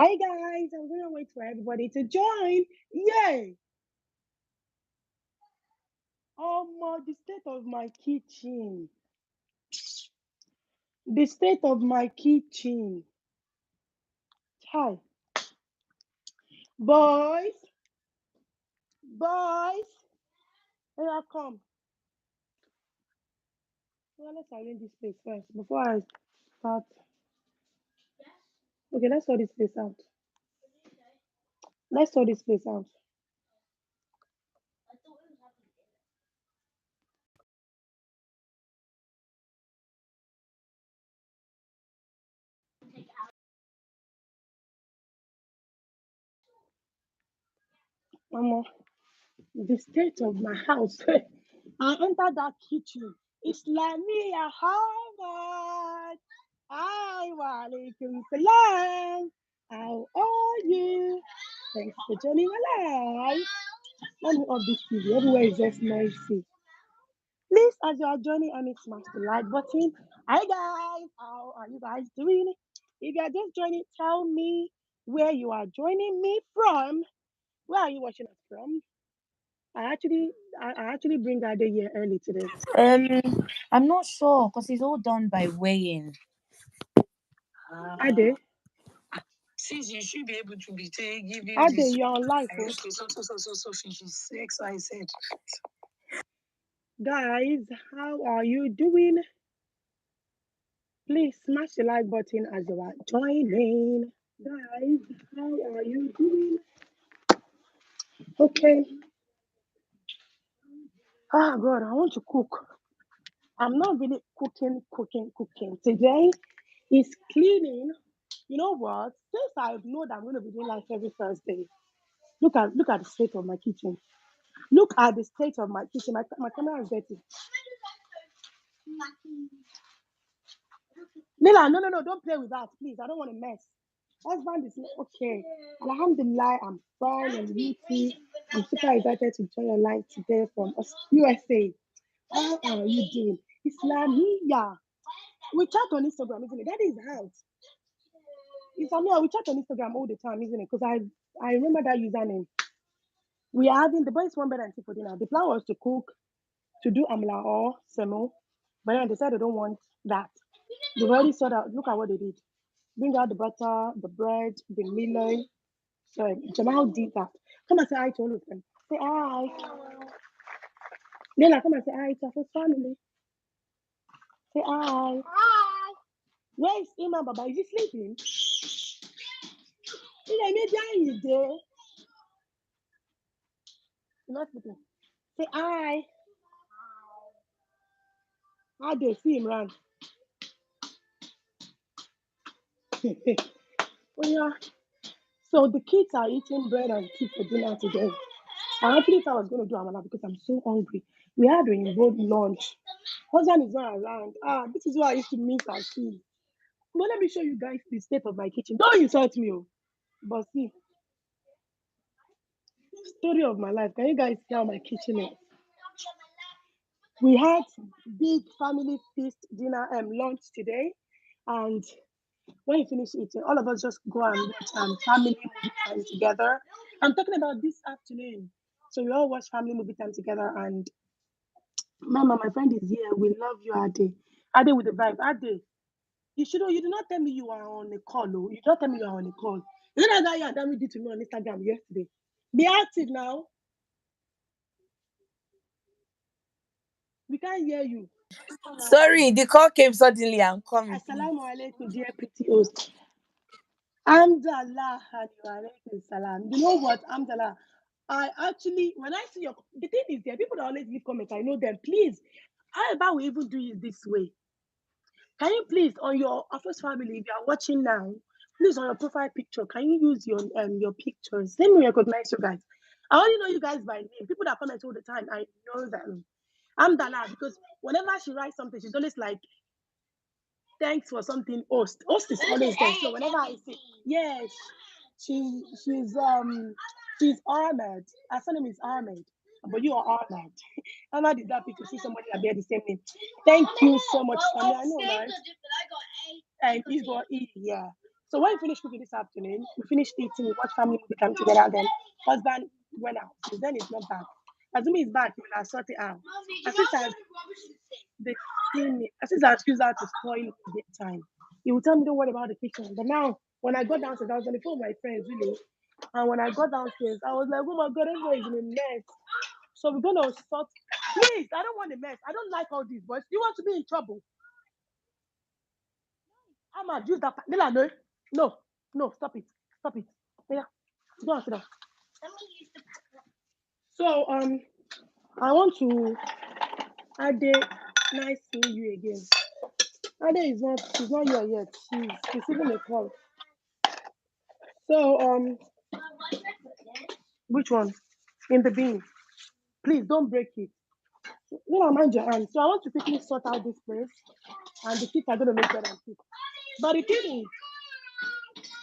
Hi guys, I'm gonna wait for everybody to join. Yay! The state of my kitchen. The state of my kitchen. Hi, boys, boys. Here, come. Well, let's arrange this place first before I start. Okay, let's sort this place out. Let's sort this place out. Mama, the state of my house. I entered that kitchen. It's like me a Harvard. Alaikum salam. How are you? Thanks for joining my life. Let me off this TV. Everywhere is just noisy. Please, as you are joining, I need to smash the like button. Hi guys, how are you guys doing? If you are just joining, tell me where you are joining me from. Where are you watching us from? I actually, I actually bring Ade here early today. I'm not sure because it's all done by weighing. Ade, Since you should be able to be giving Ade, this. you're on live. I used to so fishes XYZ. Guys, how are you doing? Please smash the like button as you are joining. Guys, how are you doing? Okay. Oh God, I want to cook. I'm not really cooking. Today is cleaning. You know what? Since I know that I'm going to be doing life every Thursday, look at the state of my kitchen. Look at the state of my kitchen. My camera is dirty. Lila, no, don't play with that, please. I don't want to mess. Husband is okay. Alhamdulillah, I'm fine and beauty. I'm super excited to join your live today from USA. How are you doing? Islamia. We chat on Instagram, isn't it? That is out. Islamia, we chat on Instagram all the time, isn't it? Because I remember that username. We are having the boys one better and tea for dinner. The plan was to cook, to do amla or semo, but then they said they don't want that. They've already sorted out. Look at what they did. Bring out the butter, the bread, the melon. So Jamal did that. Come and say hi to all of them. Say hi. Leila, come and say hi to our first family. Say hi. Hi. Where is Imam Baba? Is he sleeping? You're not sleeping. Say hi. How do you see him run? Oh yeah. So the kids are eating bread and tea for dinner today. I actually thought I was going to do amala because I'm so hungry. We had a road lunch. Husband is not around. This is why I used to miss and see. But let me show you guys the state of my kitchen. Don't insult me, oh. But see, story of my life. Can you guys see how my kitchen is? We had big family feast dinner lunch today, and when you finish eating, all of us just go and watch family movie time together. I'm talking about this afternoon. So we all watch family movie time together, and Mama, my friend is here. We love you, Ade. Ade with the vibe. Ade, you did not tell me you are on a call. Oh. You did not tell me you are on a call. You know that guy Adami did to me on Instagram yesterday? Be active now. We can't hear you. Sorry, the call came suddenly. I'm coming. Assalamu alaikum, dear pretty host. Amdallah, alaikum salam. You know what, Amdallah? I actually, when I see the thing is there, people that always leave comments, I know them. Please, how about we even do it this way? Can you please, on your Afos family, if you are watching now, please on your profile picture, can you use your pictures? Let me recognize you guys. I only know you guys by name. People that comment all the time, I know them. I'm Dana because whenever she writes something, she's always like, "Thanks for something." Host is always there. So whenever I say, yes, she's Ahmed. Her surname is Ahmed, but you are Ahmed. Ahmed is happy to see somebody that bear the same name. Thank you so much, Sammy. I know, right? And he's got E, yeah. So when we finished cooking this afternoon, we finished eating, we watched family movie come together, then husband went out. Since then he's not back. Assuming he's back, he will have sorted it out. As soon as they see me, as soon as I excuse her to spoil the time, he will tell me, don't worry about the kitchen. But now, when I got downstairs, I was on the phone with my friends, really. And when I got downstairs, I was like, oh my God, everybody is in a mess. So we're going to sort. Please, I don't want a mess. I don't like all these boys. You want to be in trouble? I'm going to use that. Nila, no. No, no, stop it. Stop it. Yeah, go and sit down. Let me use the packer. So, I want to Ade, nice seeing you again. Ade is not, she's not here yet. She's receiving a call. So, Why should I put it? which one? In the bin. Please don't break it. No, mind your hands. So I want to quickly sort out this place, and the kids are going to make bread and cook. But the thing is,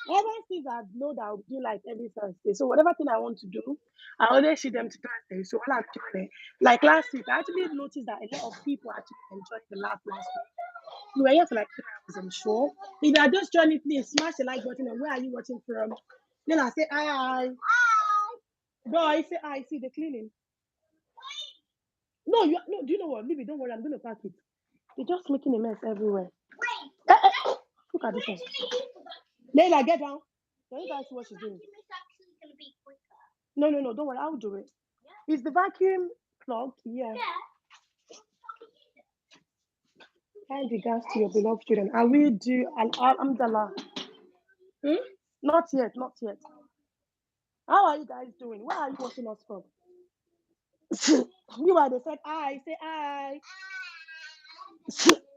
ever since I know that I'll do like every Thursday, so whatever thing I want to do, I always see them to Thursday. So while I'm doing it, like last week, I actually noticed that a lot of people actually enjoyed the last week. We were here for like 3 hours, I'm sure. If you are just joining, please smash the like button. And where are you watching from? Then I say hi. Boy, say hi. See the cleaning. No, no. Do you know what? Maybe don't worry. I'm going to pack it. They're just making a mess everywhere. Look at this one. Leila, get down. Can you guys see what she's doing? It's actually going to be quicker. No. Don't worry. I'll do it. Is the vacuum plugged? Yeah. Kind regards to your beloved children. I will do Alhamdulillah. Not yet. How are you guys doing? Where are you watching us from? You are, they said hi. Say hi.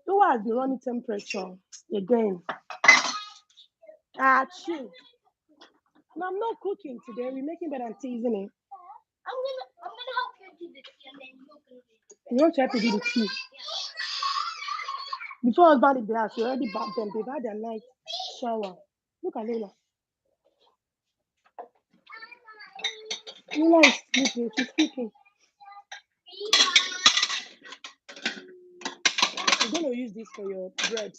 Who has the running temperature again? Chill. No, I'm not cooking today. We're making bread and tea, isn't it? I'm gonna help you do the tea, and then you're gonna do the You want to have to do the tea. Before husband leave the house, you already back them. They've had their night shower. Look at Leila. Leila is sleeping. She's sleeping. I'm going to use this for your bread.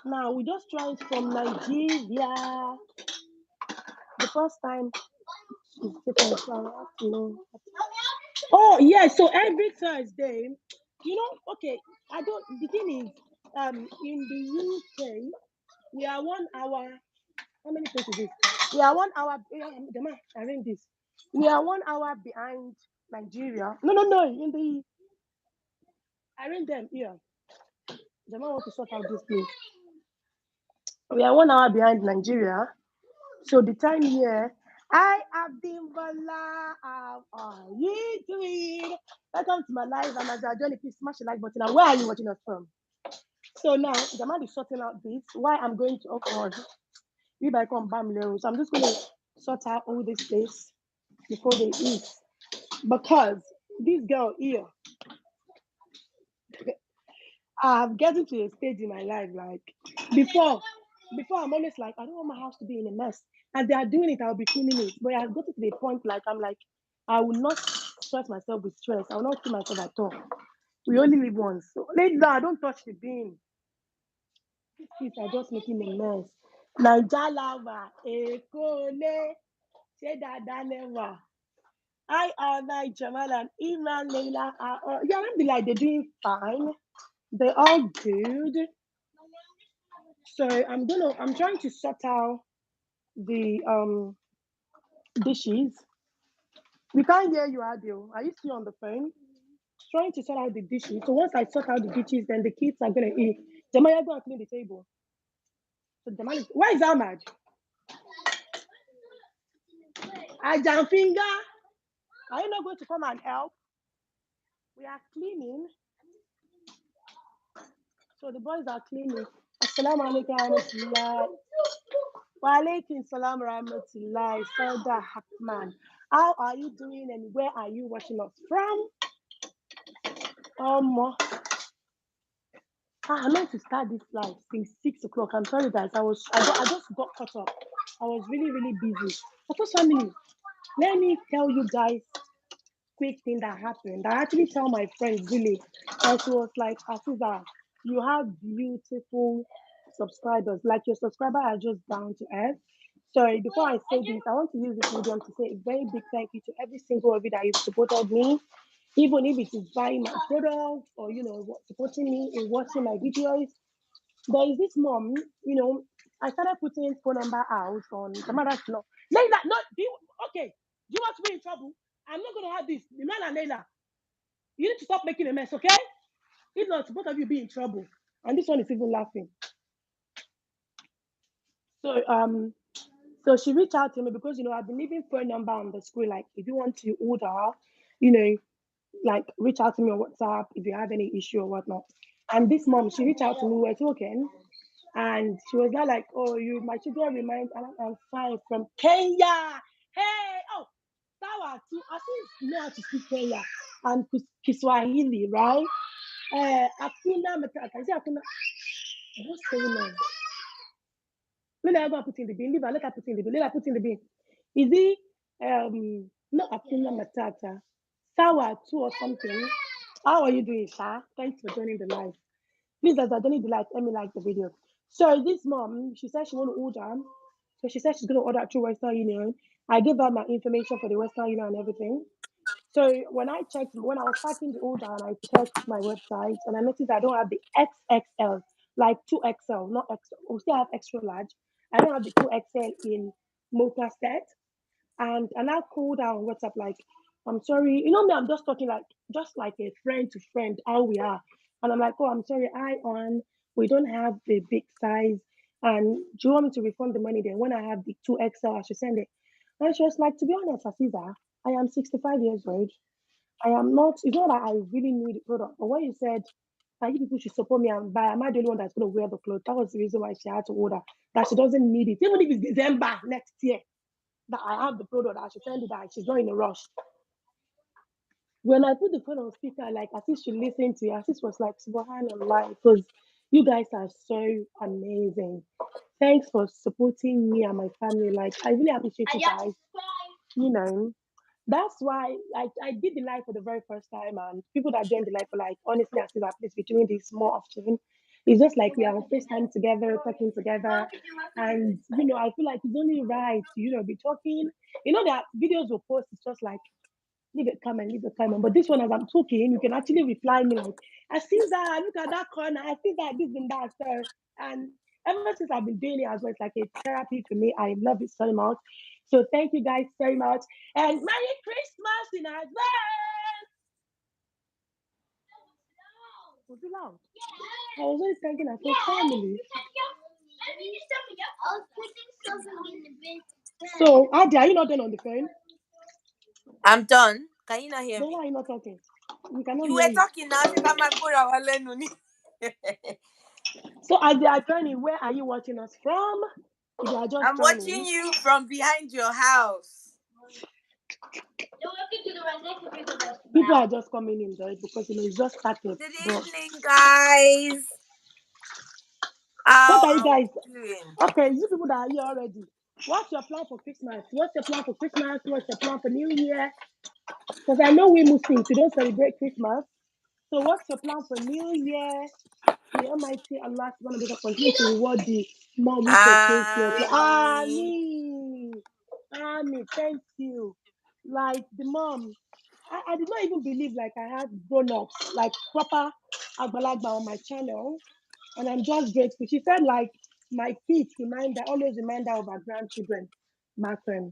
Now, we just tried from Nigeria. The first time she's taking flour. Oh, yeah. So every Thursday, okay, the thing is, in the UK, we are 1 hour. How many places is this? We are 1 hour. Arrange this. We are 1 hour behind Nigeria. No. Arrange them here. The man want to sort out this place. We are 1 hour behind Nigeria. So the time here, I have been Bola. How are you doing? Welcome to my live. And as I join, please smash the like button. And where are you watching us from? So now the man is sorting out this. Why I'm going to we back on Bamlero. So I'm just going to sort out all this place before they eat. Because this girl here, I'm getting to a stage in my life, like before I'm always like, I don't want my house to be in a mess. As they are doing it, I'll be cleaning it. But I've gotten to the point like I'm like, I will not stress myself with stress. I will not kill myself at all. We only live once. So later, don't touch the bin. These kids are just making a mess. Naija lava, Ekole, say that never. I are Jamal and Imran, Leila are yeah, I be like they're doing fine. They're all good. So I'm trying to sort out the dishes. We can't hear you, Adil. Are you still on the phone? Trying to sort out the dishes. So once I sort out the dishes, then the kids are gonna eat. Jamal, go and clean the table. So Jamal where is Ahmad? Ajahn Finger. Are you not going to come and help? We are cleaning. So the boys are cleaning. Assalamu alaikum warahmatullahi. Wa alaikum salam rahmatullahi. Sauda Hakman. How are you doing and where are you watching us from? I meant to start this live since 6 o'clock. I'm sorry guys. I just got caught up. I was really, really busy. Afos family, let me tell you guys quick thing that happened. I actually tell my friend really, and she was like, Afiza, you have beautiful subscribers. Like your subscriber are just down to earth. So before I say this, I want to use this medium to say a very big thank you to every single of you that you've supported me, even if it is buying my products or supporting me in watching my videos. There is this mom, I started putting phone number out on the mother's law. Leila, no, okay, do you want to be in trouble? I'm not going to have this. Leila, Leila, you need to stop making a mess, okay? If not, both of you be in trouble. And this one is even laughing. So she reached out to me because I've been leaving phone number on the screen. Like, if you want to order, you know, like reach out to me on WhatsApp if you have any issue or whatnot. And this mom, she reached out to me, we were talking, and she was not like, oh, my children remind, and I'm fine from Kenya. Hey, oh, Sawa too. I think you know how to speak Kenya and Kiswahili, right? Akuna Matata. Is it Akuna? What's going on? When I go and put in the bin, let her put in the bin. Let her put in the bin. Is it not Akuna Matata? Sawa too or something? How are you doing, Sha? Thanks for joining the live. Please, as I don't need the live, let me like the video. So this mom, she said she want to order. So she said she's going to order through Western Union. I gave her my information for the Western Union and everything. So when I was packing the order and I checked my website and I noticed I don't have the XXL, like 2XL, not XL. We still have extra large. I don't have the 2XL in motor set. And I called her on WhatsApp like, I'm sorry. You know me, I'm just talking like a friend to friend, how we are. And I'm like, oh, I'm sorry, we don't have the big size. And do you want me to refund the money then? When I have the 2XL, I should send it. And she was like, to be honest, Aziza, I am 65 years old. It's not that I really need the product. But when you said that you people should support me and buy, am I the only one that's going to wear the clothes? That was the reason why she had to order. That she doesn't need it. Even if it's December next year, that I have the product, I should send it that she's not in a rush. When I put the phone on speaker, like as if she listened to it, as if was like, subhanallah, because you guys are so amazing. Thanks for supporting me and my family. Like, I really appreciate you guys. That's why I did the live for the very first time, and people that joined the live were like, honestly, I feel that please be doing this more often. It's just like we are on FaceTime together, talking together. And I feel like it's only right to, be talking. That videos will post, it's just like leave a comment, leave a comment. But this one, as I'm talking, you can actually reply me like, I see that, look at that corner, I see that, this and that. So, and ever since I've been doing it as well, it's like a therapy for me. I love it so much. So thank you guys very much. And Merry Christmas in advance. Was it loud? I was always thinking I said family. So, Adi, are you not done on the phone? I'm done. Can you not hear Then me? why are you not talking? We cannot You hear were talking now. So, Adi, Attorney, where are you watching us from? If you are just I'm joining. watching you from behind your house. People are just coming in there because it's just started. Good evening, guys. What are you guys doing? Okay, you people that are here already. What's your plan for Christmas? What's your plan for Christmas? What's your plan for New Year? Because I know we Muslims, we don't celebrate Christmas. So what's your plan for New Year? The Almighty Allah is going to continue to reward the mom who purchased your clothes. Amen. Amen. Thank you. Like the mom, I did not even believe like I had grown-ups, like proper Agbalagba on my channel. And I'm just grateful. She said like my kids always remind her of her grandchildren back then.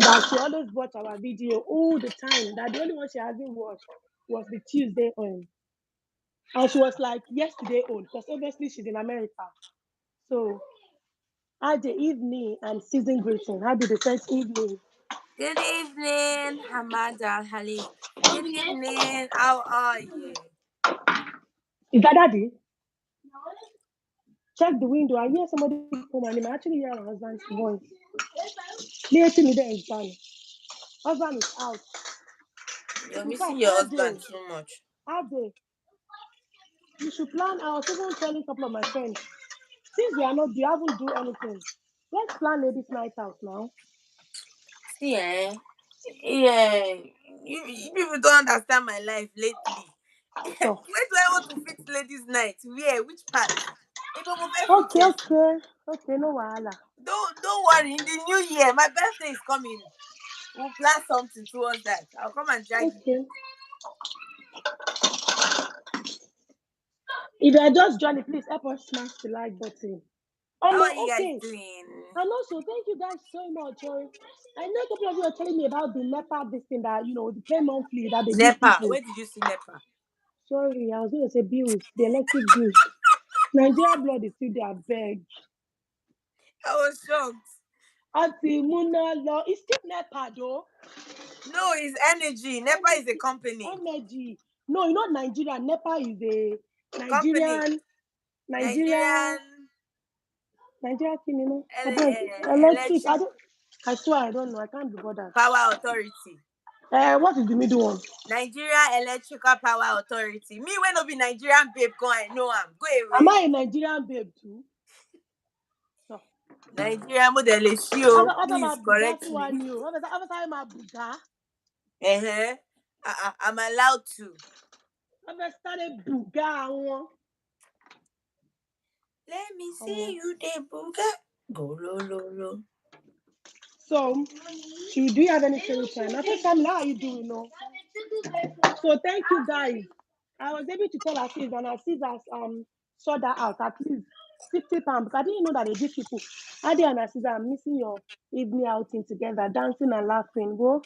That she always watch our video all the time. That the only one she hasn't watched was the Tuesday on. And she was like yesterday on, because obviously she's in America. So had the evening and season greeting. Had the first evening. Good evening, Hamada Hali. Good evening. How are you? Is that daddy? Check the window. I hear somebody come and I actually hear her husband's voice. Near to me there is done. Husband is out. You're missing your husband so much. Ade, you should plan. I was even telling a couple of my friends. Since we haven't do anything, let's plan ladies' night out now. See, yeah, you people don't understand my life lately. So, Where do I want to fit ladies' night? Where? Which part? It will move Okay, effortlessly. okay, no wahala. Don't worry. In the new year, my birthday is coming. We'll plan something towards that. I'll come and drag you. Okay. If you are just joining, please help us smash the like button. How are you guys Okay. doing? And also, thank you guys so much. I know a couple of you are telling me about the NEPA, this thing that, the pay monthly that they give NEPA. people. Where did you see NEPA? Sorry, I was going to say bills, the electric bills. Nigeria blood is still there, beg. I was shocked. Auntie Muna law. It's still NEPA though. No, it's energy. NEPA is a company. Energy. No, Nigeria. NEPA is a Company. Nigeria, thing, electric. Electric I swear I don't know. I can't be bothered. Power Authority. What is the middle one? Nigeria Electrical Power Authority. Me when no be Nigerian babe, go I know am. Go Am away. I a Nigerian babe too? No. Nigerian model is you. What Please about correct Bugatti me. one you? What about Buga? I'm allowed to. What started Buga one? Let me see you the buga. Go lo. So, do you have any story time? I think Sam, how are you doing? No. So thank you guys. I was able to tell Aziz, and Aziz has sort that out at least £50 because I didn't know that they give people. Adi and Aziz, I'm missing your evening outing together, dancing and laughing. Go,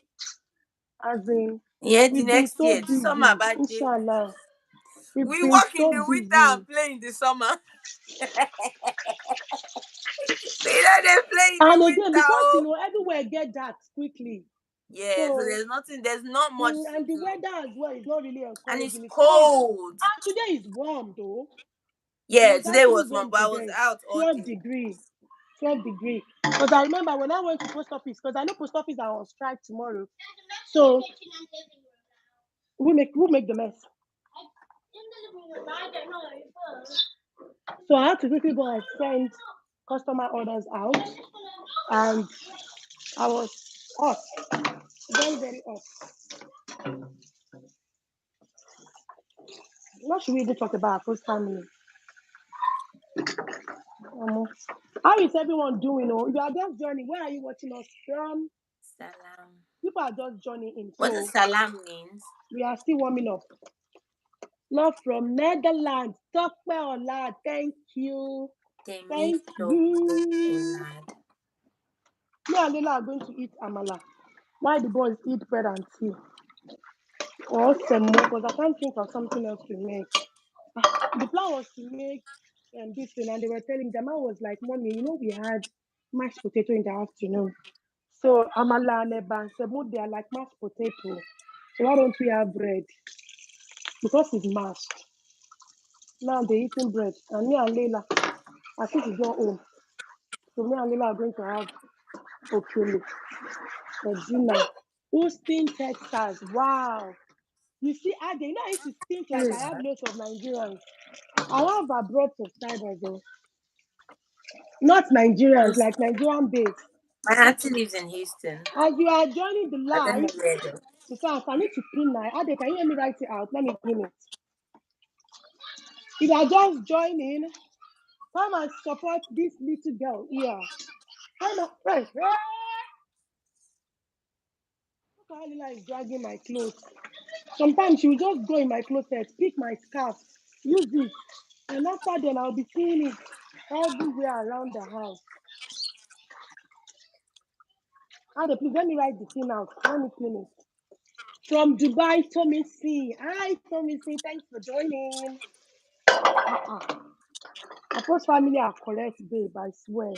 as in, Yeah, the we've been next so year. This summer busy. bad day. Inshallah, we've We been work in so the winter busy. and play in the summer. We don't they play in the And again, winter. because everywhere get dark quickly. Yeah, so there's not much to And the do. weather as well is not really And it's encouraging. cold. Today is warm though. Yeah, It's today actually was one, warm but I was today. out all 12 day. degree. 12 degree. Because I remember when I went to post office, because I know post office are on strike tomorrow. So we'll make the mess. So I had to quickly go and send customer orders out. And I was hot. Very, very hot. What should we even talk about our first family? How is everyone doing? You are just joining. Where are you watching us from? Salam. People are just joining in. What does salam means? We are still warming up. Love from Netherlands. Talk well, lad. Thank you. Thank you. Me and Leila are going to eat amala. Why the boys eat bread and tea? Or semo, because I can't think of something else to make. The plan was to make this thing, and they were telling me, the man was like, Mommy, we had mashed potato in the afternoon. So amala and eba and semo, they are like mashed potato. So why don't we have bread? Because it's mashed. Now they're eating bread. And me and Leila, I think it's not home. So me and Leila are going to have okele for dinner. Houston, Texas. Wow. You see, Ade, I used to think like I have lots of Nigerians. I have abroad subscribers though. Not Nigerians, like Nigerian based. My auntie lives in Houston. As you are joining the I don't know live, where though. in fact, I need to pin my Ade, can you hear me write it out? Let me pin it. If you are just joining, come and support this little girl here. Look how Lila is dragging my clothes. Sometimes she will just go in my closet, pick my scarf, use it, and after then I'll be seeing it everywhere around the house. Ade, please let me write the thing out. Let me clean it. From Dubai, Tommy C. Hi, Tommy C. Thanks for joining. Our first family are correct, babe. I swear.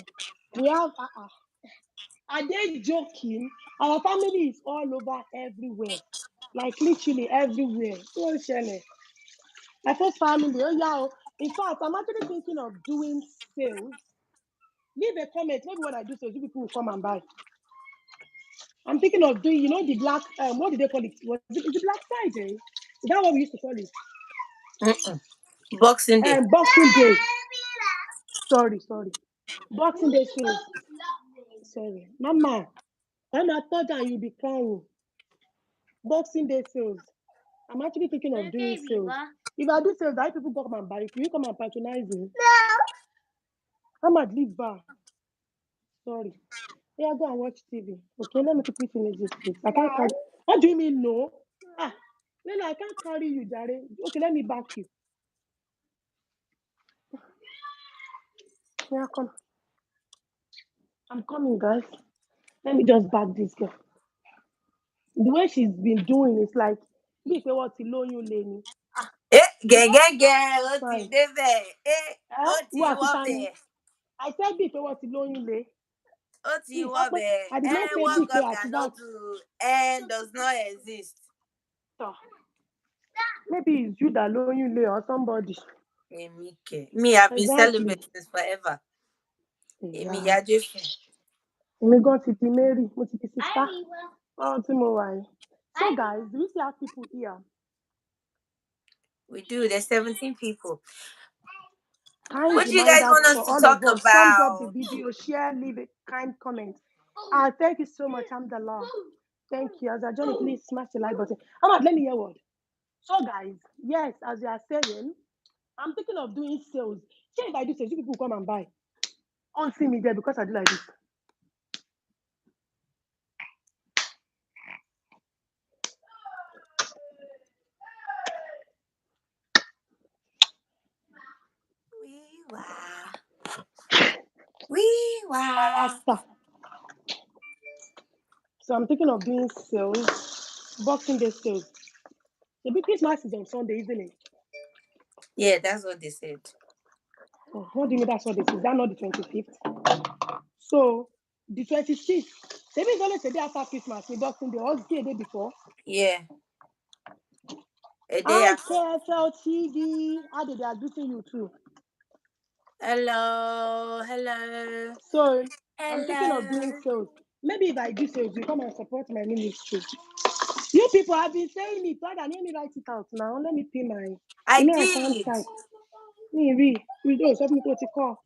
We have. Are they joking? Our family is all over everywhere, like literally everywhere. So Shelley, my first family. Oh yeah. In fact, I'm actually thinking of doing sales. Leave a comment. Maybe when I do sales, you people will come and buy. I'm thinking of doing, the black. What did they call it? Is it Black Friday? Is that what we used to call it? Boxing Day. Boxing Day. Sorry. Boxing Day sales. Sorry. Mama, when I thought that you'd be crying. Boxing Day sales. I'm actually thinking of doing sales. If I do sales, that people come and buy it. Will you come and patronize me? No. Ahmad, leave bar. Sorry. Yeah, go and watch TV. Okay, let me quickly finish this, please. I can't carry. What do you mean, no? Ah, Lela, I can't carry you, Jare. Okay, let me back you. Yeah, come. I'm coming, guys. Let me just back this girl. The way she's been doing is like, bí pé wọ́n ti lóyún lé ni. Gẹ́gẹ́gẹ́ ó ti Fine. débẹ̀. Ó ti Who àti ta ni? wọ́bẹ̀. I said bí pé wọ́n ti lóyún lé. Ó ti Mi sọ pé wọ́bẹ̀. I did not say bí What pé God àti cannot that. do and does not exist. Maybe it's you that lóyún lé or somebody. Me, I've been Exactly. celibate since forever. Èmi Yeah. ìyá Jésù. Èmi gan ti di Mary, mo ti di sister. Oh, tí mo wà yìí. So guys, do we still have people here? We do. There's 17 people. Kind What do you guys reminders want us for to all talk of us. Thumbs up the about? video, share, leave a kind comment. Thank you so much, Alhamdulillah. Thank you. As I join, please smash the like button. Ahmad, let me hear word. So guys, yes, as you are saying, I'm thinking of doing sales. See, if I do sales, you people come and buy. Don't see me there because I do like this. Faster. So I'm thinking of doing sales, Boxing Day sales. The big Christmas is on Sunday, isn't it? Yeah, that's what they said. Oh, what do you mean that's what it is? Is that not the 25th? So the 26th. Maybe it's always a day after Christmas, the Boxing Day, or the day before. Yeah. A day Hi, after. KSL TV. How did they are greeting you too? Hello. So I'm thinking of doing sales. Maybe if I do sales, you come and support my ministry. You people have been saying it, but I need me write it out now. Let me pay my. I I can't did. type. Me read. We don't something to call.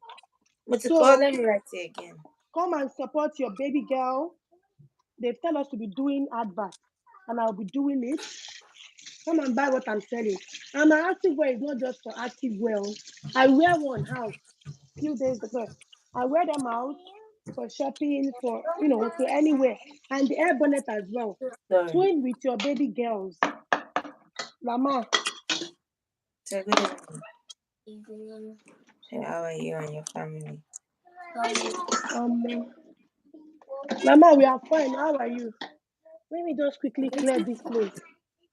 But to So call, let me write it again. come and support your baby girl. They've tell us to be doing advert, and I'll be doing it. Come and buy what I'm selling. And my active wear is not just for active wear. I wear one out few days ago. I wear them out for shopping, for to anywhere. And the air bonnet as well. Sorry. Twin with your baby girls. Lama. So good evening. How are you and your family? Lama, we are fine. How are you? Let me just quickly clear this place.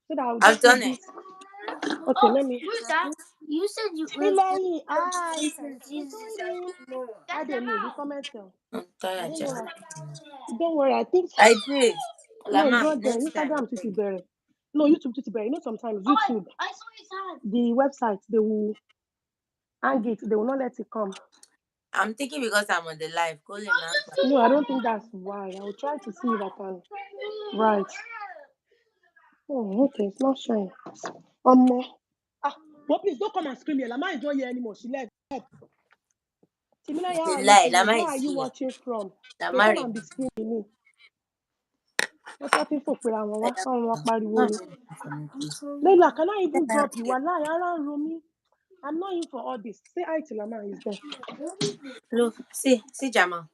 So that I'll I've just done leave it. this. Okay, let me. You said you Ilayi, I That's didn't know. You comment. I'm tired, Jack. Don't worry. I think I did. no, it's Lama, not there. next time. Instagram to better. No, YouTube to better. Sometimes YouTube, I saw his hand. the website, they will hang it. They will not let it come. I'm thinking because I'm on the live. Call him now. No, I don't think that's why. I will try to see if I can. Right. Oh, okay. It's not showing. But please don't come and scream here. Lama is not here anymore. She left. Timina, It's how a are you lie. feeling? Lama Where are is you here. watching from? They Lama come and ready. be screaming me. What's that thing for? Leila, can I even drop you? Wallahi, around Rumi. I'm not in for all this. Say hi to Lama. He's there. Look, see Jamal.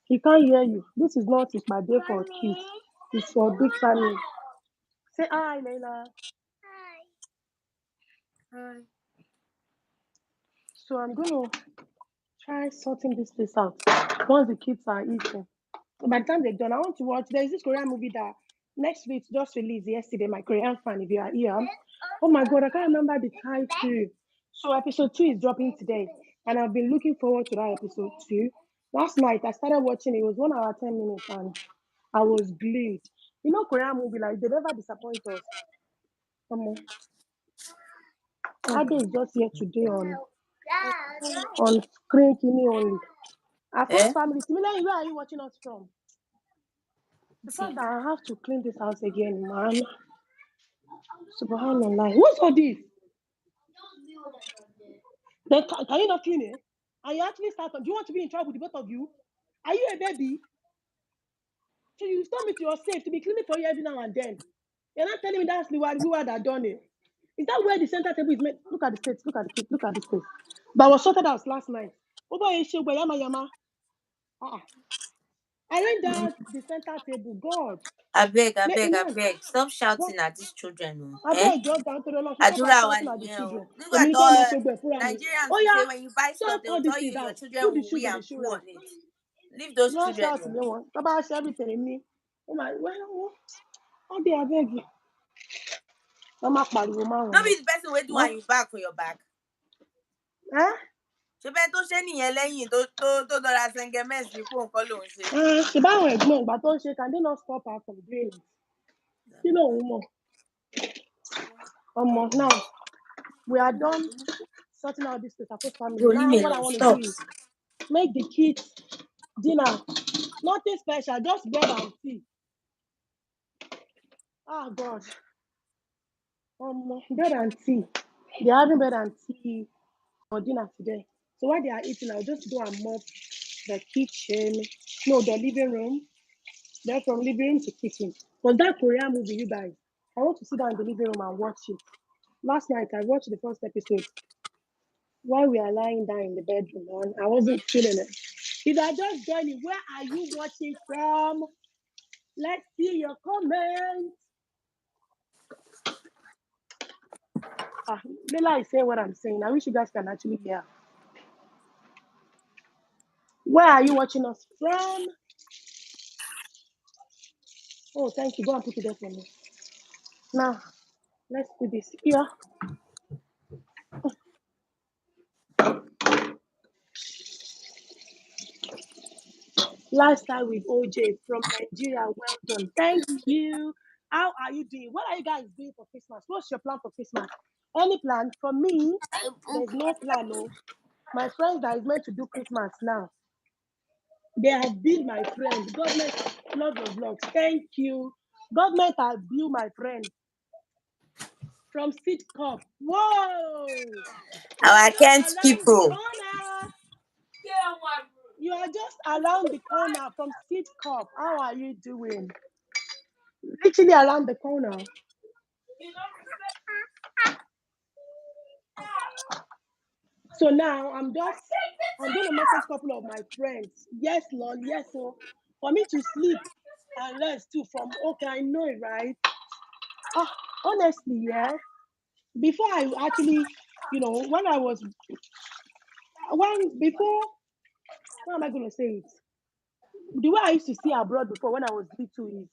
He can't hear you. This is not my day for kids. It's for big family. Say hi, Leila. Hi. So I'm going to try sorting this place out once the kids are eating. So by the time they're done, I want to watch. There's this Korean movie that Netflix just released yesterday. My Korean fan, if you are here. Oh my God, I can't remember the title. So episode 2 is dropping today, and I've been looking forward to that episode 2. Last night I started watching it. It was 1 hour 10 minutes, and I was glued. Korean movie like they never disappoint us. Ade is just here today on screen kini only. Afos family, similarly, where are you watching us from? The fact that I have to clean this house again, man. Subhanallah. What's all this? Then can you not clean it? And you actually start on. Do you want to be in trouble with the both of you? Are you a baby? So you tell me to your safe to be cleaning for you every now and then. You're not telling me that's the one that done it. Is that where the center table is made? Look at the space. Look at the space. Look at the space. That was sorted out last night. Over issue where yama yama. Arrange that the center table. God. I beg. Iman. Stop What? shouting at these children. I beg God down to the Lord. Stop Àdúrà wa shouting at the nìyẹn o. children. Nígbà Èmi ni tó kí ọmọ ṣe gbẹ fúnra mi. Nigerians Oh will say yeah, when you buy stuff, sort they will all these tell you things your out. children Put the will shoes we on the and shoe poo rack. on it. Leave those No children shout me alone. one. Baba share everything in me. Oh my, well, how dey abeg you? Mama pariwo máa No wọ̀n. be the person wey do What? and you back for your back. Eh? Ṣé bẹ́ẹ̀ tó ṣe nìyẹn lẹ́yìn tó dọ́ra sẹ́ńgẹ́mẹ́sì ní fóun kọ́ lòun ṣe. Ṣe báwọn ẹ̀gbọ́n ìgbà tó ń ṣe can they not stop her from doing it? Kí lòun mọ̀? Now we are done sorting out this with Afos family. Yo, Now leave me what I alone. want to Stop. do is make the kids dinner. Nothing special, just bread and tea. Ah God. Bread and tea. They're having bread and tea for dinner today. So while they are eating, I'll just go and mop the kitchen. No, the living room. Then from living room to kitchen. Was that Korean movie, you guys? I want to sit down in the living room and watch it. Last night, I watched the first episode while we are lying down in the bedroom, and I wasn't feeling it. If I just join where are you watching from? Let's see your comments. Leila is saying what I'm saying. I wish you guys can actually hear. Where are you watching us from? Oh, thank you. Go and put it there for me. Now, let's put this here. Lifestyle with OJ from Nigeria. Well done. Thank you. How are you doing? What are you guys doing for Christmas? What's your plan for Christmas? Any plan? For me, there's no plan. No. My friends that is meant to do Christmas now, they have been my friend. Government, love your vlogs. Thank you. Government has been my friend from Seed Cup. Whoa! You are Our just Kent around the people. corner. You are just around the corner from Seed Cup. How are you doing? Literally around the corner. So now I'm going to message a couple of my friends. Yes, Lord, yes, so for me to sleep and rest too from, okay, I know it, right? Honestly, yeah, before I actually, before, how am I going to say it? The way I used to see abroad before when I was little is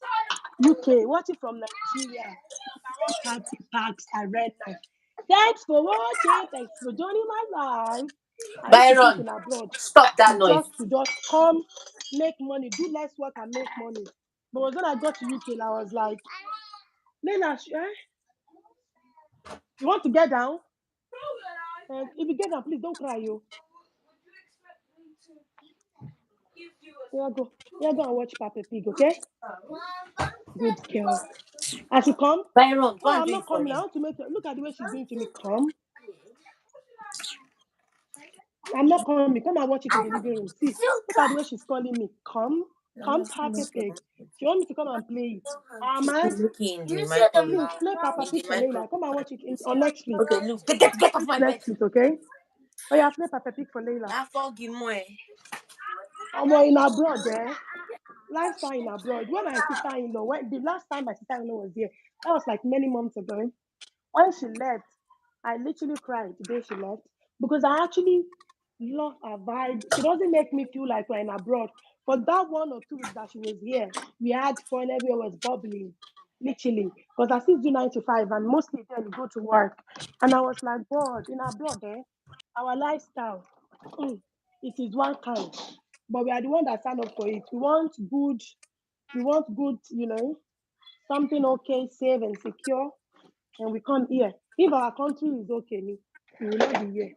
UK, watching from Nigeria, party packs, arena. Thanks for watching. Thanks for joining my life. I used to think Byron, in abroad stop that is noise. just to just come, make money, do less work and make money. But when I got to UK, I was like, Leila, you want to get down? If you get down, please don't cry, you. Go and watch Papa Pig, okay? Good girl. As you come, Byron, go and I'm do not it for coming. I him. want to make her look at the way she's doing to me. Come. I'm not coming. Come and watch it in the living room. See, look at the way she's calling me. Come, Papa Pig. She want me to come and play it. Ahmad, Look in the microwave. please play Papa In Pig the for Leila. microwave. Come and watch it on Netflix. Okay, look. Get off my bed. Netflix, okay? Oh yeah, play Papa Pig for Leila. Now forgive me. In abroad, lifestyle in abroad. When my sister-in-law, the last time my sister-in-law was here, that was like many months ago. When she left, I literally cried the day she left because I actually love her vibe. She doesn't make me feel like we're in abroad. But that 1 or 2 weeks that she was here, we had fun, everywhere was bubbling, literally. Because I still do 9 to 5 and mostly then go to work. And I was like, God, in abroad, our lifestyle, it is one kind. But we are the one that stand up for it. We want good, something okay, safe and secure. And we come here. If our country is okay, we will not be here.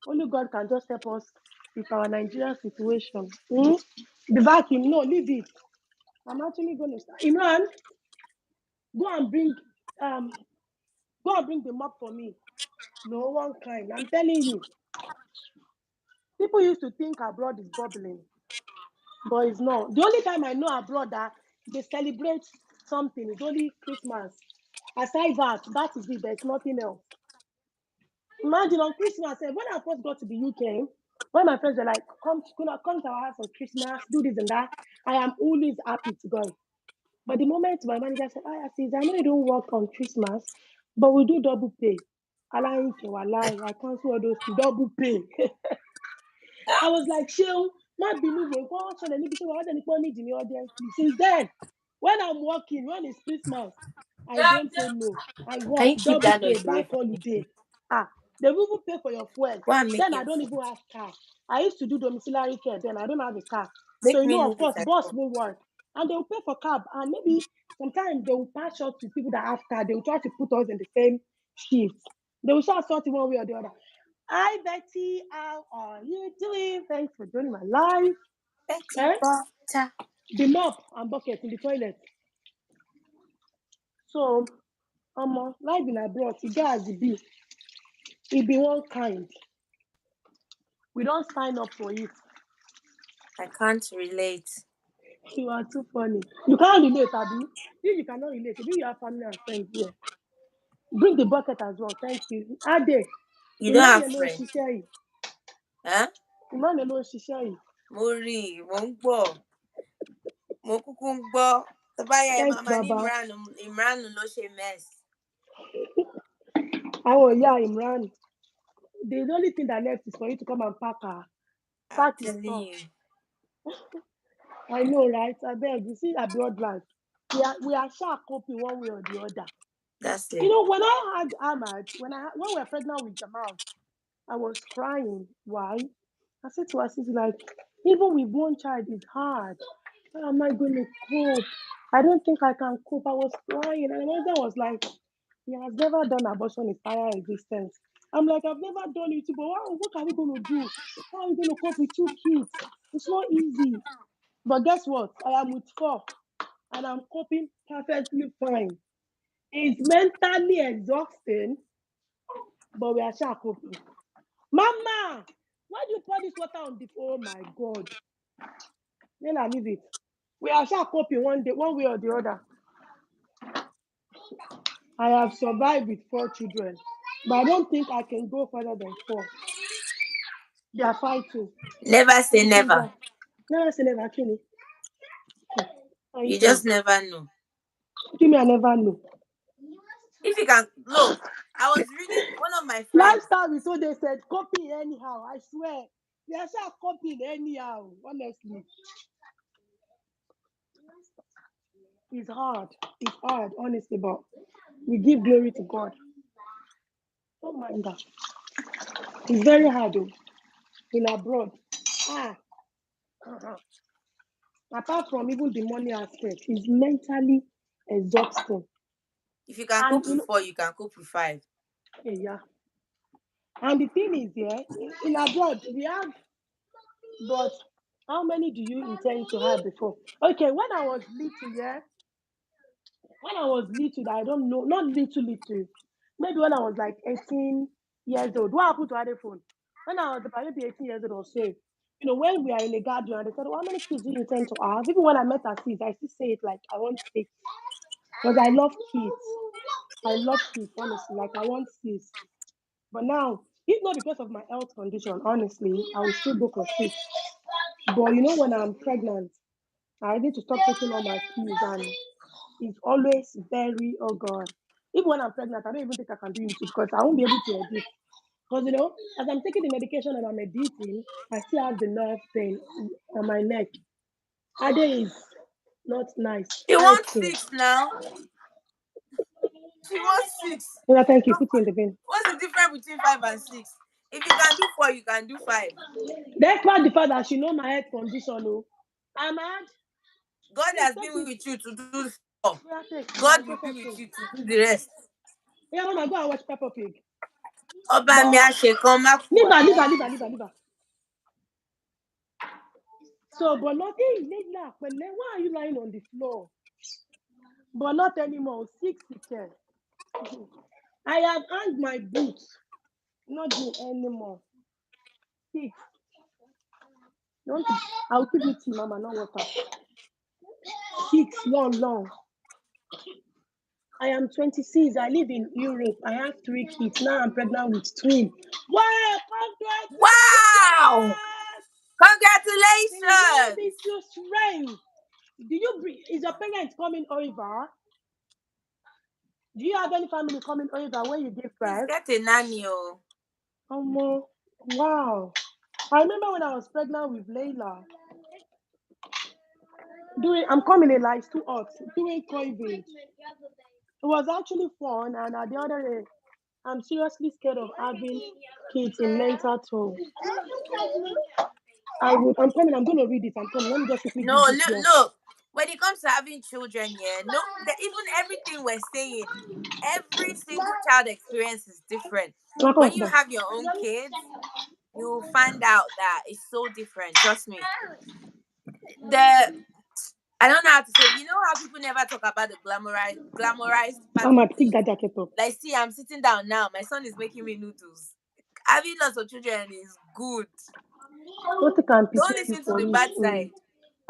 Only God can just help us with our Nigerian situation. The vacuum, no, leave it. I'm actually going to start. Imran, go and bring the mop for me. No one kind. I'm telling you. People used to think abroad is bubbling, but it's not. The only time I know abroad that they celebrate something is only Christmas. Aside that is it. There's nothing else. Imagine on Christmas, when I first got to the UK, when my friends were like, come to our house on Christmas, do this and that, I am always happy to go. But the moment my manager said, I know you don't work on Christmas, but we do double pay. I cancel all those double pay. I was like, chill, not believe since then, when I'm working, when it's Christmas, I don't say no. I Can work you keep double that pay, noise away bank from me? holiday. They will even pay for your fuel. Go and make Then I him don't food. even have car. I used to do domiciliary care then. I don't have a car. So, Make me of course, noodles and boss come. will work. And they will pay for cab. And maybe sometimes they will pass short to people that have car. They will try to put us in the same shift. They will start sorting one way or the other. Hi, Betty. How are you doing? Thanks for joining my live. Betty Butter. The mop and bucket in the toilet. So, life in abroad, it get as it be. It be one kind. We don't sign up for it. I can't relate. You are too funny. You can't relate, Abi. If you cannot relate, maybe you have family and friends here. Bring the bucket as well. Thank you. Ade. You don't have Emmanuel friends. Shishayi. Huh? Emmanuel Shishayi. Mo rí i, mo ń gbọ́. Mo kúkú ń gbọ́. Tó bá yẹ Thanks, màmá ní Baba. Imran ló ṣe mess. Imran. The only thing that left is for you to come and pack I'm his telling stuff. you. I know, right? I beg you. See abroad life. We are sure coping one way or the other. That's it. When I had Ahmad, when we were pregnant with Jamal, I was crying. Why? I said to her, sister, like, even with one child, it's hard. How am I going to cope? I don't think I can cope. I was crying, and my mother was like, he has never done abortion in his entire existence. I'm like, I've never done it, but what are we going to do? How are we going to cope with 2 kids? It's not easy. But guess what? I am with 4, and I'm coping perfectly fine. It's mentally exhausting, but we are sure coping. Mama, why do you pour this water on the? Oh my God! Then I leave it. We are sure coping one way or the other. I have survived with 4 children, but I don't think I can go further than 4. They are fighting. Never say never. Never say never, actually. You just never know. Give me, I never know. If you can, look, I was reading one of my friends. Lifestyle is so they said copy anyhow. I swear. They are sure copying anyhow, honestly. It's hard, honestly, but we give glory to God. Don't mind that. It's very hard though. In abroad. Apart from even the money aspect, it's mentally exhausting. If you can cope with 4, you can cope with 5. Yeah. And the thing is, in abroad, we have, but how many do you intend to have before? Okay, when I was little, I don't know, not little, maybe when I was like 18 years old. What happened to other phone? When I was about maybe 18 years old or so, when we are in a gathering, they said, how many kids do you intend to have? Even when I met her sis, I still say it like, I want 6. Because I love kids. Honestly. Like, I want 6. But now, if not because of my health condition, honestly, I will still go for 6. But when I'm pregnant, I need to stop taking all my pills, and it's always very, oh God. Even when I'm pregnant, I don't even think I can do YouTube because I won't be able to edit. Because, as I'm taking the medication and I'm editing, I still have the nerve pain on my neck. Ade is not nice. She wants 6 now. She wants 6. Yeah, thank you. Put it in the bin. What's the difference between 5 and 6? If you can do 4, you can do 5. Despite the fact that she know my health condition, Ahmad, God has been with you to do 4. God will be with you to do the rest. Yeah, Mama, go and watch Peppa Pig. Ọba mi àṣekàn má kú. Leave her. So, but nothing, why are you lying on the floor? But not anymore. 6 again. I have hung my boots. Not doing anymore. 6. I'll give you tea, Mama, not water. 6, long. I am 26. I live in Europe. I have 3 kids. Now I'm pregnant with twin. Wow! Wow! Congratulations! The Lord Congratulations! is your strength. Do you is your parents coming over? Do you have any family coming over when you give Please birth? get a nanny. Oh. Wow. I remember when I was pregnant with Layla. I'm coming in like 2 hot during COVID. It was actually fun, and at the other day, I'm seriously scared of having kids in mental toll. I'm coming. I'm going to read it. I'm coming. Let me just quickly No, give this here. look. When it comes to having children, yeah, no, even everything we're saying, every single child experience is different. Now, come When on, sit you down. have your own kids, you'll find out that it's so different. Trust me. I don't know how to say. You know how people never talk about the glamorized part I'm of going to pick things. that jacket up. Like, see, I'm sitting down now. My son is making me noodles. Having lots of children is good. What can Don't prepare you listen to for the it? bad side.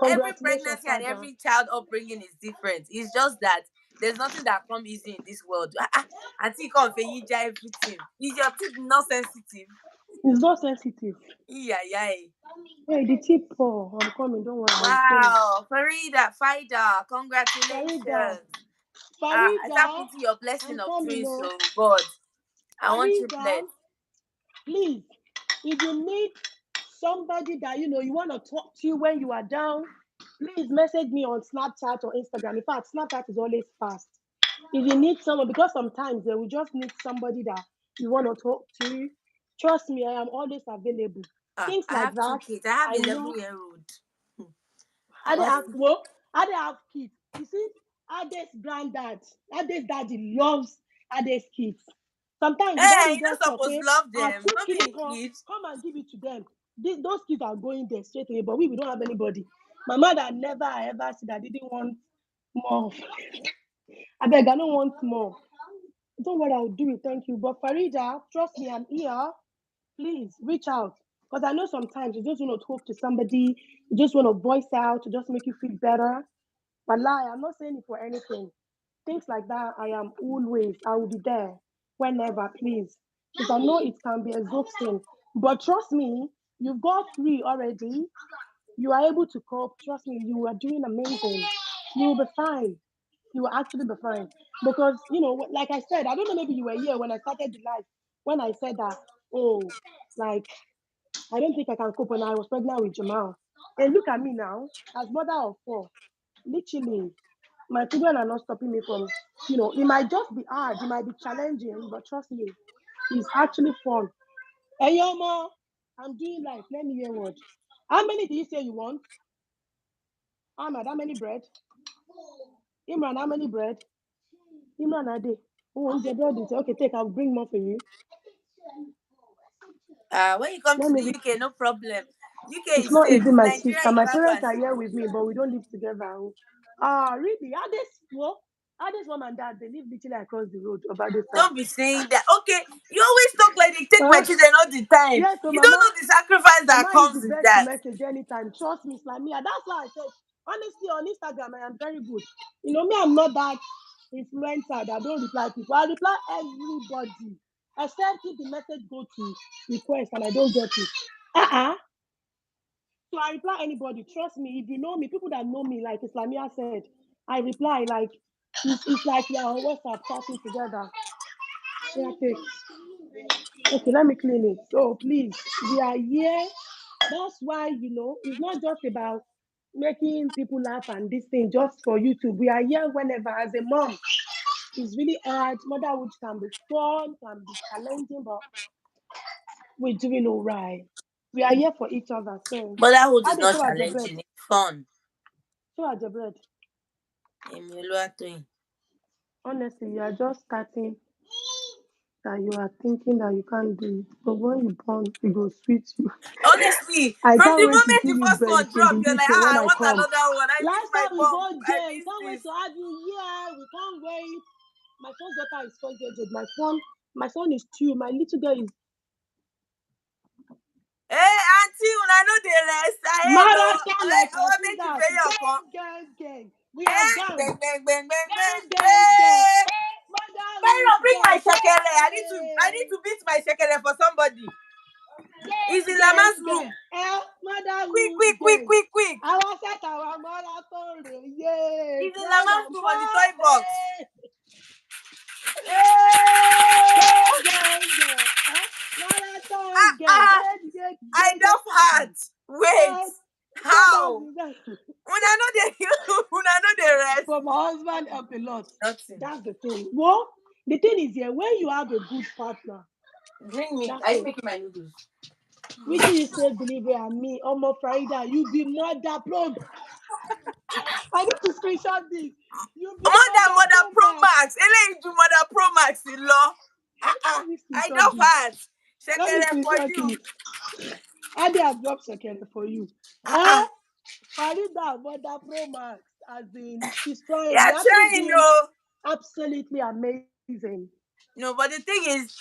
Every Congratulations, pregnancy and Father. every child upbringing is different. It's just that there's nothing that comes easy in this world. Until you come _𝐦𝐤𝐤𝐤 everything. Is your teeth not sensitive? It's not sensitive. Yeah. Hey, the tip for I'm coming. Don't worry. Wow. Farida, Farida, congratulations. I tap Farida, into your blessing I'm of coming. twins, Oh, so God, I want Farida, triplets. please, if you need somebody that you want to talk to when you are down, please message me on Snapchat or Instagram. In fact, Snapchat is always fast. If you need someone, because sometimes they will just need somebody that you want to talk to. Trust me, I am always available. Things I like have 2 that. kids. I have I know 11-year-old. how they have how they have kids. You see, Ade's granddad, Ade's daddy loves Ade's kids. Sometimes the daddy Hey, will you're not just talk, supposed okay, to love our them. two Not kids being come, kids. come and give it to them. Those kids are going there straight away, but we don't have anybody. My mother never ever said I didn't want more. I beg, I don't want more. Don't worry, I'll do it. Thank you. But Farida, trust me, I'm here. Please reach out. Because I know sometimes you just want to talk to somebody, you just want to voice out to just make you feel better. But lie, I'm not saying it for anything. Things like that, I will be there whenever, please. Because I know it can be exhausting. But trust me, you've got 3 already. You are able to cope. Trust me, you are doing amazing. You will be fine. You will actually be fine. Because, like I said, I don't know, maybe you were here when I started the life, when I said that, oh, like, I don't think I can cope when I was pregnant with Jamal. And look at me now, as mother of 4. Literally, my children are not stopping me from, it might just be hard, it might be challenging, but trust me, it's actually fun. Hey, Yomo, I'm doing life. Let me hear what. How many do you say you want? Ahmad, how many bread? Imran, how many bread? Imran, Ade. Who wants the bread? Okay, take, I'll bring more for you. When you come Let to me the read. UK, no problem. UK It's is not safe. even my Nigeria, sister. you My can't go parents and are see here with people. me, but we don't live together. Really? Ade's mom and dad, they live literally across the road about this time. Don't be saying that. Okay, you always talk like they take my Huh? children all the time. Yes, so You don't know the sacrifice that Mama is the comes with best to that. message anytime. Trust me, Islamia. That's why I said, honestly, on Instagram, I am very good. Me, I'm not that influencer that don't reply people. I reply everybody, except if the message go to request and I don't get it. So I reply anybody. Trust me, if you know me, people that know me, like Islamia said, I reply like it's like we are on WhatsApp chatting together. Yeah, okay, let me clean it. So please, we are here. That's why it's not just about making people laugh and this thing just for YouTube. We are here whenever. As a mom, it's really hard. Motherhood can be fun, can be challenging, but we're doing all right. We are here for each other. So, Motherhood how is they not show at your bread? challenging, it's fun. Show at your bread. Honestly, you are just starting that you are thinking that you can't do it. But when you born, it goes sweet you. Honestly, I from can't the wait to moment see the you first bread one in the dropped, you're like, UK when I I want come. another one. I miss Last my time we bump. go I there, we miss can't wait this. to have you here. We can't wait. My first daughter is 4 years old. My son is 2. My little girl is Hey, auntie, when I know the rest, I hate though. Maraka like I a want make you singer. pay your con. Gang. We are Eh? gang. Bang, bang, bang, bang, bang. Gang. Hey! Byron, bring my God. shekere. I need to beat my shekere for somebody. It's in Lama's room. Quick. I was at our marathon. Yeah. It's in Lama's room on the toy box. Marathon girl. I don't heart. Wait. How? Una know the rest. For my husband help a lot. Nothing. That's the thing. Well, the thing is here, when you have a good partner, Bring me. that's Are you it. making my noodles? Which you say delivery and me, Omo Farida, you be mother pro. I need to screenshot this. You be Mother Pro Max. Eléyìí ju Mother Pro Max lọ. Let me I screenshot don't this. heart. Let me Shekere for screenshot you. this. I did have dropped second for you. Farida Mother Pro Max, as in she's trying. You're You're actually trying, doing no. absolutely amazing. No, but the thing is,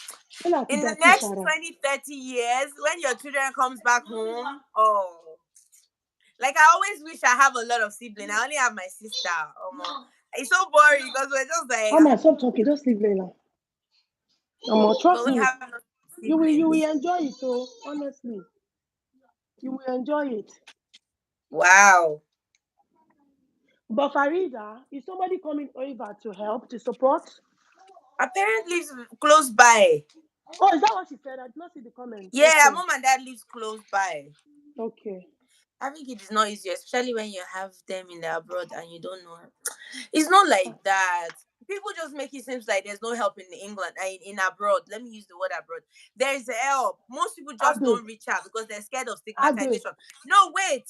Ella in the Tida next Kishara. 20, 30 years, when your children comes back home, oh, like I always wish I have a lot of siblings. I only have my sister. It's so boring because we're just like, Amma, stop talking. Just leave Leila. Amma, but trust when you me. have no You siblings. will enjoy it, oh, honestly. You will enjoy it. Wow. But Farida, is somebody coming over to help, to support? My parents live close by. Oh, is that what she said? I did not see the comment. Yeah, Okay. mom and dad lives close by. Okay. I think it is not easy, especially when you have them in the abroad and you don't know. It's not like that. People just make it seem like there's no help in England, in abroad. Let me use the word abroad. There is help. Most people just don't reach out because they're scared of stigmatization. No, wait.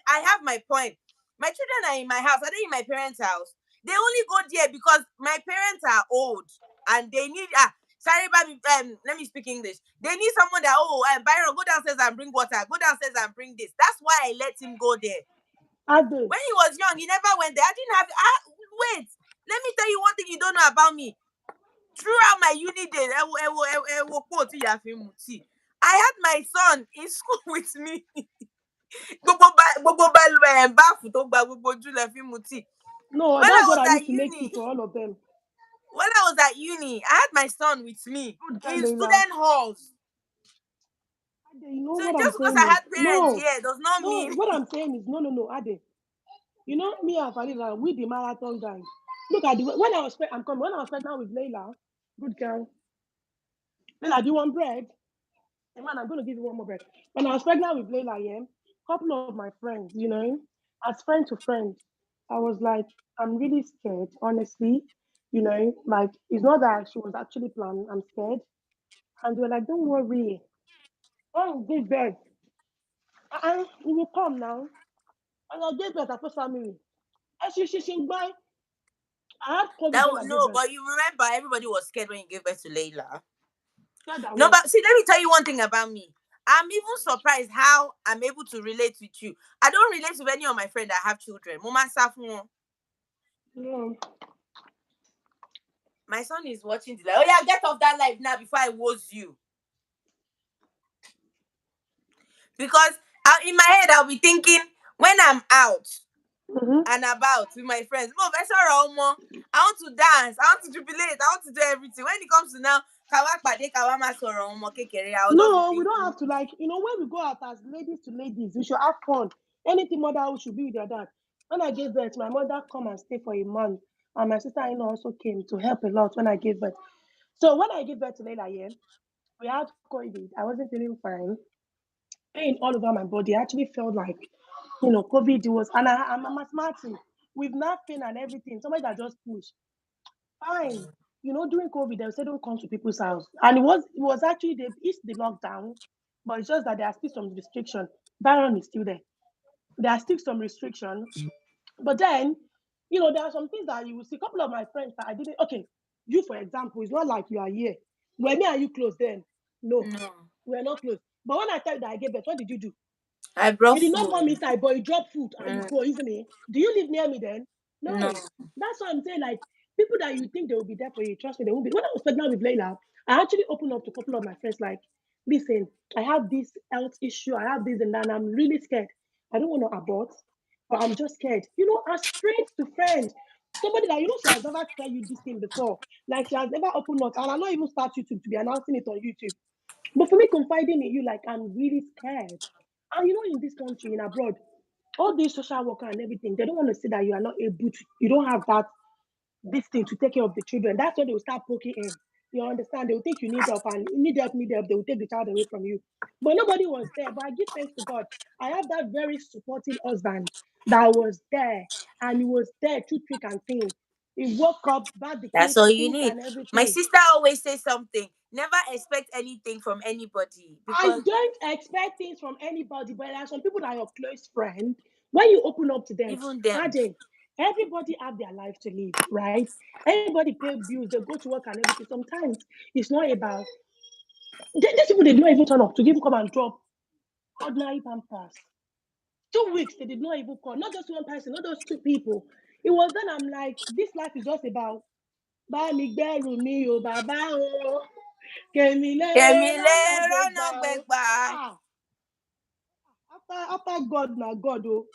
I have my point. My children are in my house. Are they in my parents' house? They only go there because my parents are old and they need sorry, let me speak English. They need someone that Byron, go downstairs and bring water. Go downstairs and bring this. That's why I let him go there. When he was young, he never went there. I didn't have. Wait, let me tell you one thing you don't know about me. Throughout my uni days, I had my son in school with me. No, that's what I need to make tea for all of them. When I was at uni, I had my son with me in student halls. You know So what just I'm because saying I had is, parents here does not mean. What I'm saying is, no, Ade. You know, me and Farida, we the marathon guys. Look at when I was pregnant with Layla, good girl. Layla, do you want bread? Hey, man, I'm going to give you one more bread. When I was pregnant with Layla, yeah, a couple of my friends, you know, as friend to friend, I was like, I'm really scared, honestly. You know, like, it's not that she was actually planning, I'm scared. And they were like, don't worry. Oh, give birth. We will come now. And I gave birth at first family. And she buy. I had COVID when I gave birth. But you remember everybody was scared when you gave birth to Layla. Scared that No, what? but see, let me tell you one thing about me. I'm even surprised how I'm able to relate with you. I don't relate with any of my friends that have children. Mama Safu. No. My son is watching the life. Oh yeah, get off that life now before I woes you. Because in my head I'll be thinking when I'm out and about with my friends. I want to dance. I want to jubilate. I want to do everything. When it comes to now, I'll just No, be we don't thinking. have to when we go out as ladies to ladies, we should have fun. Anything motherhood should be with their dad. When I gave birth, my mother come and stay for a month, and my sister-in-law also came to help a lot when I gave birth. So when I gave birth to Leila, yeah, we had COVID. I wasn't feeling fine, pain all over my body. I actually felt like, COVID was, and I'm asthmatic with nothing and everything. Somebody that just push. Fine. During COVID, they said don't come to people's house. And it was actually it's the lockdown, but it's just that there are still some restriction. Byron is still there. There are still some restriction. But then, there are some things that you will see. A couple of my friends that I didn't you for example, it's not like you are here. Were me and you close then? No. We're not close. But when I tell you that I gave birth, what did you do? I brought You did not food. come inside, but you dropped food and you go, isn't it? Do you live near me then? No. That's what I'm saying. Like, people that you think they will be there for you, trust me, they won't be. When I was pregnant with Layla, I actually opened up to a couple of my friends, like, listen, I have this health issue, I have this and that, and I'm really scared. I don't want to abort, but I'm just scared. As friends to friends. Somebody that she has never tell you this thing before. Like she has never opened up, and I'm not even start YouTube to be announcing it on YouTube. But for me, confiding in you, like I'm really scared. And in this country, in abroad, all these social worker and everything, they don't want to say that you are not able to, you don't have that this thing to take care of the children. That's when they will start poking in. You understand? They will think you need help, and need help, need help. They will take the child away from you. But nobody was there. But I give thanks to God. I have that very supporting husband that was there, and he was there through thick and thin. He woke up, bought the That's kids, all you cook need. and My everything. sister always says something. Never expect anything from anybody I because don't expect things from anybody, but there are some people that are your close friend. When you open up to them, even them. imagine everybody have their life to live, right? Everybody pay bills, they go to work and everything. Sometimes it's not about these people. They did not even turn up to give come and drop ordinary pampers. 2 weeks they did not even call. Not just one person, not just two people. It was then I'm like, this life is just about buy me gbẹrù mi o bàbá o kèmí lè Kemile rànà Rana gbégbá o. Begba. Ah, after God na God oh.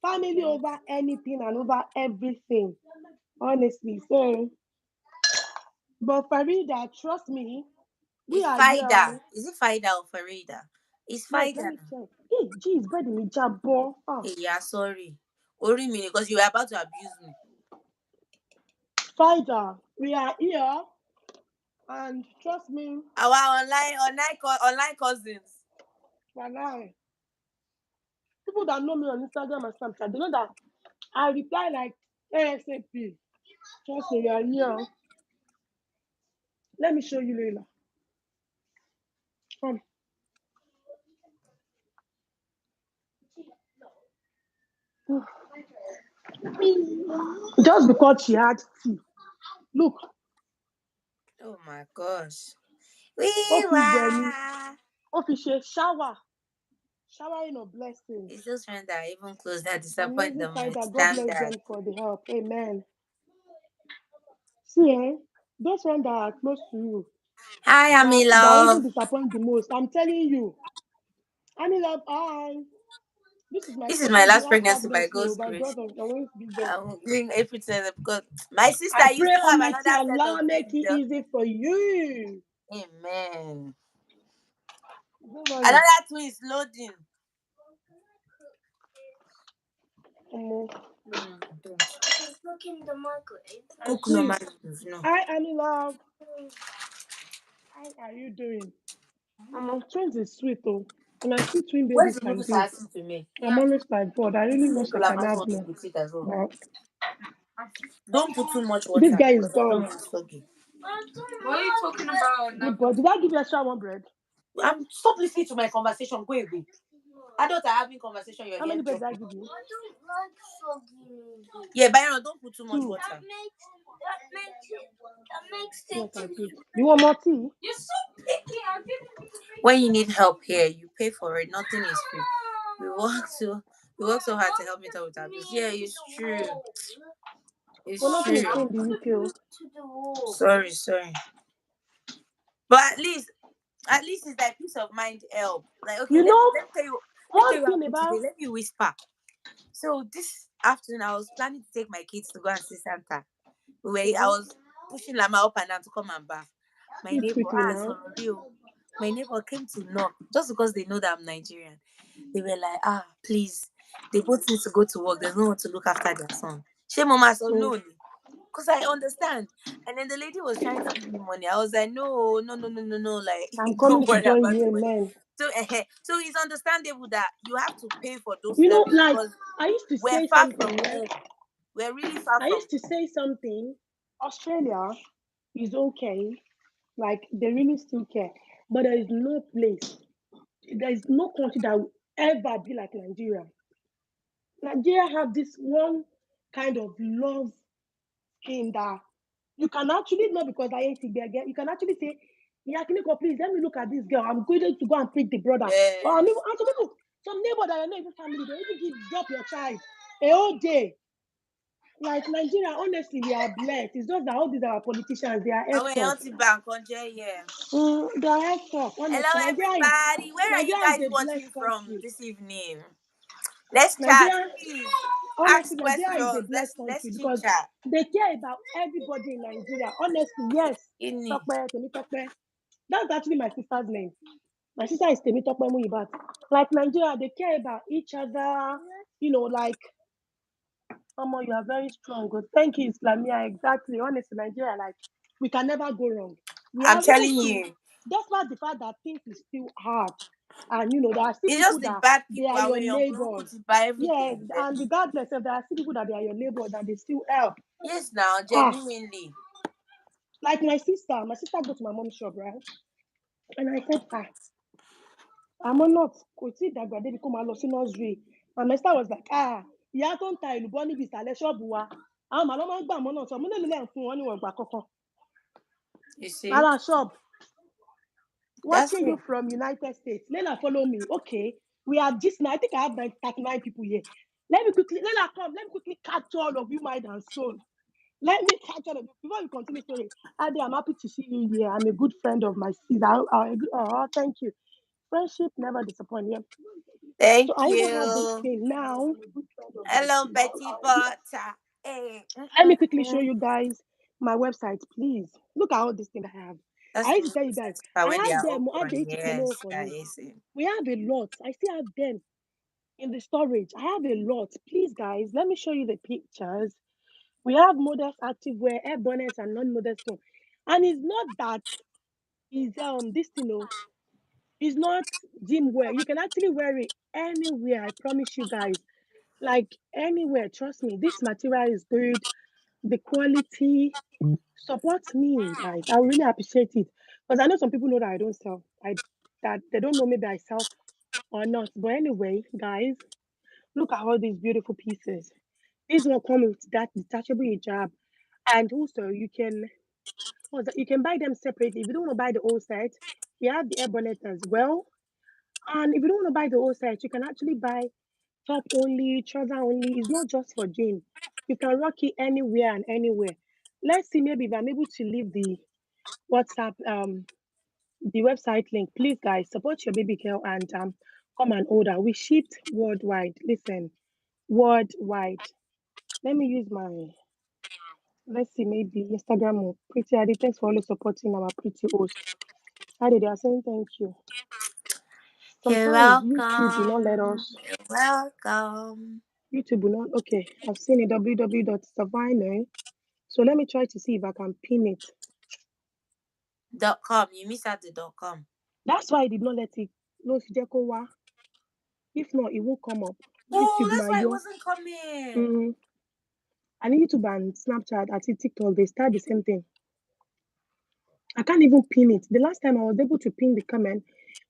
Family over anything and over everything. Honestly. So, but Farida, trust me, we It's are Faida. here. Is it Faida or Farida? It's Wait, let Faida. me check. Hey, geez, bread in the jabbo. Ah, Hey, yeah, sorry. Ori me because you were about to abuse me. Farida, we are here. And trust me, Our online cousins. Walai, people that know me on Instagram and Snapchat, they know that I reply like ASAP. Trust me, we are here. Let me show you later. Come. Just because she had tea. Look, Oh my gosh. We Ofi Gwenny, were. Ofi shower, showering of blessings. It's those friends that even close that disappoint Amazing the fighter. most. God Damn bless that. them for the help. Amen. See, those friends that are close to you, Hi, Ami that love. even disappoint the most. I'm telling you. Annie love, hi. This is my This is my second last last God pregnancy by bless you. God's By grace. God, I won't give them. I'm doing everything because my sister, I you pray still have Almighty another set Allah of make twins. it Though. easy for you. Amen. Don't worry. Another twin is loading. Don't. Look in the microwave. Cook no Please. noodles, no. Hi, Annie love. How are you doing? Twins is sweet though. And I see twin Where's babies the like noodles this. I asked you to make? I'm always like, God, I really wish I Single, I can might have want more. with it as well. But Don't put too much this water guy is because I don't done. want it soggy. What are you talking about? Good boy. Did I give you extra one bread? Stop listening to my conversation. Go away. Adults are having conversation. You're How here many bread did I dropping. give you? I don't like soggy. Yeah, Byron, don't put too much 2. water. Yes, I did. You want more tea? You're so picky. I didn't. When you need help here, you pay for it. Nothing is free. We work so hard to help me out with abuse. Yeah, it's true. It's Well, nothing is true. free in the UK. To the wall. Sorry. But at least it's like peace of mind help. Like, okay, You let know, me tell you one what thing happened today. about Let me whisper. So this afternoon I was planning to take my kids to go and see Santa. I was pushing Lama up and down to come and bath. My eat neighbor, quickly now. sorry, my neighbor came to knock just because they know that I'm Nigerian. They were like, please, they both need to go to work. There's no one to look after their son. She mama so Mm. no. Because I understand. And then the lady was trying to give me money. I was like, no. Like, I'm don't coming to worry join about you, the money. amen. So it's understandable that you have to pay for those You know, services like, because I used to we're say far something, from yeah? home. We're really far I from used to say something. Australia is okay. Like, they really still care. But there is no place, there is no country that will ever be like Nigeria. Nigeria have this one kind of love scheme that you can actually, not because I ain't there again, you can actually say, yeah, can you go, please let me look at this girl. I'm going to go and pick the brother. Or I'm Yes. even, and some people, some neighbor that are not even family, they even drop your child a whole day. Like Nigeria, honestly, we are blessed. It's just that all these our politicians, they are Our effed up. auntie bank on yeah. They are effed up. Hello, Honestly, everybody. Where are you Nigeria is guys a watching blessed from country. this evening? Let's chat, Nigeria, please. Honestly, Ask Nigeria is a questions. blessed Let's country chit because chat. they care about everybody in Nigeria. Honestly, yes. Ini. Tokpe, Temitope. That's actually my sister's name. My sister is Temitope Muyibat. Like Nigeria, they care about each other. You know, like, Omo, you are very strong. Good. Thank you, Islamia. Exactly. Honestly, Nigeria, like, we can never go wrong. We I'm have even telling still, you. despite the fact that things is still hard. And, you know, there are still It's just people the that bad they people are are your way on Buruku neighbors. to buy Yeah, everything. and regardless if there are still people that they are your neighbors and they still help. Yes, now, Ah, genuinely. like my sister go to my mom's shop, right? And I said, I'm not kò tí ì dàgbà débi kó máa lọ sí nursery. And my sister was like, ìyá tó ń ta èlùbọ́ níbi ìsàlẹ̀ ṣọ́ọ̀bù wa. Àwọn màá lọ́ máa ń gbà mọ́ náà sọ, mo lè lè fún wọn níwọ̀n ìgbà kankan. You see? Ara shop, That's watching you it. from United States. Leila, follow me. Okay. We are just now, I think I have like 39 people here. Leila, come, let me quickly catch all of you, mind and soul. Let me catch all of you. Before we continue story, Ade, I'm happy to see you here. I'm a good friend of my sister. Oh, thank you. Friendship never disappoints. Yeah. So Thank I even have this you. thing now. Hello, Betty Butter. Hey. Let me quickly show you guys my website, please. Look at all this thing I have. That's I used to tell you guys, I where they have are them. I open. date Yes, for that me. is it. We have a lot. I still have them in the storage. I have a lot. Please, guys, let me show you the pictures. We have modest activewear, air bonnets, and non-modest one. And it's not that is this thing, it's not gym wear. You can actually wear it anywhere. I promise you guys. Like anywhere, trust me. This material is good. The quality support me, guys. I really appreciate it because I know some people know that I don't sell. That they don't know maybe I sell or not. But anyway, guys, look at all these beautiful pieces. This one come with that detachable hijab, and also you can buy them separately. If you don't want to buy the whole set, we have the air bonnet as well. And if you don't want to buy the whole set, you can actually buy top only, trouser only. It's not just for gym. You can rock it anywhere and anywhere. Let's see, maybe if I'm able to leave the WhatsApp, the website link. Please, guys, support your baby girl and come and order. We shipped worldwide. Listen, worldwide. Let me use my. Let's see, maybe Instagram or Pretty Adi. Thanks for always supporting our pretty host. Adi, they are saying thank you. You're Sometimes YouTube will not let welcome. us. You're welcome. YouTube will not. Okay, I've seen it. www.savine. So let me try to see if I can pin it. .com. You miss out the .com. That's why I did not let it. No, J-K-wa. If not, it won't come up. Oh, YouTube, that's my why it yo. wasn't coming. And YouTube and Snapchat, I see TikTok, they start the same thing. I can't even pin it. The last time I was able to pin the comment.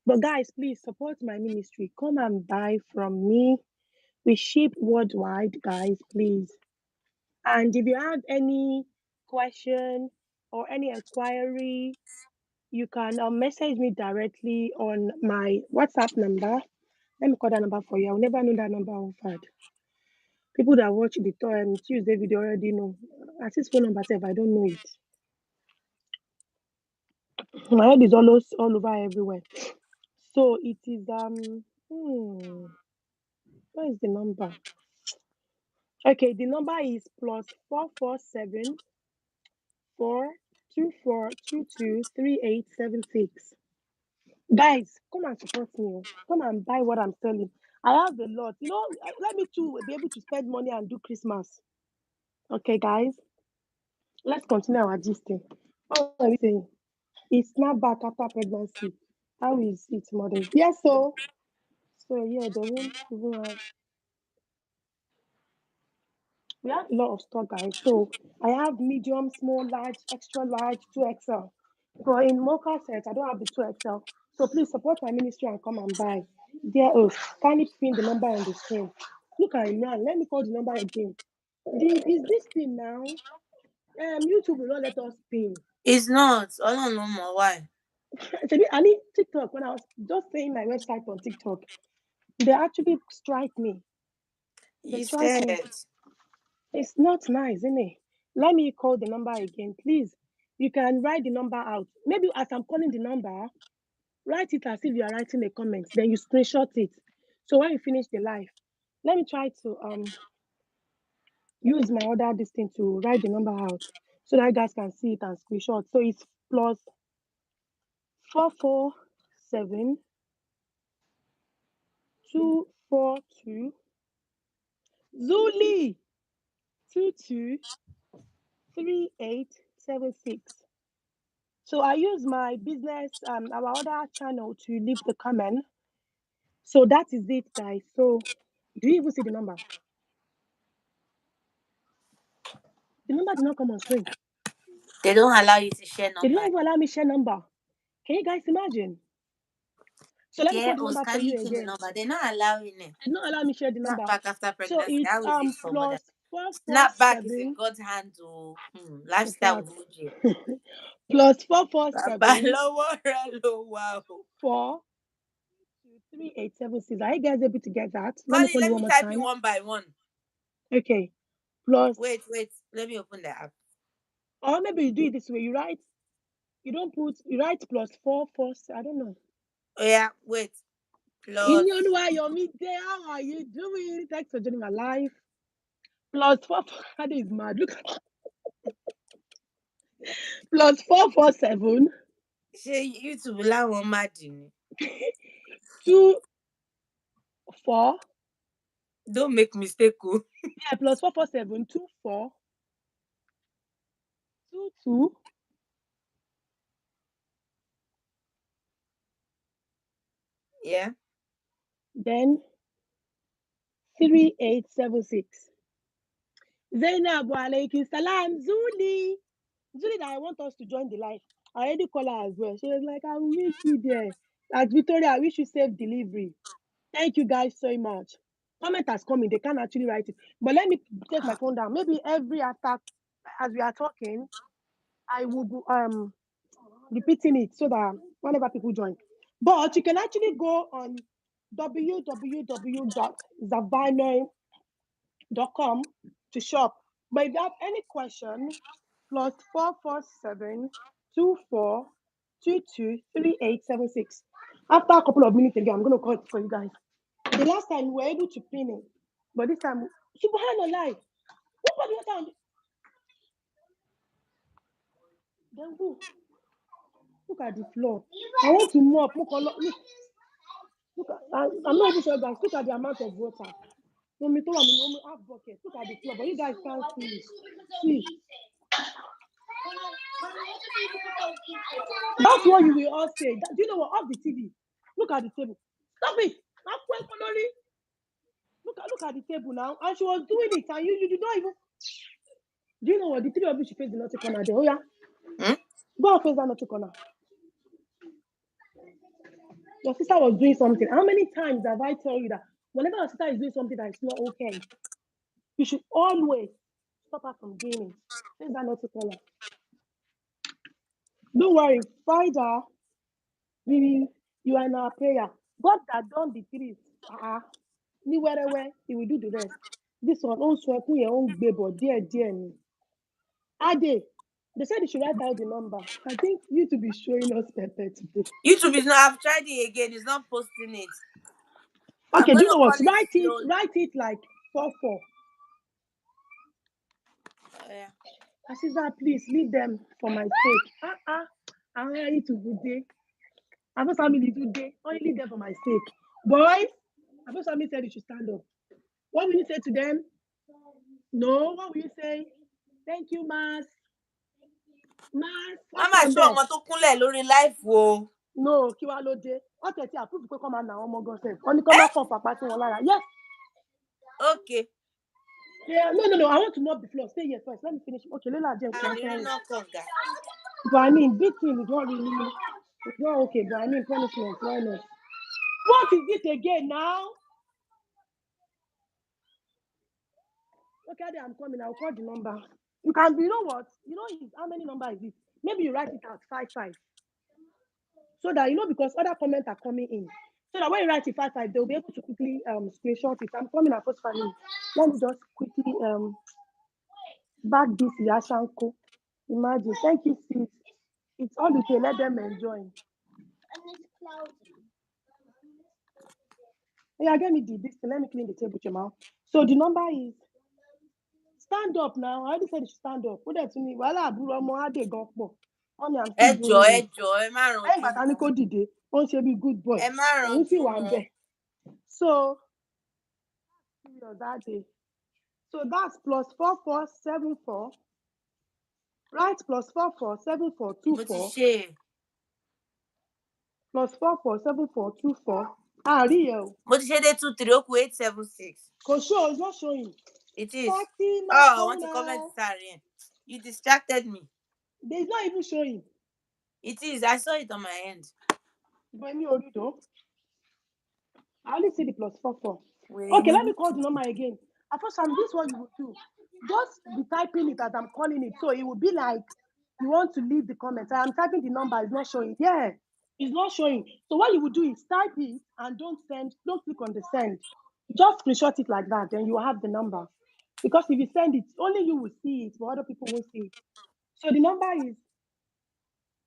But guys, please support my ministry. Come and buy from me. We ship worldwide, guys, please. And if you have any question or any inquiry, you can message me directly on my WhatsApp number. Let me call that number for you. I'll never know that number offered. People that watch the Tuesday video already know. At this phone number, if I don't know it. My head is always all over everywhere. So it is where is the number? Okay, the number is +447 424223876. Guys, come and support me. Come and buy what I'm selling. I have a lot. You know, let me too be able to spend money and do Christmas. Okay, guys, let's continue our gisting. What are we saying? It's snapback after pregnancy. How is it, mothers? Yes, so yeah, they won't even have. We have a lot of stock, guys. So I have medium, small, large, extra large, 2XL. But in mocha sets, I don't have the 2XL. So please support my ministry and come and buy. Dear host, kindly pin the number on the screen. Look at Imran. Let me call the number again. Is this thing now? YouTube will not let us pin. It's not. I don't know more why. I need TikTok. When I was just saying my website on TikTok, they actually strike me. They You strike me. said. It's not nice, isn't it? Let me call the number again, please. You can write the number out. Maybe as I'm calling the number, write it as if you are writing a comment. Then you screenshot it. So when you finish the live, let me try to use my other this thing to write the number out so that you guys can see it and screenshot. So it's plus 447 242 Zuli 223876. So I use my business, our other channel to leave the comment. So that is it, guys. So do you even see the number? The number did not come on screen. They don't allow you to share They did not number. even allow me share number. Can you guys imagine? So let me Yeah, call the number for can you you the again. number? They're not allowing it. They did not allow me share the number. Snap back after So pregnancy. it's How is it for mother? plus Snap back is in 447 God's hand to in lifestyle fact Muji. plus 447 Wow. 43876. Are you guys able to get that? Let me Molly, call you let one me more type it time. one by one. Okay. Plus, Wait. Let me open the app. or maybe you do it this way. You write plus 447. I don't know. Oh yeah, wait. Plus In your way, your midday, how are you doing? Thanks for joining my life. Plus 4. That is mad. Look. Plus 447 YouTube la one imagine. 24. Don't make mistake. Yeah, plus 447 24 22. Yeah. Then 3876. Zainab wa alaikum salam. Zuli that I want us to join the live. I already call her as well. She was like, I will meet you there. Like Victoria, I wish you safe delivery. Thank you guys so much. Comment has come in. They can't actually write it. But let me take my phone down. Maybe every after, as we are talking, I will be repeating it so that whenever people join. But you can actually go on www.𝐦𝐨𝐫𝐞.com to shop. But if you have any question, plus 447 24223876. After a couple of minutes again, I'm going to call it for you guys. The last time we were able to pin it, but this time, subhanallah. Who put the water? Then who? Look at the floor. I want to mop. Look, I'm not even sure, guys. Look at the amount of water. When half bucket. Look at the floor, but you guys can't see it. See. That's what you will all say. Do you know what? Off the TV. Look at the table. Stop it. Look at the table now. And she was doing it, and you did not even. Do you know what? The three of you should face the naughty corner there. Oh yeah. Go and face that naughty corner. Your sister was doing something. How many times have I told you that whenever your sister is doing something that is not okay, you should always stop her from doing it. Face that naughty corner. Don't worry, find her. You are in our prayer. God that done the three. Ni wherever he will do the rest. This one also own but dear me. Ade, they said you should write out the number. I think you to be showing us pepper today. YouTube is not. I've tried it again. It's not posting it. Okay, do you know what? Call it Write it like 44. Yeah. Sister, please leave them for my sake. I'm ready to good day. I'm not family today. Only leave them for my sake. Boys, I'm not family said you should stand up. What will you say to them? No, what will you say? Thank you, Mas. Mama show ọmọ tó kúnlẹ̀ lórí life wo. No, kí wá ló dé. Wọ́n tẹ̀ tí àpúrúfù pé kọ́ máa nà ọmọ gan sef. Wọ́n ní kọ́ máa kàn pàpà sí wọn lára. Yes. Okay. Yeah, no. I want to mop the floor. Stay here first. Let me finish. Okay, Lela Jen. But I mean, big thing is not really. It's not okay, but I mean, punishment. Why not? What is it again now? Okay, I'm coming. I'll call the number. You can, you know what? You know how many number is it? Maybe you write it out 55. So that, because other comments are coming in. So that when you write it 55, they'll be able to quickly screenshot it. I'm coming at first 5 minutes. Let me just quickly back this 𝐦𝐨𝐬𝐤𝐿. Imagine. Thank you, sis. It's all okay. Let them enjoy. Yeah, get me this thing. Let me clean the table, Jamal. So the number is Stand up now. I already said you should stand up. Ó dẹ̀ tún ní wàhálà àbúrò ọmọ Adé gan pọ̀. Honey, I'm still doing it. ẹ má Lẹ́yìn ìgbà tá ní kó rántí dìde, ó ń ṣe bí good boy. ẹ má Òun sì rántí wà ń wọn. bẹ̀. So, that day. So that's plus 4474. Right? Plus 447424. mo ti ṣe Plus 447424. Rí ẹ o. mo ti ṣe dé 23 ó kù 876. Kò show, it's not showing. It is. Fatima I want to Kona. comment Sarin. You distracted me. It's not even showing. It is. I saw it on my end. But me already though. I only see the plus 44. Okay, let me call the number again. At first, this is what you would do. Just be typing it as I'm calling it. So it would be like you want to leave the comment. I am typing the number, it's not showing. Yeah, it's not showing. So what you would do is type it and don't click on the send. Just screenshot it like that, then you will have the number. Because if you send it, only you will see it, but other people won't see it. So the number is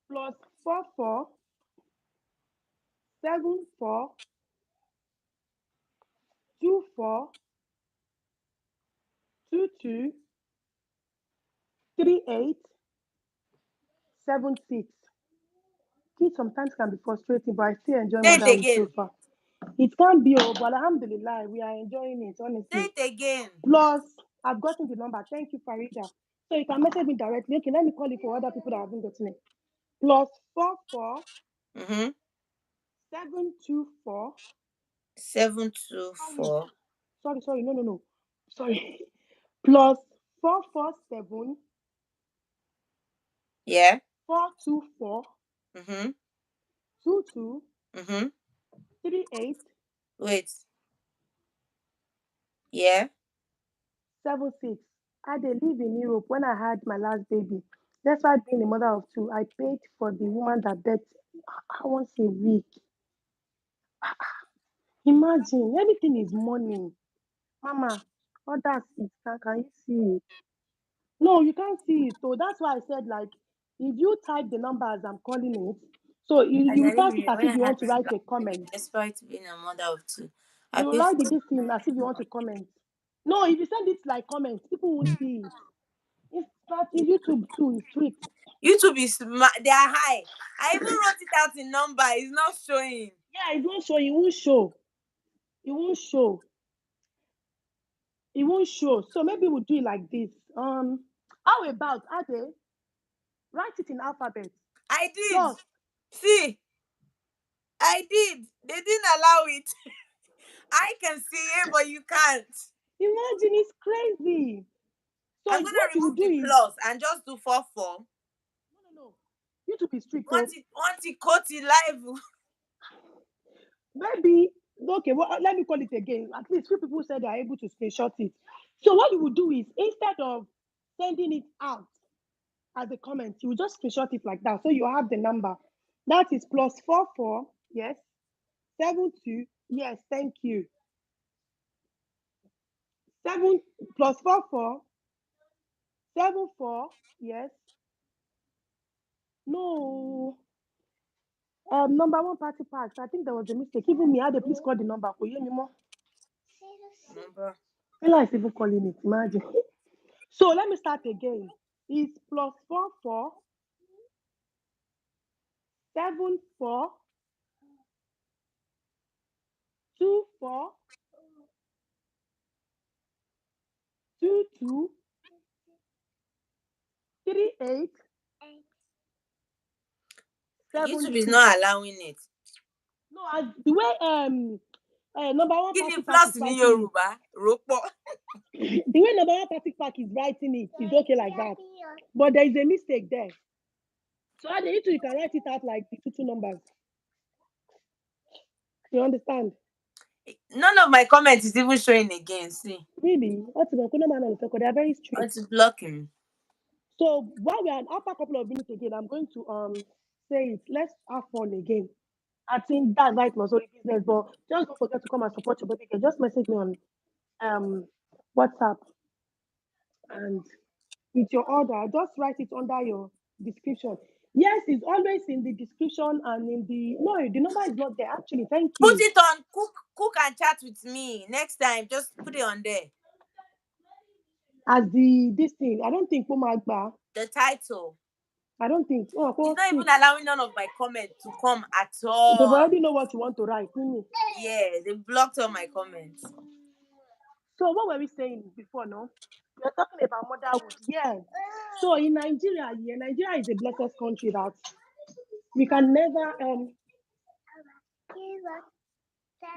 plus 44 74 24 22 38 76. Kids sometimes can be frustrating, but I still enjoy Say it motherhood again. so far. It can't be over, but alhamdulillah, we are enjoying it, honestly. Say it again. Plus, I've gotten the number. Thank you, Farida. So you can message me directly. Okay, let me call it for other people that haven't gotten it. Plus 44 724 724. Sorry. No. Sorry. Plus 447 Yeah. 424 22 38 Wait. Yeah. 76. I live in Europe when I had my last baby. Despite being a mother of two, I paid for the woman that birthed once a week. Imagine, everything is money. Mama, others, can you see it? No, you can't see it. So that's why I said, like, if you type the number as I'm calling it, so you type it as if you want to write a comment. Despite being a mother of two, You write this thing as if you want to comment. No, if you send it like comments, people won't see it. It's YouTube too, it's strict. YouTube is smart. They are high. I even wrote it out in number. It's not showing. Yeah, it won't show. It won't show. It won't show. It won't show. So maybe we'll do it like this. How about Ade? Write it in alphabet. I did. Plus. See, I did. They didn't allow it. I can see it, but you can't. Imagine, it's crazy. So I'm gonna remove the plus and just do 44. No. YouTube is strict. Want it 𝐥𝐸𝐤𝐤. Maybe, okay, well, let me call it again. At least few people said they are able to screenshot it. So what you would do is, instead of sending it out as a comment, you will just screenshot it like that. So you have the number. That is plus 44, yes. 72, yes, thank you. 7 plus 44, 74, yes. No. Number one party packs. I think there was a mistake. Even me, Ade, please call the number. Number. Ella is even calling it. Imagine. So let me start again. It's plus 44 74 24 22 38 YouTube is not allowing it. No, the way number one Give party it pack plus is in writing Yoruba. Ropo. it. The way number one party pack is writing it is okay like that. But there is a mistake there. So at the YouTube, you can write it out like the two numbers. You understand? None of my comments is even showing again. See. Really? They are very strict. It's blocking. So while we are after a couple of minutes again, I'm going to say it. Let's have fun again. I think that night was only business, but just don't forget to come and support your baby girl. Just message me on WhatsApp and with your order, just write it under your description. Yes, it's always in the description and in the number is not there. Actually, thank you. Put it on cook and chat with me. Next time, just put it on there. as this thing. I don't think Pomagba. The title. I don't think. Oh, He's not even see, allowing none of my comments to come at they all. already know what you want to write. Yeah, they blocked all my comments. So what were we saying before? No, we are talking about motherhood. Yeah. So in Nigeria, yeah, Nigeria is a blessed country that we can never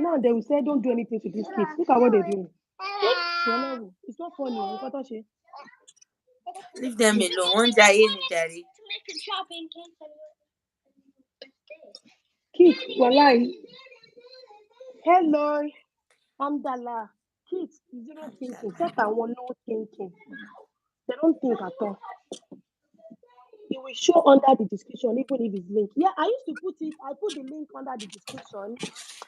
now they will say don't do anything to these kids. Look at what they're doing. It's not funny. Leave them alone. One day, Jari. Kids, wallahi. Hello, Amdala. Kids, zero thinking. Set and one no thinking. They don't think at all. It will show under the description, even if it's linked. Yeah, I used to put it. I put the link under the description,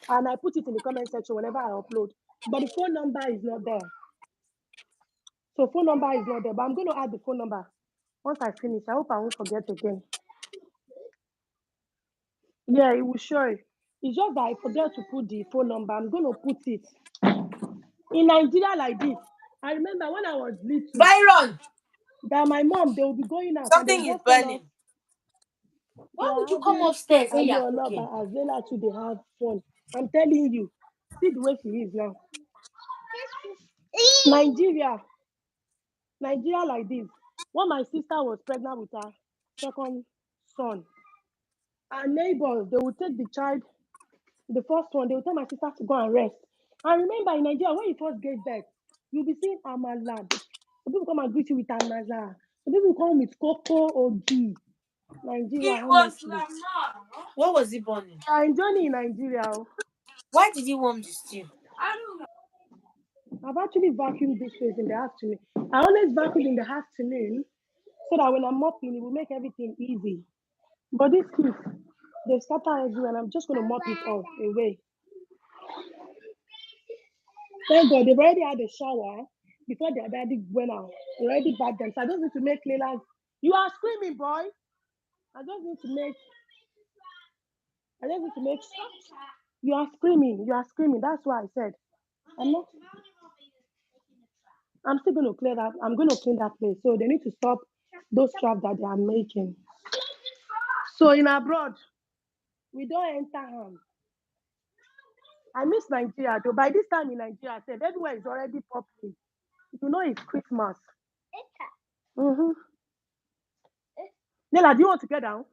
and I put it in the comment section whenever I upload. But the phone number is not there. So phone number is not there. But I'm going to add the phone number once I finish. I hope I won't forget again. Yeah, it will show it. It's just that I forget to put the phone number. I'm going to put it in Nigeria like this. I remember when I was little, Byron, that my mom, they will be going out and they something will is just tell us, burning. why would you come upstairs when you're cooking? As well as they have fun. I'm telling you, see the way she is now. Nigeria like this. When my sister was pregnant with her second son, our neighbors, they would take the child, the first one, they would tell my sister to go and rest. I remember in Nigeria, when you first gave birth, you'll be seeing amala. Some people come and greet you with amala. Some people come with cocoa or ghee. Nigeria, honestly. What was he burning? I'm enjoying in Nigeria. Why did he warm the stew? I've actually vacuumed this place in the afternoon. I always vacuum in the afternoon so that when I'm mopping, it will make everything easy. But this kids, they scatter everywhere, and I'm just going to mop it all away. Thank God, they've already had a shower before their daddy went out. They already bathed them. So I just need to make Layla. You are screaming, boy. I just need to make. You are screaming. You are screaming. That's why I said. I'm not. I'm still going to clear that. I'm going to clean that place. So they need to stop those traps that they are making. So in abroad, we don't enter harm. I miss Nigeria though. By this time in Nigeria, I said everywhere is already popping. You know it's Christmas. Mm-hmm. Nela, do you want to get down?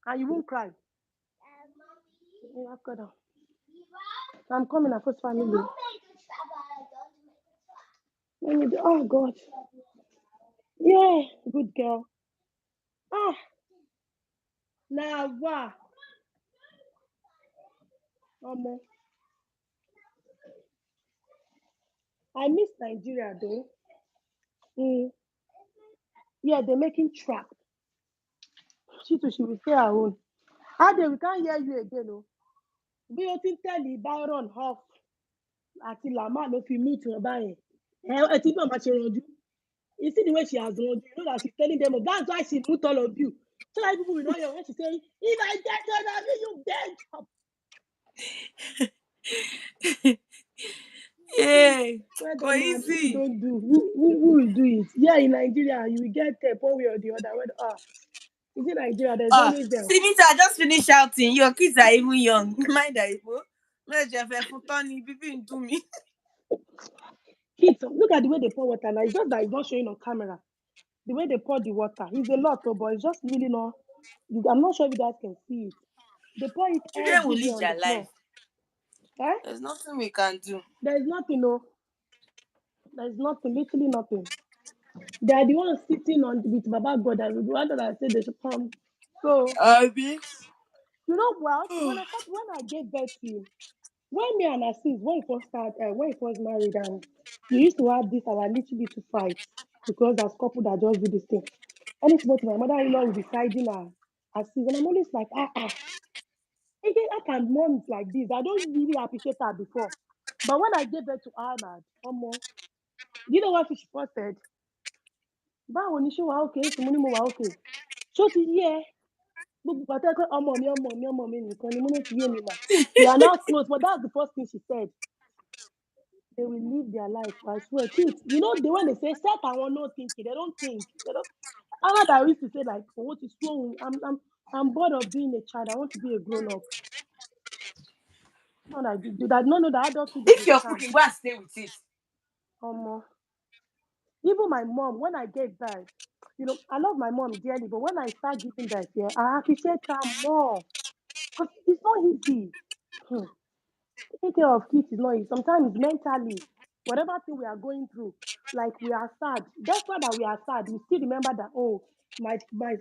And you won't cry. Yeah, I've got down. I'm coming, Afos family. Oh God. Yeah, good girl. Ah, now what? I miss Nigeria though. Yeah, they're making trap. She will stay her own. Ade, we can't hear you again, no. Bí o ti ń tẹ̀lé Byron off àti Lama ló fi mute wọn báyẹn. Ẹ ti bí màmá ṣe ranjú. You see the way she has ranjú. You know that she's telling them, that's why she mute all of you. So that people will not hear when she say, if I get on you, get up. Yeah, Whether man, if you easy. don't do, who will do it? Yeah, in Nigeria, you will get one way or the other. Is it Nigeria? There's always them. Sinita, I just finished shouting. Your kids are even young. Mind that, do me. Kids, look at the way they pour water now. It's just that it's not showing on camera. The way they pour the water, it's a lot, but it's just really not. I'm not sure if you guys can see it. They pour it Children will everywhere live on their the floor. life. Eh? There's nothing we can do. There's nothing, no. There's nothing, literally nothing. They are the ones sitting on with Baba God and the one that I said they should come. So Abi. you know what? When I gave birth to you, when me and Assis, when we first married, and we used to have this our little bit to fight because there's couple that just do this thing. And it's what my mother-in-law will be siding her Assis, and I'm always like, again, how can moms like this? I don't really appreciate her before. But when I gave birth to Ahmad, you know what she first said? Báwo ni ṣé wàá okay? Sì mo ní mo wà okay. Ṣó ti yé ẹ? Gbogbo pàtẹ́ pé ọmọ mi nìkan ni mo ní ti yé mi mà. We are not close, but that's the first thing she said. they will live their life. I swear, kids. You know the when they say set I want no thinking, they don't think. They don't. I know that I used to say like, oh, what is wrong? I'm bored of being a child. I want to be a grown up. No, I do that. No, that adulthood is If a you're scam. cooking, go and stay with it. Even my mom, when I gave birth, I love my mom dearly, but when I start giving birth, yeah, I appreciate her more because it's not easy. Hmm. Taking care of kids is not easy. Sometimes mentally, whatever thing we are going through, like we are sad. That's why that we are sad. We still remember that, oh, my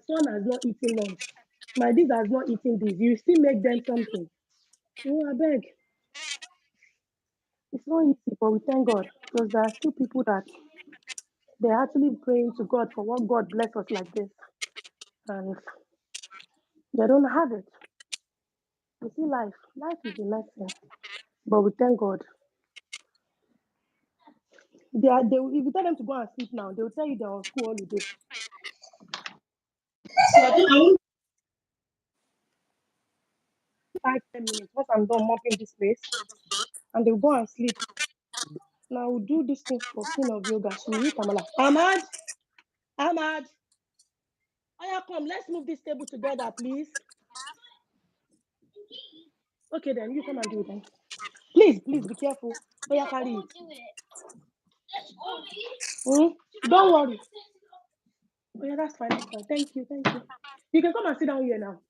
son has not eaten lunch. My this has not eaten this. You still make them something. Oh, I beg. It's not easy, but we thank God because there are still people that they're actually praying to God for what God bless us like this. And they don't have it. You see, life is a lesson, but we thank God. If you tell them to go and sleep now, they will tell you they're on school holiday. So I won't 5, 10 minutes once I'm done mopping this place, and they'll go and sleep. Now we'll do this thing for Queen of Yoga. She will eat Amala. Ahmad, Oya, come. Let's move this table together, please. Okay, then you come and do it then. Please, be careful. Oya, carry it. Don't worry. Oh yeah, that's fine. Thank you. You can come and sit down here now.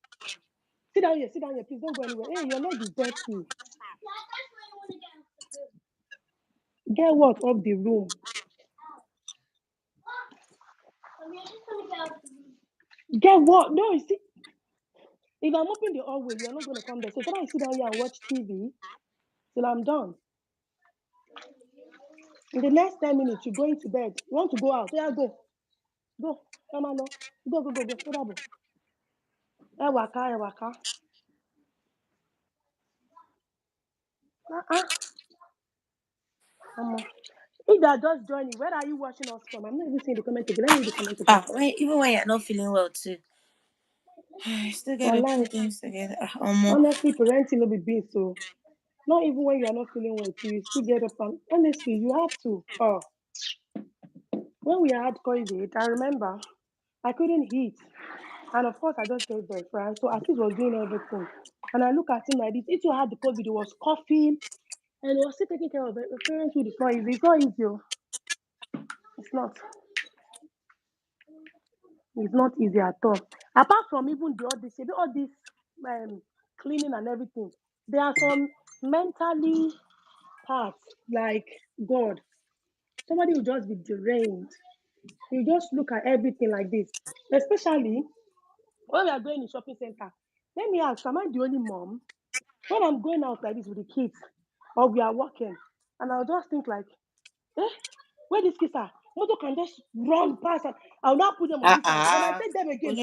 Sit down here. Please don't go anywhere. Hey, your leg is dirty. Get what up the room? Get what? No, you see, if I'm opening the hallway, you're not going to come there. So it's I sit down here and watch TV till I'm done. In the next 10 minutes, you're going to bed. You want to go out? Yeah, go. Come on, no. Go. What happened? Ewaka. If they are just joining, where are you watching us from? I'm not even seeing the comment again. Let me read the comment again. Even when you're not feeling well too, I still gotta Online. put things together. Honestly, parenting will be big, so not even when you are not feeling well, you still get up and honestly, you have to. When we had COVID, I remember I couldn't eat. And of course, I just gave birth, right? So Asis was doing everything. And I look at him like this. If you had the COVID, he was coughing and he was still taking care of it. Parenthood is not easy. It's not easy. It's not. It's not easy at all. Apart from even all this cleaning and everything, there are some mentally parts like God. Somebody will just be deranged. You just look at everything like this, especially when we are going in shopping center. Let me ask, am I the only mom? When I'm going out like this with the kids, or we are walking, and I'll just think like, eh, where these kids are? Motor can just run past, and I'll not put them on this side. When I take them again,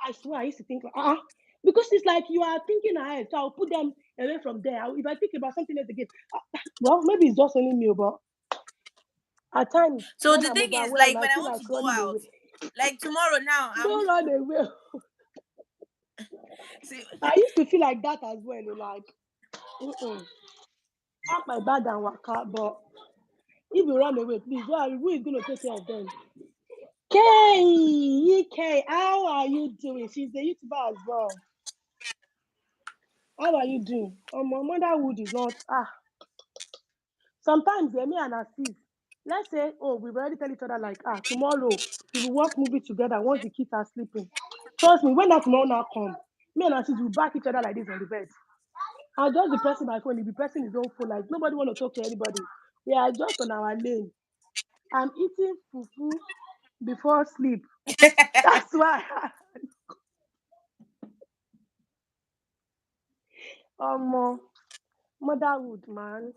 I swear I used to think like, because it's like you are thinking ahead. So I'll put them away from there. If I think about something else again, well, maybe it's just only me, but at times So when the I'm thing is, overwhelmed, like I when I feel want like to go running out, away. like tomorrow now, Don't run away. see, I used to feel like that as well. Like, pack my bag and waka. But if you run away, please, who is going to take care of them? K, how are you doing? She's a YouTuber as well. How are you doing? My motherhood is not. Sometimes, me and Asis, let's say, we've already tell each other like, tomorrow we will watch movie together once the kids are sleeping. Trust me, when that tomorrow now come, me and Asis will back each other like this on the bed. I'll just be pressing my phone. He'll be pressing his own phone. Like nobody want to talk to anybody. We are just on our lane. I'm eating fufu before sleep. That's why. Motherhood, man.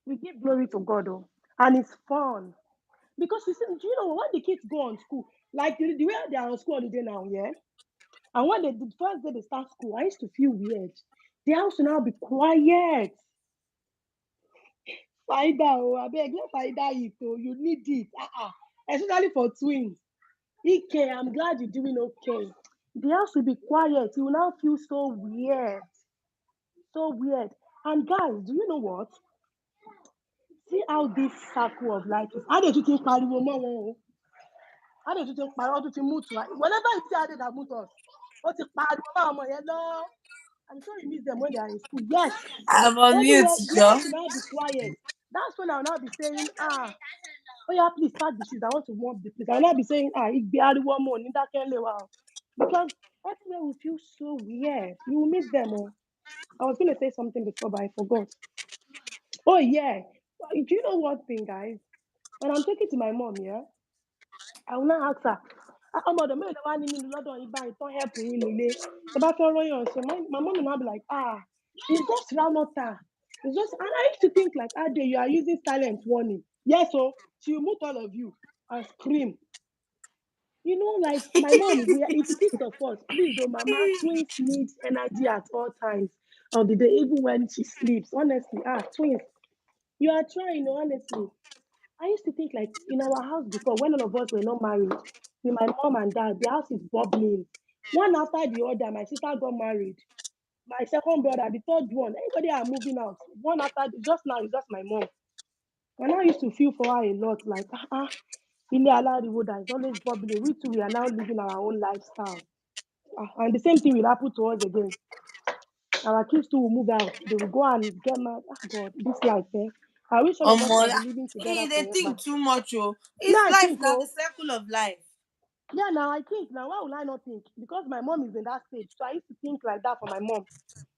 We give glory to God, and it's fun because you see, do you know when the kids go on school, like the way they are on school holiday now, yeah. And when the first day they start school, I used to feel weird. The house will now be quiet. I beg, let Faida eat. You need it. Especially for twins. 𝐤𝐤𝐬, I'm glad you're doing okay. The house will be quiet. You will now feel so weird. So weird. And guys, do you know what? See how this circle of life is. How did you think pariwo mọ́ wọn o? How did you think pariwo to move to? Whenever you see how they move us, ó ti pariwo mọ́ ọmọ yẹn lọ. I'm sure you miss them when they are in school. Yes. I'm on mute, Everywhere you Joe. have to now be quiet. That's when I'll now be saying, oh yeah, please pack the shoes. I want to warm the place. I'll now be saying, igbe ariwo ọmọ ní dákẹ́lẹ́ wa. Because everywhere will feel so weird. You will miss them all. I was going to say something before, but I forgot. Oh yeah. Do you know one thing, guys? When I'm talking to my mom, yeah, I will not ask her. Ọmọ ọ̀dọ̀ mélòó wá ní mi lọ́dọ̀ yín báyìí tán help yín nílé. Tó bá fẹ́ rọ́yàn ṣe, my mom will now be like, it's just Ramota. It's just, and I used to think like, Ade, you are using silent warning. Yes, so she will mute all of you and scream. You know, like my mom, if it is of us, please, though, Mama, twins need energy at all times of the day, even when she sleeps. Honestly, twins, you are trying, honestly. I used to think like in our house before, when all of us were not married, with my mom and dad, the house is bubbling. One after the other, my sister got married. My second brother, the third one, everybody are moving out. One after, just now, it's just my mom. And I used to feel for her a lot, like, Ile Alariwo that is always bubbling. We too, we are now living our own lifestyle. And the same thing will happen to us again. Our kids too will move out. They will go and get married. God, this life, eh? I wish all of us can be living together They forever. think too much, oh. Yeah, It's I life think, now, the circle of life. Yeah, now I think, now why will I not think? Because my mom is in that stage. So I used to think like that for my mom.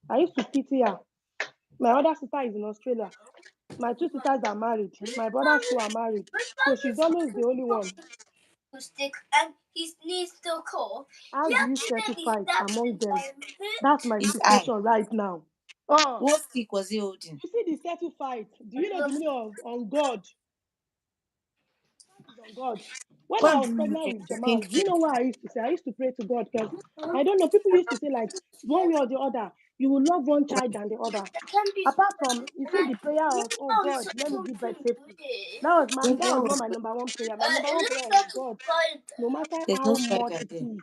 I used to pity her. My other sister is in Australia. My two sisters are married. My brothers too are married. So she's always the only one. Stick and his knees still cold. How do you settle fight among them? That's my It's situation right now. What stick was he holding? You see the settle fight. Do you know the meaning of on God? On God. When I What was do you pregnant mean? with The Jamal, pink do you stick. know what I used to say? I used to pray to God because I don't know. People used to say like one way or the other, you will love one child than the other. Apart from you see the prayer of oh God, let me give birth safely. That was not my number one prayer. My number one prayer is God, no matter There's no how much spider it there. is,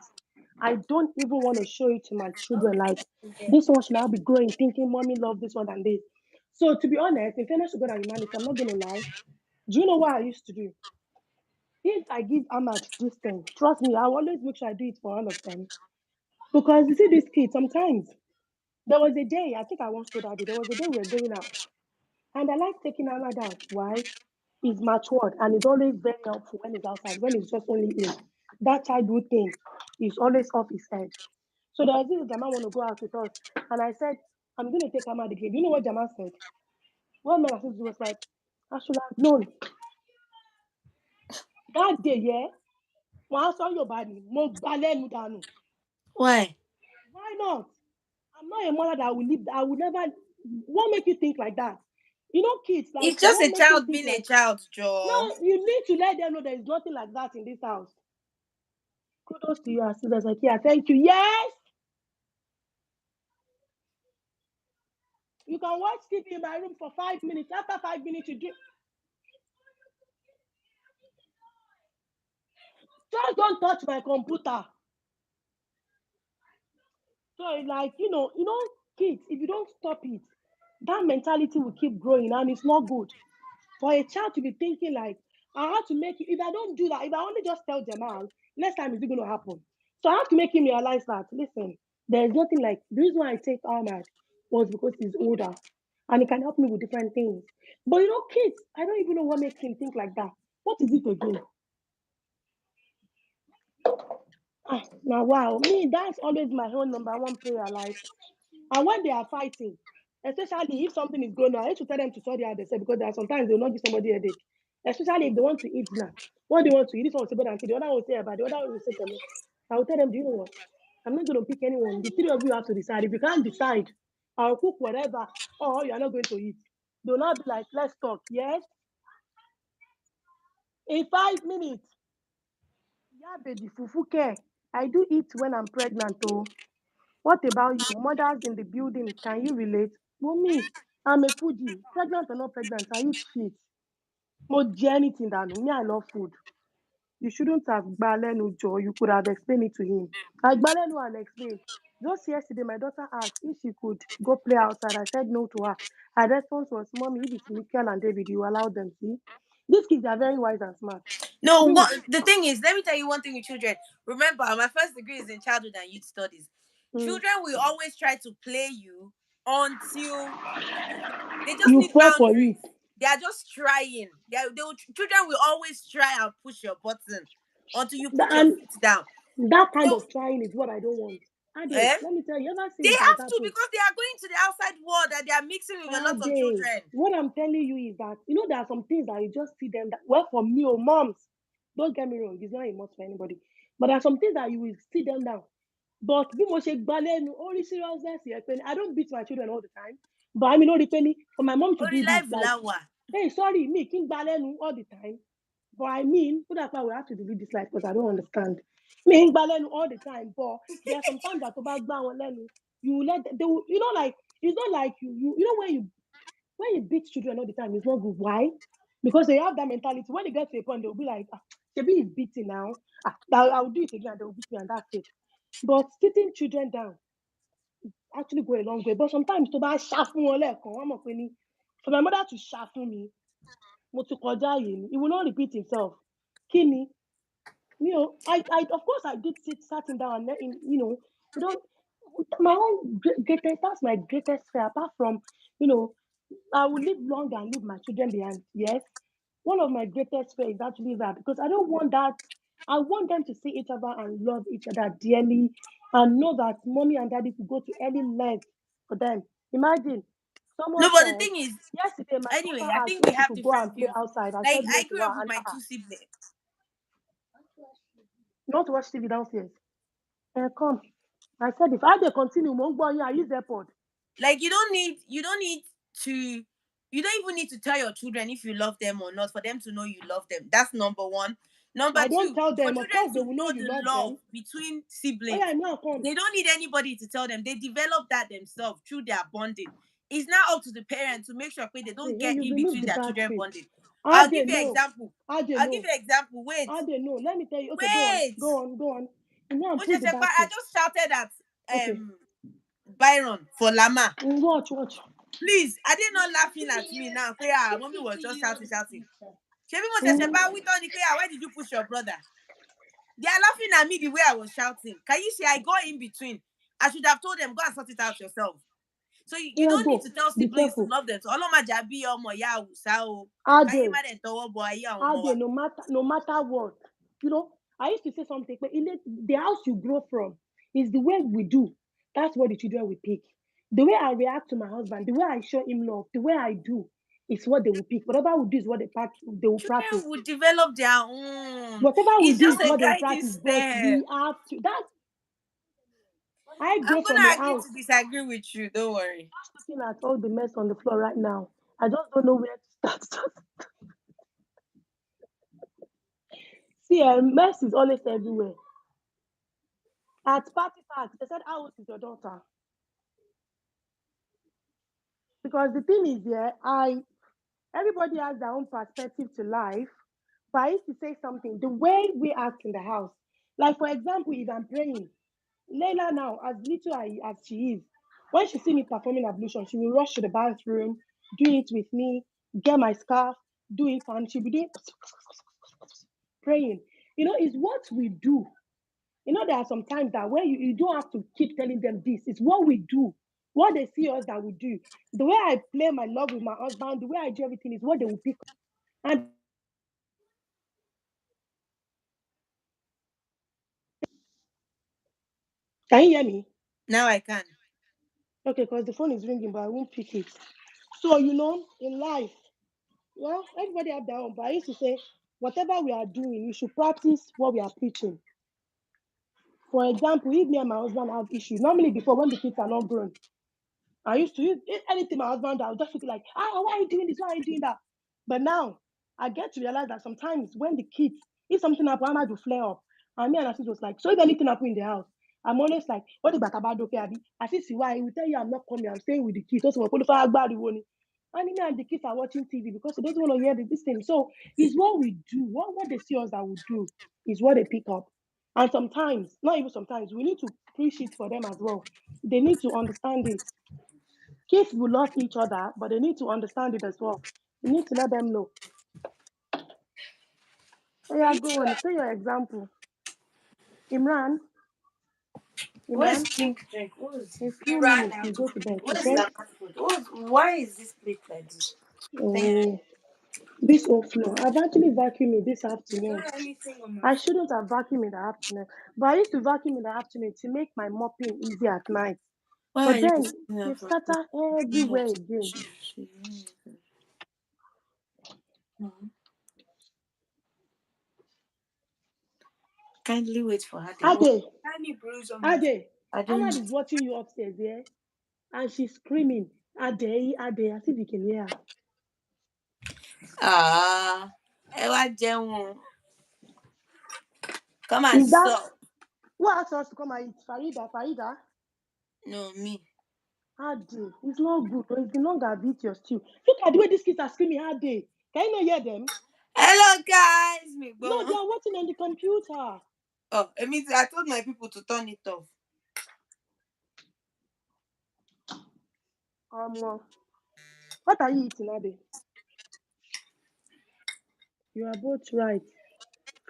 I don't even want to show it to my children. Like this one should now be growing, thinking mommy love this one and this. So to be honest, in fairness to God and humanity, I'm not gonna lie. Do you know what I used to do? If I give Ahmad this thing, trust me, I will always make sure I do it for all of them. Because you see, these kids, sometimes there was a day, I think I once told that day, there was a day we were going out. And I like taking Ahmad out. Why? He's matured and he's always very helpful when he's outside, when he's just only in. That childhood thing is always off his head. So there was this Jamal want to go out with us. And I said, I'm going to take Ahmad again. You know what Jamal said? What my sister was like, I should have known. That day, yeah, when I saw your body, mo gbálẹ́nu dànù. Why? Why not? I'm not a mother that will leave. I would never. What make you think like that? You know, kids like It's just a what make you child think being a like. child, Joe. No, you need to let them know there is nothing like that in this house. Kudos to you, as students like yeah, thank you. Yes, you can watch TV in my room for 5 minutes. After 5 minutes, you do. Just don't touch my computer. So like kids, if you don't stop it, that mentality will keep growing and it's not good. For a child to be thinking like, I have to make it, if I don't do that, if I only just tell Jamal, next time is it going to happen? So I have to make him realize that, listen, there is nothing like, the reason why I take Ahmad was because he's older and he can help me with different things. But kids, I don't even know what makes him think like that. What is it again? Now, wow, me, that's always my own number one prayer. Like, and when they are fighting, especially if something is going on, I used to tell them to sort it out themselves because there are sometimes they will not give somebody a headache. Especially if they want to eat dinner. What they want to eat, this one will say better the other one will say about the other one will say them. I will tell them, do you know what? I'm not going to pick anyone. The three of you have to decide. If you can't decide, I'll cook whatever, or you are not going to eat. They will not be like, let's talk. Yes? In 5 minutes. Yeah, baby, fufu care. I do eat when I'm pregnant, though. What about you? Mothers in the building, can you relate? Mommy, I'm a foodie. Pregnant or not pregnant, I eat shit. More anything than me, I love food. You shouldn't have Balenu Joe. You could have explained it to him. Like Balenu and explain. Just yesterday, my daughter asked if she could go play outside. I said no to her. Her response was, "Mommy, if it's Michael and David, you allow them." See, these kids are very wise and smart. No, Please. the thing is, let me tell you one thing with children. Remember, my first degree is in childhood and youth studies. Mm. Children will always try to play you until they just You need fall for boundaries. it. They are just trying. Children will always try and push your button until you put your And feet down. that kind So, of trying is what I don't want. Ade, eh? let me tell you, ever They say it like have that to way? because they are going to the outside world and they are mixing with a lot of Ade, children. what I'm telling you is that, there are some things that you just see them that, well, for me, moms, don't get me wrong, it's not a must for anybody. But there are some things that you will sit them down. But bí mo ṣe gbá lẹ́nu, ó rí seriousness yẹn pé I don't beat my children all the time. But I mean, ó rí pé for my mom to do this, like, Life. hey, sorry, me, kí n gbá lẹ́nu all the time. But I mean, so that's why we have to delete this life because I don't understand. Me ń gbá lẹ́nu all the time, but there are some times that tó bá gbá wọn lẹ́nu, you let them, they will, like, it's not like you know when you beat children all the time, it's not good. Why? Because they have that mentality. When they get to a point, they'll be like, Shebi is beating now. I'll do it again, and they'll beat me, and that's it. But sitting children down actually go a long way. But sometimes to bá ṣá fún wọn lẹ́ẹ̀kan, wọ́n mọ̀ pé ní for my mother to ṣá fún mi, mo ti kọjá àyè ni. It will not repeat itself. Kí ni? I of course I did sat him down and let him, you don't. My own greatest, that's my greatest fear. Apart from, you know, I will live long and leave my children behind. Yes, one of my greatest fear is actually that because I don't want that. I want them to see each other and love each other dearly, and know that mommy and daddy could go to any length for them. Imagine No, someone but the said thing is, yesterday my anyway, daughter I asked think we if she have could go and different play views. outside. I Like said no I to grew her, up with and my two siblings. not watch TV downstairs. Come. I said if I dey continue, mo ń gbọ́ yín, I use AirPod. Like you don't need to you don't even need to tell your children if you love them or not for them to know you love them. That's number one. Number I don't two, tell for them. Of children course, they to will know know you the love love them. between Oh siblings, yeah, now come. they don't need anybody to tell them. They develop that themselves through their bonding. It's now up to the parents to make sure they don't Hey, get you in remove between the their children battery. bonding. How I'll they give you an know? example. How they I'll give know? you an example. Wait. How they know? Let me tell you. Okay, Wait. go on. You know, I put the battery. just shouted at Okay. Byron for Lama. Watch. Please, are they not laughing at me now? Mommy was just shouting. Why did you push your brother? They are laughing at me the way I was shouting. Can you see I got in between? I should have told them, go and sort it out yourself. So you Yeah, don't need go. to tell Be siblings to careful. love them. So 𝐤𝐤𝐤𝐤𝐤𝐤𝐤𝐤𝐤. How Can you they? imagine How they? No matter what. I used to say something, but the house you grow from is the way we do. That's what the children will pick. The way I react to my husband, the way I show him love, the way I do, is what they will pick. Whatever we do is what they will practice. Children would develop their own. Whatever we It's do just is a what they will guiding practice. But step. we have to. That I I'm grow from gonna a agree house. to disagree with you. Don't worry. Looking at all the mess on the floor right now, I just don't know where to start. See, mess is always everywhere. At party park, they said, "How old is your daughter?" Because the thing is, everybody has their own perspective to life. But I used to say something, the way we act in the house. Like, for example, if I'm praying, Layla now, as little as she is, when she see me performing ablution, she will rush to the bathroom, do it with me, get my scarf, do it, and she'll be doing praying. It's what we do. There are some times that when you don't have to keep telling them this. It's what we do. What they see us that we do. The way I play my love with my husband, the way I do everything is what they will pick up. And can you hear me? Now I can. Okay, because the phone is ringing, but I won't pick it. So, in life, well, everybody have their own. But I used to say, whatever we are doing, we should practice what we are preaching. For example, if me and my husband have issues, normally before when the kids are not grown, I used to use anything my husband, I would just feel like, why are you doing this? Why are you doing that? But now I get to realize that sometimes when the kids, if something happened, I might to flare up. And me and Asis was like, so if anything happened in the house, I'm always like, what about okay, Abi? Asis, why? He will tell you I'm not coming, I'm staying with the kids. Also, and me and the kids are watching TV because they don't want to hear this thing. So it's what we do, what they see us that we do is what they pick up. And sometimes, not even sometimes, we need to preach it for them as well. They need to understand it. Kids will love each other, but they need to understand it as well. You need to let them know. Oh yeah, go on. Say your example. Imran, Where's Imran, pink drink? What's in few Iran minutes now? you go to bed, Where's okay? that food? Why is this plate like this? Thank you. Oh, this whole floor. I've actually vacuumed it this afternoon. Anything on my I shouldn't have vacuumed in the afternoon, but I used to vacuum in the afternoon to make my mopping easy at night. Why are But you then using they that for? scatter everywhere again. Kindly wait for her. Ade, Tiny bruise on my. Ade, I don't Ahmad know. is watching you upstairs there, and she's screaming, Ade, Ade, as if you can hear her. Ẹ wá jẹun. Come and Is that sup. who asked us to come and eat? Farida? No, me. Ade, it's not good. It's been long I've eaten your stew. Look at the way these kids are screaming, Ade. Can you not hear them? Hello, guys. No, they are watching on the computer. Oh, it means I told my people to turn it off. What are you eating, Ade? You are both right.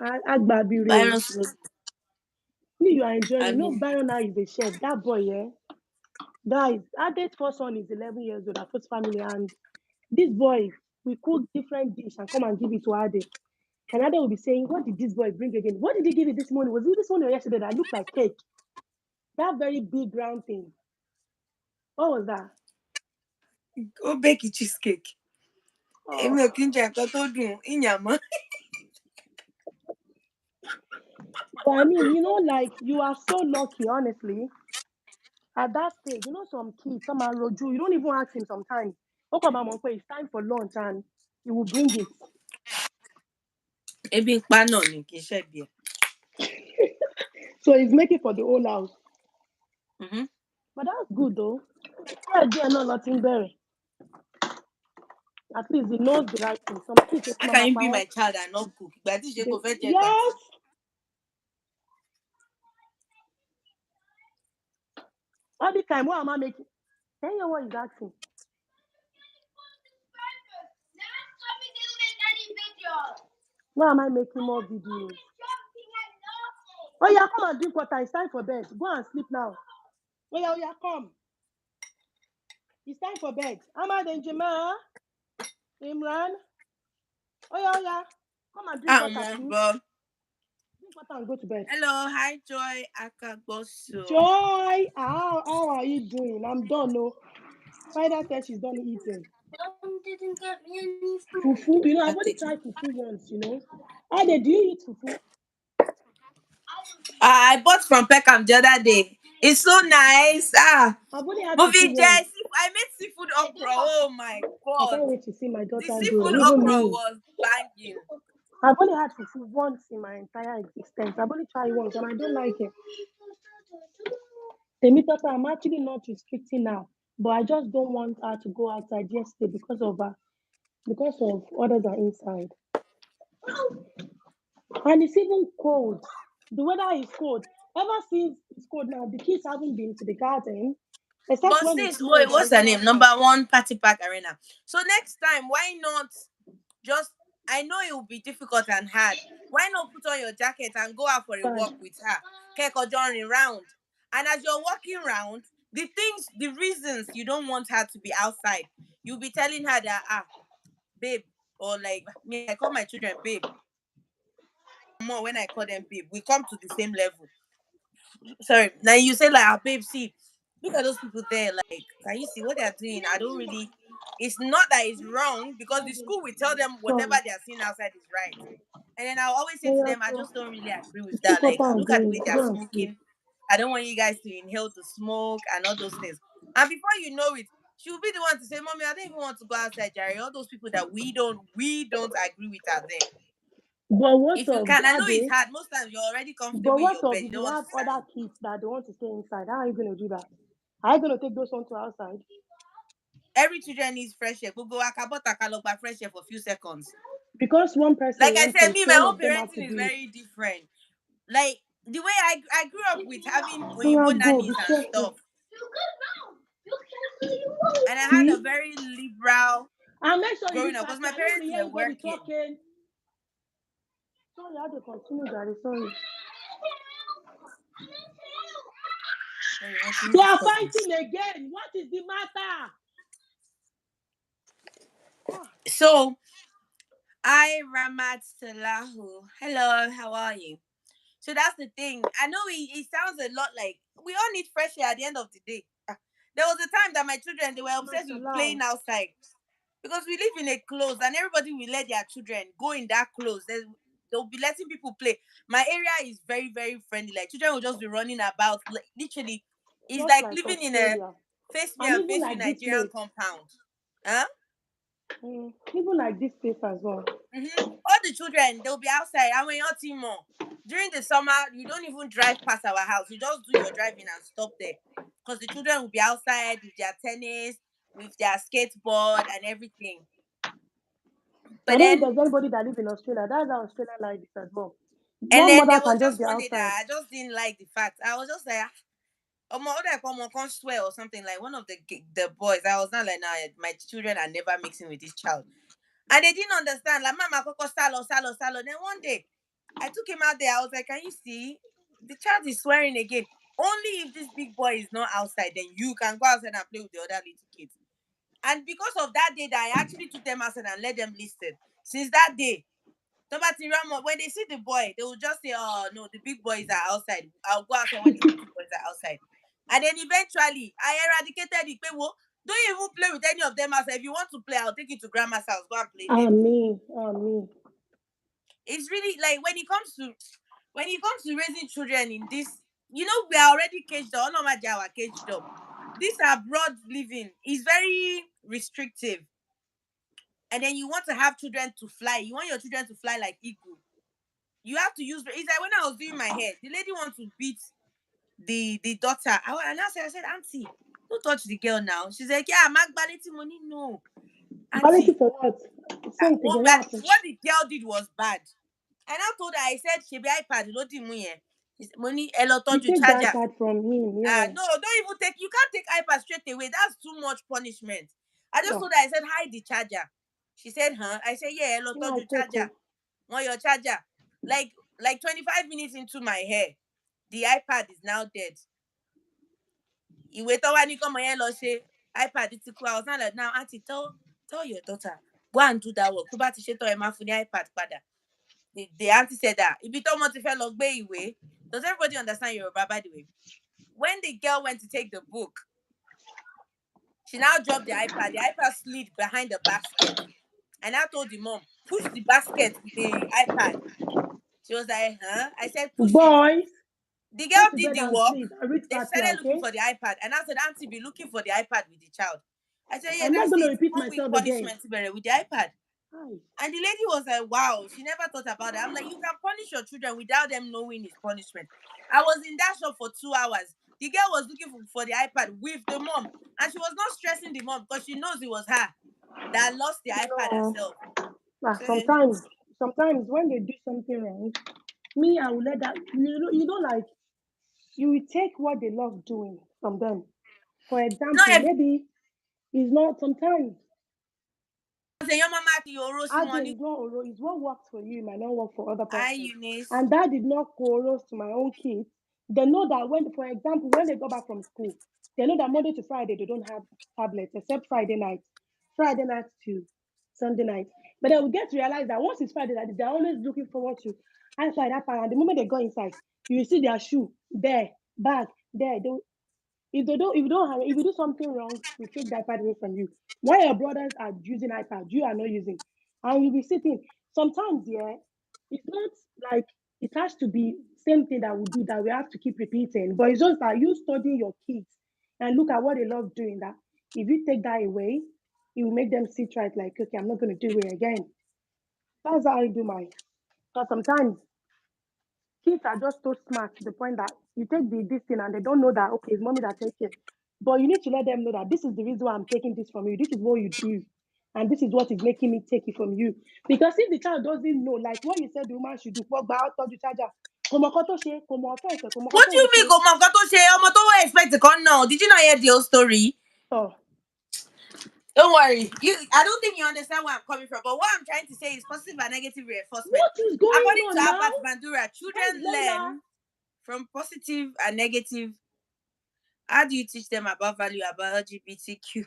Agbabire. Virus. You are enjoying. I You know, mean, Byron now is the chef. That boy, yeah. Guys, Ade's first son is 11 years old, our first family, and this boy, we cook different dish and come and give it to Ade. And Ade will be saying, what did this boy bring again? What did he give you this morning? Was it this morning or yesterday that looked like cake? That very big round thing. What was that? go bake a cheesecake. Èmi ò Oh. kí ń jẹ nǹkan tó dùn ìyàmọ́. But I mean, you know, like, you are so lucky, honestly. At that stage, you know, some kids, some are roju, you don't even ask him sometimes. It's time for lunch and he will bring it. Ebi ń pa náà ni kì í ṣẹ̀bi ẹ̀. So he's making for the whole house. Mm-hmm. But that's good though. Yeah, no, nothing better. At least he knows the right thing. Some kids, How can you be my child and not cook? Ìgbà tí ìṣe kò fẹ́ jẹ gbà. yes. All the time, what am I making? Can you hear what he's asking? Why am I making more videos? Oh yeah, come and drink water. It's time for bed. Go and sleep now. Oh yeah, come. It's time for bed. Ahmad and Jema, Imran. Oh yeah. Come and drink water, please. Drink water and go to bed. Hello, hi Joy Akagboso. Joy, how are you doing? I'm done, no. Spider said she's done eating. Mom didn't get me any food. Fufu, you know, I've only tried fufu once, you know. Ade, do you eat fufu? I bought from Peckham the other day. It's so nice. I've only had fufu once. I made seafood okra. Oh my I god. can't wait to see my The daughter seafood grow. Even okra me. was banging. I've only had fufu once in my entire existence. I've only tried once and I don't like it. Temitope, I'm actually not restricting now, but I just don't want her to go outside yesterday because of others are inside. And it's even cold. The weather is cold. Ever since it's cold now, the kids haven't been to the garden. Except But when sis, it's cold, what's her name? Number one Party Park Arena. So next time, why not just, I know it will be difficult and hard. Why not put on your jacket and go out for a walk with her? Keko journey round. And as you're walking around, the reasons you don't want her to be outside, you'll be telling her that, babe, or like me, I call my children babe. More when I call them babe, we come to the same level. Sorry. Now you say like, babe, see, look at those people there. Like, can you see what they're doing? I don't really. It's not that it's wrong because the school will tell them whatever they're seeing outside is right. And then I'll always say to them, I just don't really agree with that. Like, look at the way they're smoking. I don't want you guys to inhale the smoke and all those things. And before you know it, she'll be the one to say, Mommy, I don't even want to go outside, Jerry. All those people that we don't agree with are there. But what If you can, I know it's hard. Most times you're already comfortable But in what your bed. if You don't you want have to stand. other kids that they want to stay inside? How are you going to do that? Are you going to take those on to outside? Every children needs fresh air. Go akabota fresh air for a few seconds. Because one person Like I wants said, it, me, so my all own of them have to parenting is do it. very different. Like the way I grew up with having Yeah, Oyibo go, be nannies and careful. stuff, and I had a very liberal And make sure you growing use up because my I don't want to parents hear were anybody working. talking. Sorry, I had to continue, Daddy. Sorry. Sorry, what you They need are to stop this. fighting again. What is the matter? So I Ramat Salahu. Hello, how are you? So that's the thing. I know it sounds a lot like we all need fresh air at the end of the day. There was a time that my children, they were obsessed with playing outside because we live in a close and everybody will let their children go in that close. They'll be letting people play. My area is very, very friendly. Like children will just be running about. Like, literally, it's Just like like living in a Australia. face me And and even face you like this Nigerian place. compound. Huh? Even like this place as well. All the children, they'll be outside. And when you're team more. During the summer, you don't even drive past our house. You just do your driving and stop there. Because the children will be outside with their tennis, with their skateboard and everything. But I don't then, think there's anybody that lives in Australia. That's how Australia like this as well. and One then there mother was can just just be one day outside. that I just didn't like the fact. I was just like, I can't swear or something like one of the boys. I was not like, nah, my children are never mixing with this child. And they didn't understand. Like, Mama, Coco, salo. Then one day, I took him out there. I was like, can you see? The child is swearing again. Only if this big boy is not outside, then you can go outside and play with the other little kids. And because of that day that I actually took them outside and let them listen, since that day, when they see the boy, they will just say, oh, no, the big boys are outside. I'll go outside when the little boys are outside. And then eventually, I eradicated it. Don't even play with any of them outside. If you want to play, I'll take you to grandma's house. Go and play there. Me. It's really like when it comes to raising children in this, we are already caged up. All of my are caged up. This abroad living is very restrictive. And then you want to have children to fly. You want your children to fly like eagle. You have to use. It's like when I was doing my hair, the lady wants to beat the daughter. And I said, Auntie, don't touch the girl now. She's like, yeah, Magbaleti money. No, Quality Auntie. for what? Say it again. What happened? What the girl did was bad. And I told her, I said, she be iPad, no di muye. Money, elo You toju take the charger. iPad from him, yeah. No, don't even take. You can't take iPad straight away. That's too much punishment. I just told her, I said, hide the charger. She said, huh? I said, yeah, elo Yeah, toju charger. Want your charger? Like 25 minutes into my hair, the iPad is now dead. Ìwé tó wá ní kọ́mọ yẹn lọ ṣe iPad ti kú. I was not like, now, Auntie, tell your daughter, go and do that work. Tó bá ti ṣe tán, ẹ máa fún ní iPad padà. The auntie said that. Ibi tó mọ ti fẹ́ lọ gbé ìwé. Does everybody understand Yoruba, by the way? When the girl went to take the book, she now dropped the iPad. The iPad slid behind the basket. And I told the mom, push the basket with the iPad. She was like, huh? I said, push it. Boys, The go girl to did bed the and work. sleep and read They Fatiha, started looking okay? for the iPad. And I said, Auntie, be looking for the iPad with the child. I said, yeah, I'm not that's going to it. repeat 1 week myself again. punishment with the iPad. Hi. And the lady was like, wow, she never thought about it. I'm like, you can punish your children without them knowing it's punishment. I was in that shop for 2 hours. The girl was looking for the iPad with the mom. And she was not stressing the mom because she knows it was her that lost the iPad herself. Sometimes when they do something wrong, me, I will let that, you know, like, you will take what they love doing from them. For example, maybe it's not sometimes. It's what works for you, it might not work for other person. And that did not corrose to my own kids. They know that for example, when they go back from school, they know that Monday to Friday they don't have tablets except Friday night to Sunday night. But they will get to realize that once it's Friday night, they're always looking forward to outside that part. And the moment they go inside, you will see their shoe there, bag there. If you do something wrong, we take the iPad away from you. While your brothers are using iPad, you are not using, and you'll be sitting. Sometimes, yeah, it's not like it has to be same thing that we do that we have to keep repeating. But it's just that you studying your kids and look at what they love doing. That if you take that away, it will make them sit right. Like, okay, I'm not going to do it again. That's how I do mine. Because sometimes kids are just so smart to the point that you take this thing and they don't know that, okay, it's mommy that takes it. But you need to let them know that this is the reason why I'm taking this from you. This is what you do. And this is what is making me take it from you. Because if the child doesn't know, like what you said the woman should do, what about the charger? What do you mean, expect to know? Did you not hear the whole story? Oh. Don't worry. I don't think you understand where I'm coming from. But what I'm trying to say is positive and negative reinforcement. What is going According on to now? Albert Bandura, children Where's Layla? learn from positive and negative. How do you teach them about value about LGBTQ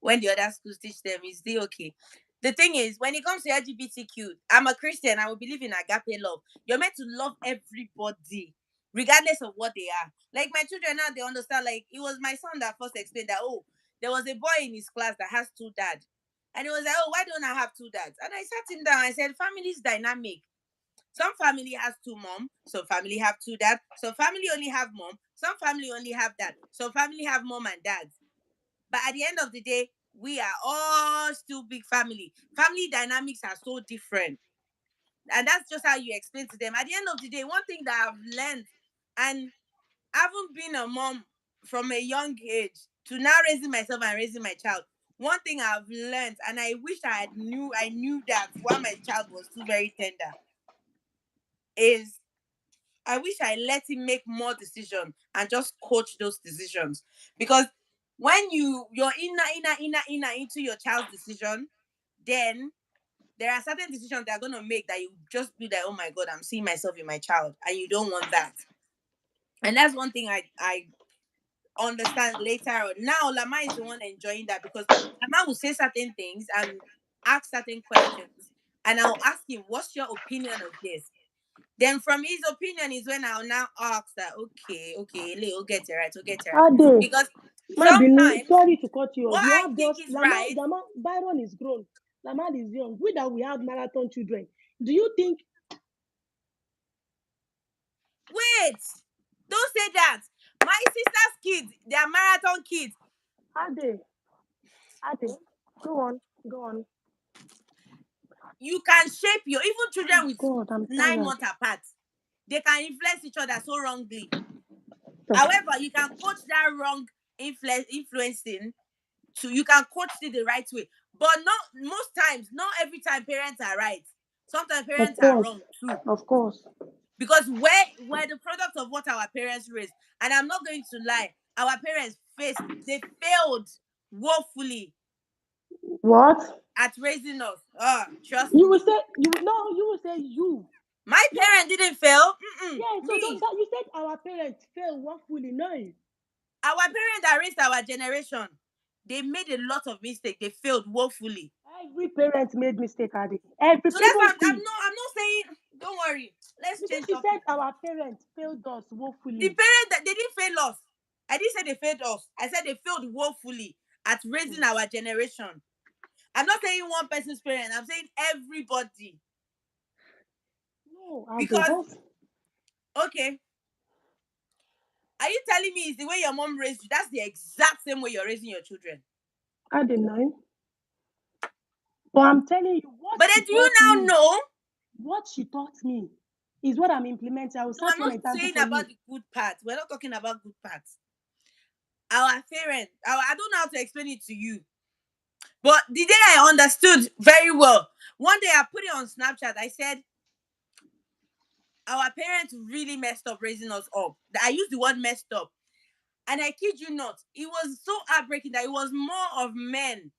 when the other schools teach them? Is still okay? The thing is, when it comes to LGBTQ, I'm a Christian. I will believe in agape love. You're meant to love everybody, regardless of what they are. Like my children now, they understand. Like it was my son that first explained that, oh, there was a boy in his class that has two dads. And he was like, oh, why don't I have two dads? And I sat him down. I said, family is dynamic. Some family has two mom, some family have two dads, some family only have mom, some family only have dad, some family have mom and dad. But at the end of the day, we are all still big family. Family dynamics are so different. And that's just how you explain to them. At the end of the day, one thing that I've learned, and having been a mom from a young age to now raising myself and raising my child, one thing I've learned, and I wish I knew that while my child was still very tender, is I wish I let him make more decisions and just coach those decisions. Because when you're inner into your child's decision, then there are certain decisions they're going to make that you just be like, oh my God, I'm seeing myself in my child. And you don't want that. And that's one thing I understand later on. Now, Lama is the one enjoying that because Lama will say certain things and ask certain questions. And I'll ask him, what's your opinion of this? Then from his opinion is when I'll now ask that, okay, we'll get it right. Ade, Because Binu, sometimes sorry to cut you off. what You I have think just is right. Byron is grown. Lamad is young. We that we have marathon children. Do you think? Wait, don't say that. My sister's kids, they are marathon kids. Ade, go on. You can shape even children with God, I'm 9 tired. months apart. They can influence each other so wrongly. However, you can coach that wrong influencing you can coach it the right way. But most times, not every time parents are right. Sometimes parents are wrong too. Of course. Because we're the product of what our parents raised. And I'm not going to lie, our parents they failed woefully. What? At raising us. Trust You me. will say you. My parents didn't fail. Yeah, so Me. you said our parents fail woefully. No. Our parents that raised our generation, they made a lot of mistakes. They failed woefully. Every parent made mistake, Adi. Every So that's why even I'm not saying. Don't worry. Let's because change you said topic. our parents failed us woefully. The parents that they didn't fail us. I didn't say they failed us. I said they failed woefully at raising our generation. I'm not saying one person's parent. I'm saying everybody. No, Because okay, are you telling me it's the way your mom raised you? That's the exact same way you're raising your children. I didn't know. But I'm telling you what. But then do you now know? What she taught me is what I'm implementing. I will No, start I'm not saying about the good part. We're not talking about good parts. Our parents, I don't know how to explain it to you. But the day I understood very well, one day I put it on Snapchat. I said, our parents really messed up raising us up. I used the word messed up. And I kid you not, it was so heartbreaking that it was more of men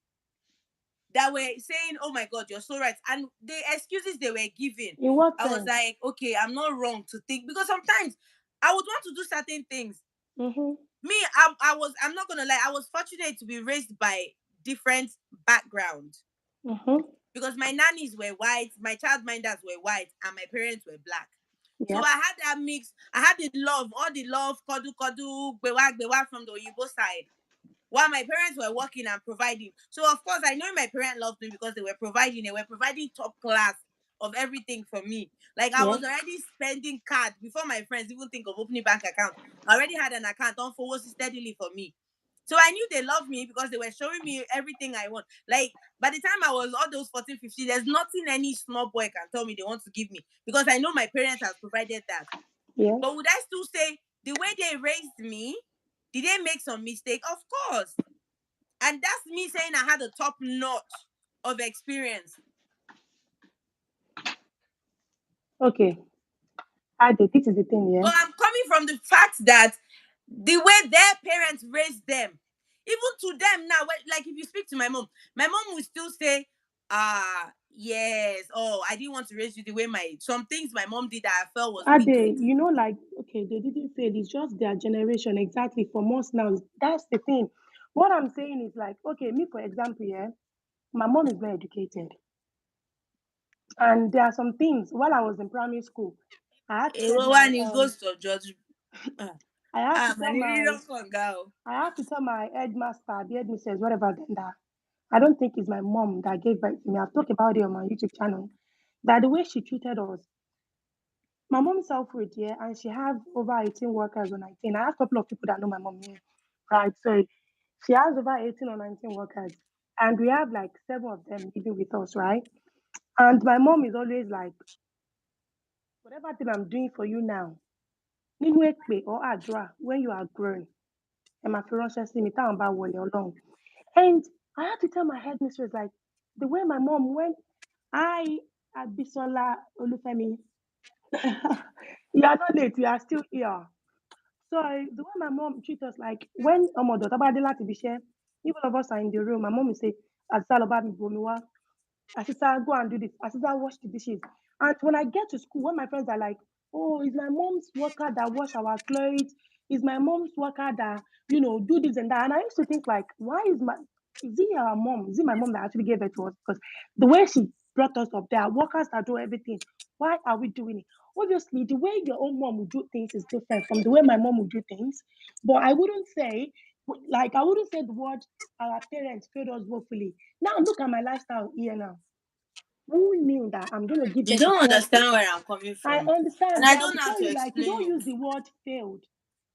that were saying, oh my God, you're so right. And the excuses they were giving, in what I was like, okay, I'm not wrong to think. Because sometimes I would want to do certain things. Me, I'm not going to lie, I was fortunate to be raised by different backgrounds. Because my nannies were white, my childminders were white, and my parents were black. So I had that mix. I had all the love, kodu, bewa from the Oyibo side. While my parents were working and providing. So of course, I know my parents loved me because they were providing top class of everything for me. Like I was already spending cards before my friends even think of opening bank account. I already had an account on forward steadily for me. So I knew they loved me because they were showing me everything I want. Like, by the time I was all those 14, 15, there's nothing any small boy can tell me they want to give me because I know my parents have provided that. Yeah. But would I still say the way they raised me, did they make some mistake? Of course. And that's me saying I had a top notch of experience. Okay. This is the thing, yeah. But I'm coming from the fact that the way their parents raised them, even to them now, like if you speak to my mom will still say, yes, oh, I didn't want to raise you the way some things my mom did that I felt was wicked. You know, like, okay, they didn't fail. It's just their generation exactly. For most now, that's the thing. What I'm saying is like, okay, me for example, yeah, my mom is very educated, and there are some things while I was in primary school, I had to tell my One ghost of George. I had to tell Man, really my don't come go. I have to tell my headmaster, the headmistress, whatever, then that I don't think it's my mom that gave birth to me. I've talked about it on my YouTube channel. That the way she treated us, my mom self-rate, yeah, and she has over 18 workers or 19. I have a couple of people that know my mom here, right? So she has over 18 or 19 workers, and we have like 7 of them living with us, right? And my mom is always like, whatever thing I'm doing for you now, nínú èpè or àdúrà, when you are grown, ẹ máa fi ránṣẹ́ sí mi táwọn bá wọlé Ọlọ́run. And I had to tell my headmistress, like, the way my mom, when Abisola Olufemi, you are not late, you are still here. So the way my mom treats us, like, when Omodo Tabadela to be share, if all of us are in the room, my mom will say, Asaloba mi bomiwa, Asisa, go and do this. Asisa, wash the dishes. And when I get to school, when my friends are like, oh, it's my mom's worker that wash our clothes. It's my mom's worker that, do this and that. And I used to think like, is it our mom? Is it my mom that actually gave it to us? Because the way she brought us up, there are workers that do everything. Why are we doing it? Obviously, the way your own mom would do things is different from the way my mom would do things. But I wouldn't say the word our parents failed us woefully. Now look at my lifestyle here now. Who knew that I'm going to give You birth to don't 12? understand where I'm coming I from. And understand, I but I don't will know how tell to you, like, you don't explain it. use the word failed.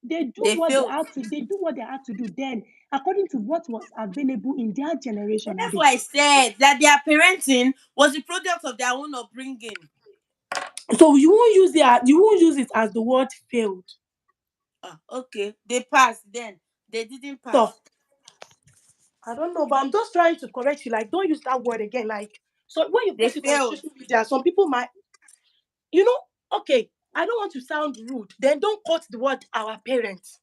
They do They what they failed. had to. They do what they had to do then, according to what was available in their generation. That's Abi. why I said that their parenting was the product of their own upbringing. So you won't use it as the word failed. Okay. They passed then. They didn't pass. So I don't know, but I'm just trying to correct you. Like, don't use that word again. Like, so when you They post it on failed. social media, some people might, okay, I don't want to sound rude. Then don't quote the word our parents.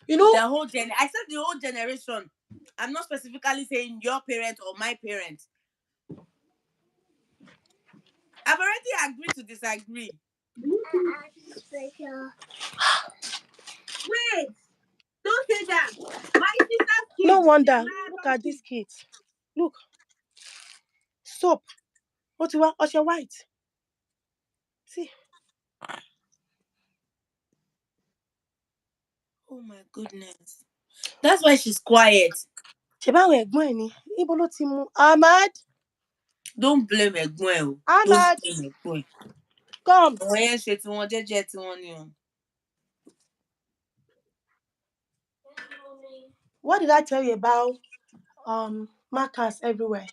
The whole I said the whole generation. I'm not specifically saying your parent or my parent. I've already agreed to disagree. Wait! Don't say that. My sister's kids. No wonder. Look at these kids. Look. Soap. What you want? Osha white. See. Oh my goodness. That's why she's quiet. Ahmad. Don't blame Ẹ̀gbọ́n. Ahmad. Don't blame Ẹ̀gbọ́n. Come. What did I tell you about markers everywhere?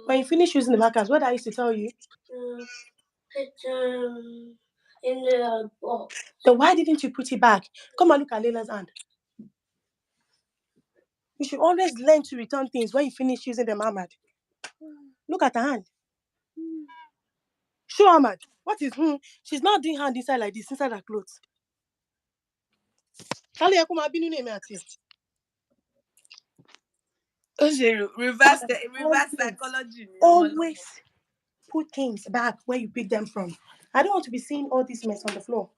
When you finish using the markers, what I used to tell you? It's in the box. Then why didn't you put it back? Come and look at Leila's hand. You should always learn to return things when you finish using them, Ahmad. Look at her hand. Show Ahmad. What is She's not doing hand inside like this, inside her clothes. Reverse psychology. Always put things back where you pick them from. I don't want to be seeing all this mess on the floor.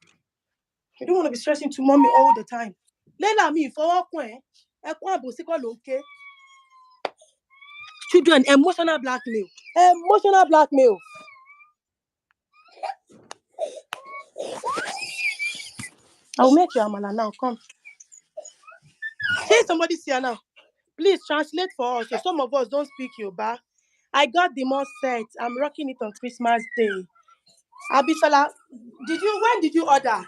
I don't want to be stressing to mommy all the time. Leila mi fọwọ́kùn ẹkún àbòsí kọ́ ló ń ké. Children, emotional blackmail. Emotional blackmail. I'll make you amala now. Come. Say somebody see her now. Please translate for us. So some of us don't speak Yoruba. I got the most set. I'm rocking it on Christmas Day. Abisola, when did you order?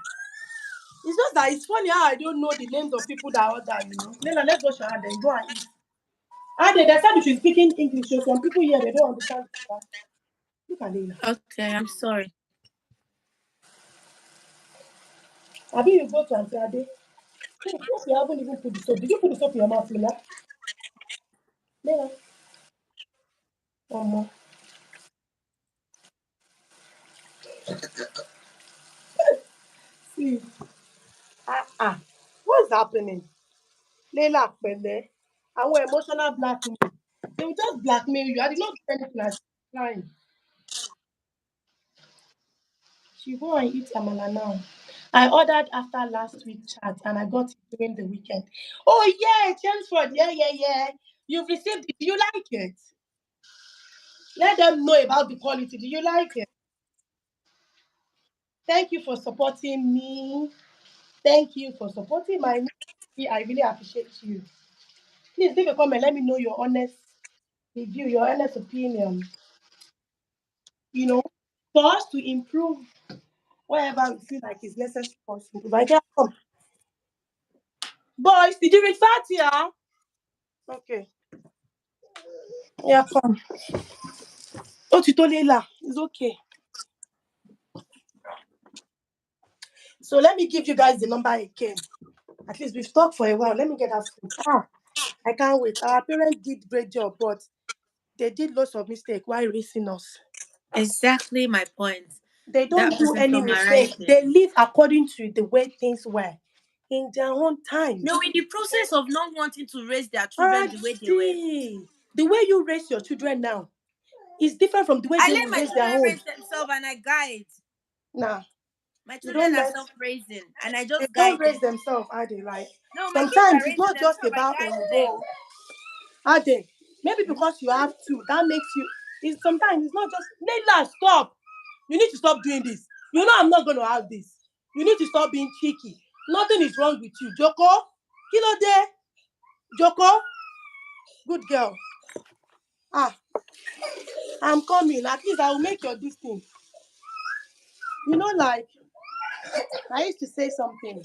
It's just that it's funny how I don't know the names of people that order, Leila, let's wash your hand and go and eat. They said you should speak in English, so some people here, they don't understand. Look at Leila. Okay, I'm sorry. Abi, you go to Auntie Ade. Yes, you haven't even put the soap. Did you put the soap in your mouth, Leila? Leila. One more. What's happening? Leila Pele, our emotional blackmail. They will just blackmail you. I did not do anything as crying. She go and eat amala now. I ordered after last week's chat and I got it during the weekend. Oh yeah, Chelmsford, yeah. You've received it. Do you like it? Let them know about the quality. Do you like it? Thank you for supporting me. Thank you for supporting my ministry. I really appreciate you. Please leave a comment. Let me know your honest review, your honest opinion. You know, for us to improve whatever we feel like is necessary for us to improve. I can come. Boys, did you read Fatia? Okay. Yeah, come. Oh, Titolela. It's okay. So let me give you guys the number again. At least we've talked for a while. Let me get that phone. I can't wait. Our parents did great job, but they did lots of mistakes while raising us. Exactly my point. They don't That do wasn't any mistake. summarizing. They live according to the way things were in their own time. No, in the process of not wanting to raise their children And the way they were. see, the way you raise your children now is different from the way I they let will my raise their children own. raise themselves and I guide. Nah, My you children don't are let self-raising and I they just don't guide raise them. themselves, are they? Like No, my kids are sometimes it's raising not just themselves. I about guide them. are they? Maybe because you have two, that makes you. It's sometimes it's not just. Leila, stop. You need to stop doing this. You know I'm not going to have this. You need to stop being cheeky. Nothing is wrong with you, Joko. Kilo de, Joko. Good girl. Ah, I'm coming. At least I will make your this thing. You know, like I used to say something.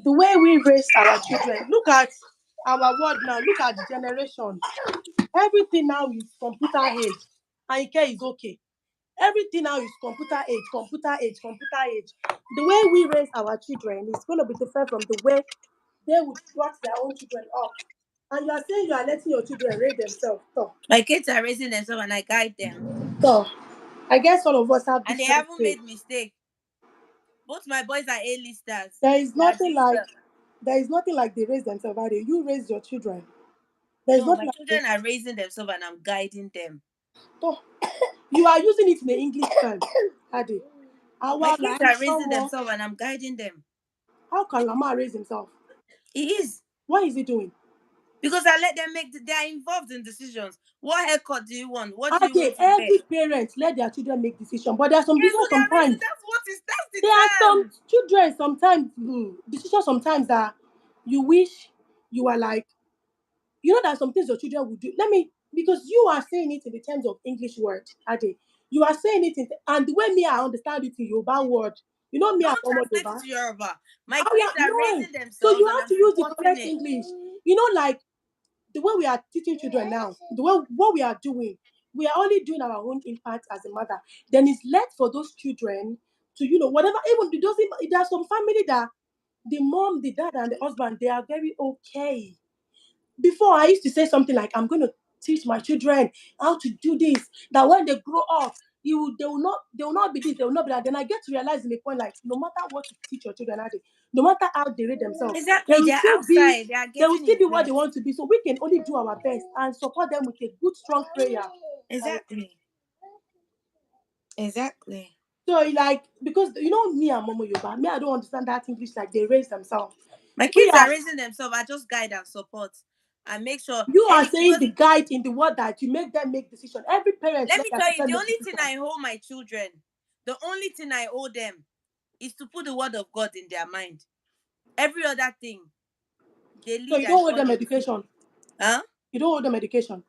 The way we raise our children. Look at our world now. Look at the generation. Everything now is computer age. And Ike is okay. Everything now is computer age. The way we raise our children is going to be different from the way they would brought their own children up. And you are saying you are letting your children raise themselves. My kids are raising themselves and I guide them. So, I guess all of us have And they different haven't ways. made mistake. Both my boys are A-listers. There is They are nothing doing like well. they raise themselves. Are they? You raise your children. There is No, nothing my like they, children are raising themselves and I'm guiding them. so, you are using it in the English term. Ade. My Our kids land, are raising someone. themselves and I'm guiding them. How can Lama raise himself? He is. What is he doing? Because I let them they are involved in decisions. What haircut do you want? What do you Okay, want to wear? every parent let their children make decisions, but there are some Yeah, so decisions they are raising. sometimes. That's the There are some term. children sometimes decisions sometimes that you wish you were like. You know that some things your children would do. Let me because you are saying it in the terms of English word, Ade. You are saying it in and the way me I understand it in Yoruba word. You know me I'm Don't almost translate it Yoruba. to Yoruba. My Oh kids yeah, are no. raising So themselves you and have I'm to use the supporting correct it. English. You know, like the way we are teaching children now, the way what we are doing, we are only doing our own impact as a mother. Then it's left for those children to, whatever, even it doesn't, there are some family that the mom, the dad, and the husband, they are very okay. Before I used to say something like, I'm going to teach my children how to do this, that when they grow up, they will not be this, they will not be that. Then I get to realize in a point like no matter what you teach your children, no matter how they rate themselves, they Exactly. will They're still be outside. They are they will getting still be what they involved. want to be. So we can only do our best and support them with a good, strong prayer. Exactly. Exactly. So like because me and Momo Yoba, me I don't understand that English like they raise themselves. My We kids are are raising themselves. I just guide and support and make sure you are any saying because the guide in the word that you make them make decision. Every parent let let me their tell you, children the make only thing decision. I hold my children, the only thing I owe them is to put the word of God in their mind. Every other thing, they So lead you and don't hold them follow. education. Huh? You don't hold them education.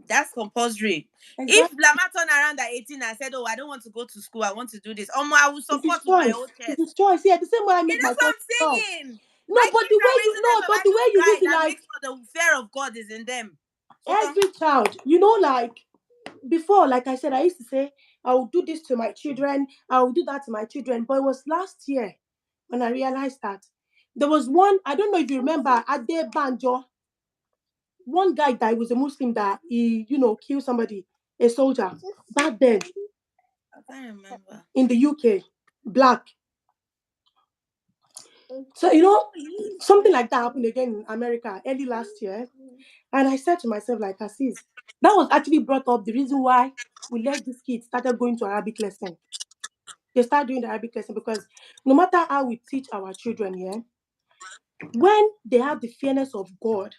That's compulsory. If Exactly. Lama turned around at 18 and said, "Oh, I don't want to go to school, I want to do this," I will It's his support with my choice. own It's chest. his choice. Yeah, the same way I Yeah, make my that's what choice. No, I'm saying. no, My but kids the way are you raising know, themselves. but I the way just you use it, guide and like make sure the fear of God is in them. So come. every child, like before, like I said, I used to say I will do this to my children, I will do that to my children. But it was last year when I realized that there was one. I don't know if you remember Ade Banjo, one guy that was a Muslim that he, killed somebody, a soldier back then I can't remember. in the UK, black. So, something like that happened again in America early last year. And I said to myself, like, Assis, that was actually brought up the reason why we let these kids started going to Arabic lesson. They start doing the Arabic lesson because no matter how we teach our children here, when they have the fearness of God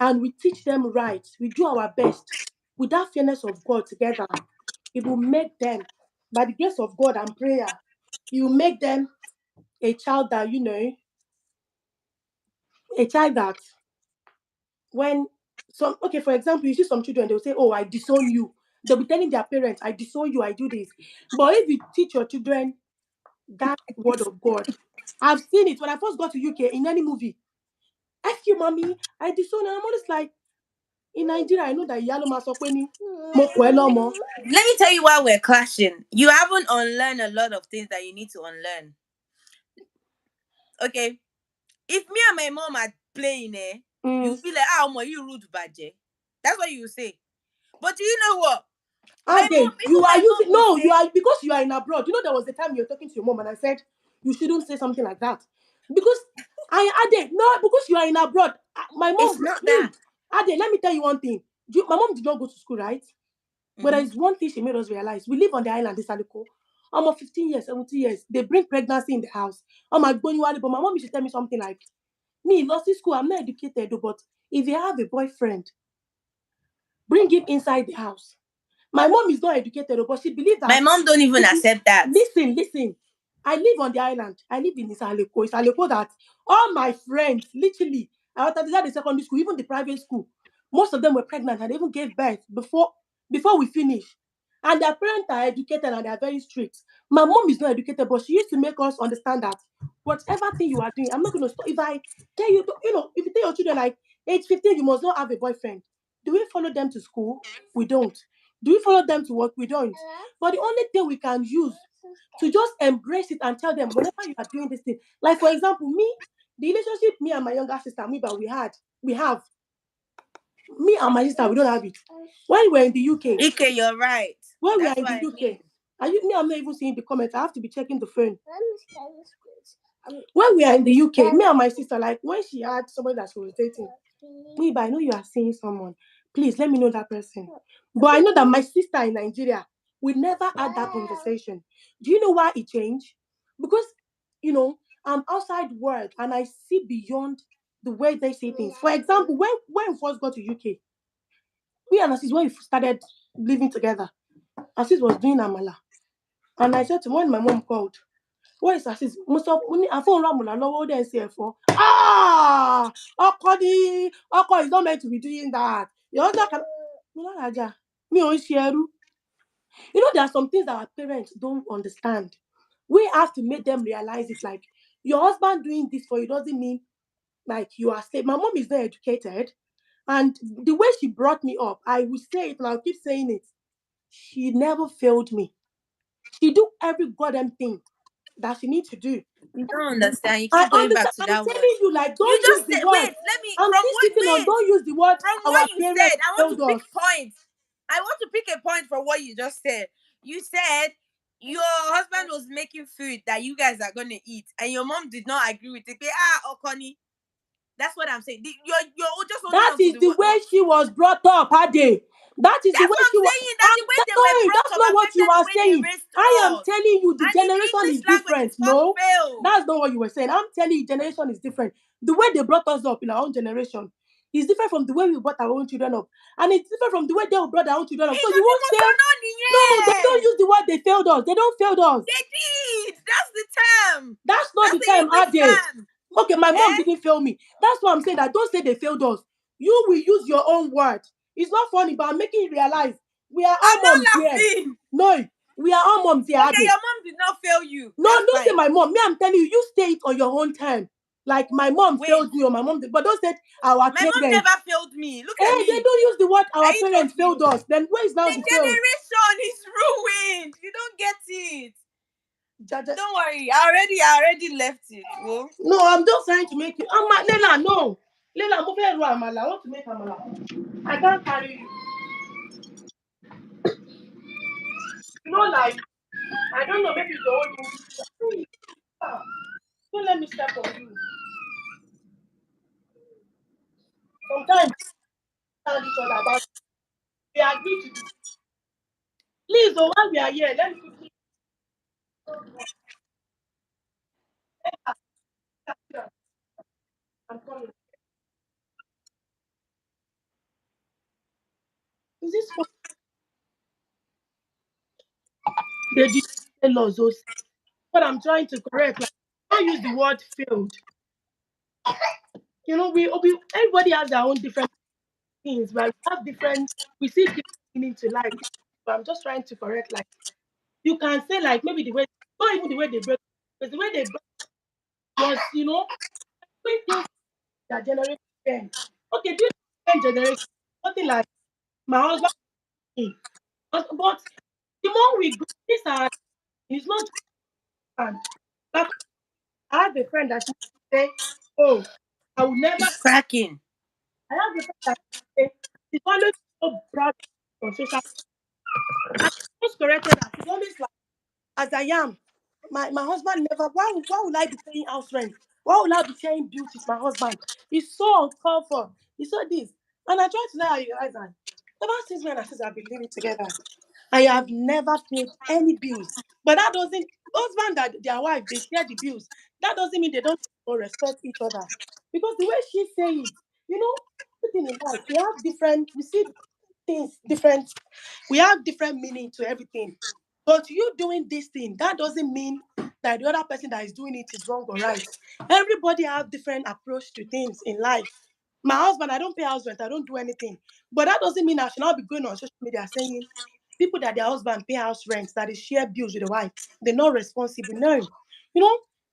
and we teach them right, we do our best with that fearness of God together, it will make them, by the grace of God and prayer, it will make them a child that, a child that when okay, for example, you see some children, they'll say, oh, I disown you. They'll be telling their parents, I disown you, I do this. But if you teach your children that word of God, I've seen it when I first got to UK in any movie. F you, mommy, I disown. And I'm always like, in Nigeria, I know that Yalo Masokweni, Mokwelomo. Let me tell you why we're clashing. You haven't unlearned a lot of things that you need to unlearn. Okay? If me and my mom are playing, you'll be like, ah, you rude badge. That's what you say. But do you know what? My mom, even You are my mom using will no, say, you are because you are in abroad. There was a time you were talking to your mom and I said you shouldn't say something like that. Because I Ade, no, because you are in abroad. My it's mom, not that. Ade, let me tell you one thing. My mom did not go to school, right? But there is one thing she made us realize. We live on the island, 𝐦𝐨𝐬𝐤𝐿. I'm 15 years, 17 years. They bring pregnancy in the house. I'm like, but my mom used to tell me something like, me, lost in school, I'm not educated, but if you have a boyfriend, bring him inside the house. My mom is not educated, but she believes My that. mom don't even accept that. Listen. I live on the island. I live in 𝐦𝐨𝐬𝐤𝐿. 𝐦𝐴LEKO that all my friends, literally, I was at the secondary school, even the private school, most of them were pregnant and they even gave birth before we finish. And their parents are educated and they are very strict. My mom is not educated, but she used to make us understand that whatever thing you are doing, I'm not going to stop. If I tell you, if you tell your children like age 15, you must not have a boyfriend. Do we follow them to school? We don't. Do we follow them to work? We don't. But the only thing we can use to just embrace it and tell them whenever you are doing this thing, like for example, the relationship me and my younger sister, but we have, me and my sister, we don't have it. When we're in the UK, Ike, you're right. when we are That's in what the I UK, mean. I'm not even seeing the comments. I have to be checking the phone. When we are in the UK, me and my sister, like when she had somebody that she was dating, but I know you are seeing someone. Please let me know that person. But I know that my sister in Nigeria, we never had that conversation. Do you know why it changed? Because, I'm outside world and I see beyond the way they say things. For example, when we first got to UK, we and Assis, when we started living together, Assis was doing Amala. And I said to him, when my mom called, what is Assis? I phone Ramula, lower there, for. Oko is not meant to be doing that. Your husband can. Me on share. There are some things that our parents don't understand. We have to make them realize it. Like your husband doing this for you doesn't mean like you are safe. My mom is not educated, and the way she brought me up, I will say it and I'll keep saying it. She never failed me. She do every goddamn thing that she needs to do. You don't understand. You I keep going back understand. to I'm that word. telling you, like, You don't use just the said, word. wait, let me, I'm from still what, speaking on. wait, Don't use the word. from Our what you parents said, I want failed to pick us. points. I want to pick a point from what you just said. You said your husband was making food that you guys are going to eat, and your mom did not agree with it. Okoni. That's what I'm saying. You're just holding That on to is the the word. way she was brought up, Ade. That is the That's way what she I'm was. saying. That the way they were That's brought up not what you affected the are way they saying. raised I am us. telling you, the And in generation is English language, different. it's called No, fail. that's not what you were saying. I'm telling you, generation is different. The way they brought us up in our own generation is different from the way we brought our own children up, and it's different from the way they brought their own children up. So It's you not won't even say no. They don't yeah. use the word they failed us. They don't failed us. They did. That's the term. That's not That's the the time, English are they? term. Okay, my mom Eh? didn't fail me. That's why I'm saying that. Don't say they failed us. You will use your own word. It's not funny, but I'm making you realize we are I'm all not moms here. laughing. No, we are all moms here, Okay, Ade. your mom did not fail you. No, That's don't say fine. my mom. Me, I'm telling you, you say it on your own time. Like my mom Wait, failed me or my mom did, but don't say our my mom parents. never failed me. Look at Hey, they me. don't use the word Are our you parents joking? failed us. Then where is now The the fail? generation is ruined. You don't get it. Jaja. Don't worry. I already left it. Well, No, I'm just trying to make you. Lela, no. Lela, I'm over here, Amala. I want to make Amala. I can't carry you. Like, I don't know, maybe it's your own English. Don't let me step on you. Sometimes we tell each other about we agree to this. Please, though, while we are here, let me quickly I'm coming. Is this what they did tell us? Those what I'm trying to correct. Like, don't use the word failed. We everybody has their own different things, but we have different. We see different meaning to life. But I'm just trying to correct. Like you can say, like maybe the way, not even the way they break, but the way they break was, doing things that generation then. Okay, this generation, nothing like my husband. Me. But the more we go, these are it's not just fun. Like I have a friend that she say, "Oh, I will never." It's cracking. I have a friend that say she's always so proud on social. And she just corrected her. She's always like, "As I am, my husband never. Why would I be paying house rent? Why would I be sharing bills with my husband? He's so uncalled for. He's so this." And I try to let her realize that ever since when I said I've been living together, I have never paid any bills. But that doesn't husband that their wife they share the bills. That doesn't mean they don't respect each other. Because the way she say it, you know, everything in life, we see things different, we have different meaning to everything. But you doing this thing, that doesn't mean that the other person that is doing it is wrong or right. Everybody have different approach to things in life. My husband, I don't pay house rent, I don't do anything. But that doesn't mean I should not be going on social media saying people that their husband pay house rent, that they share bills with the wife, they're not responsible. No.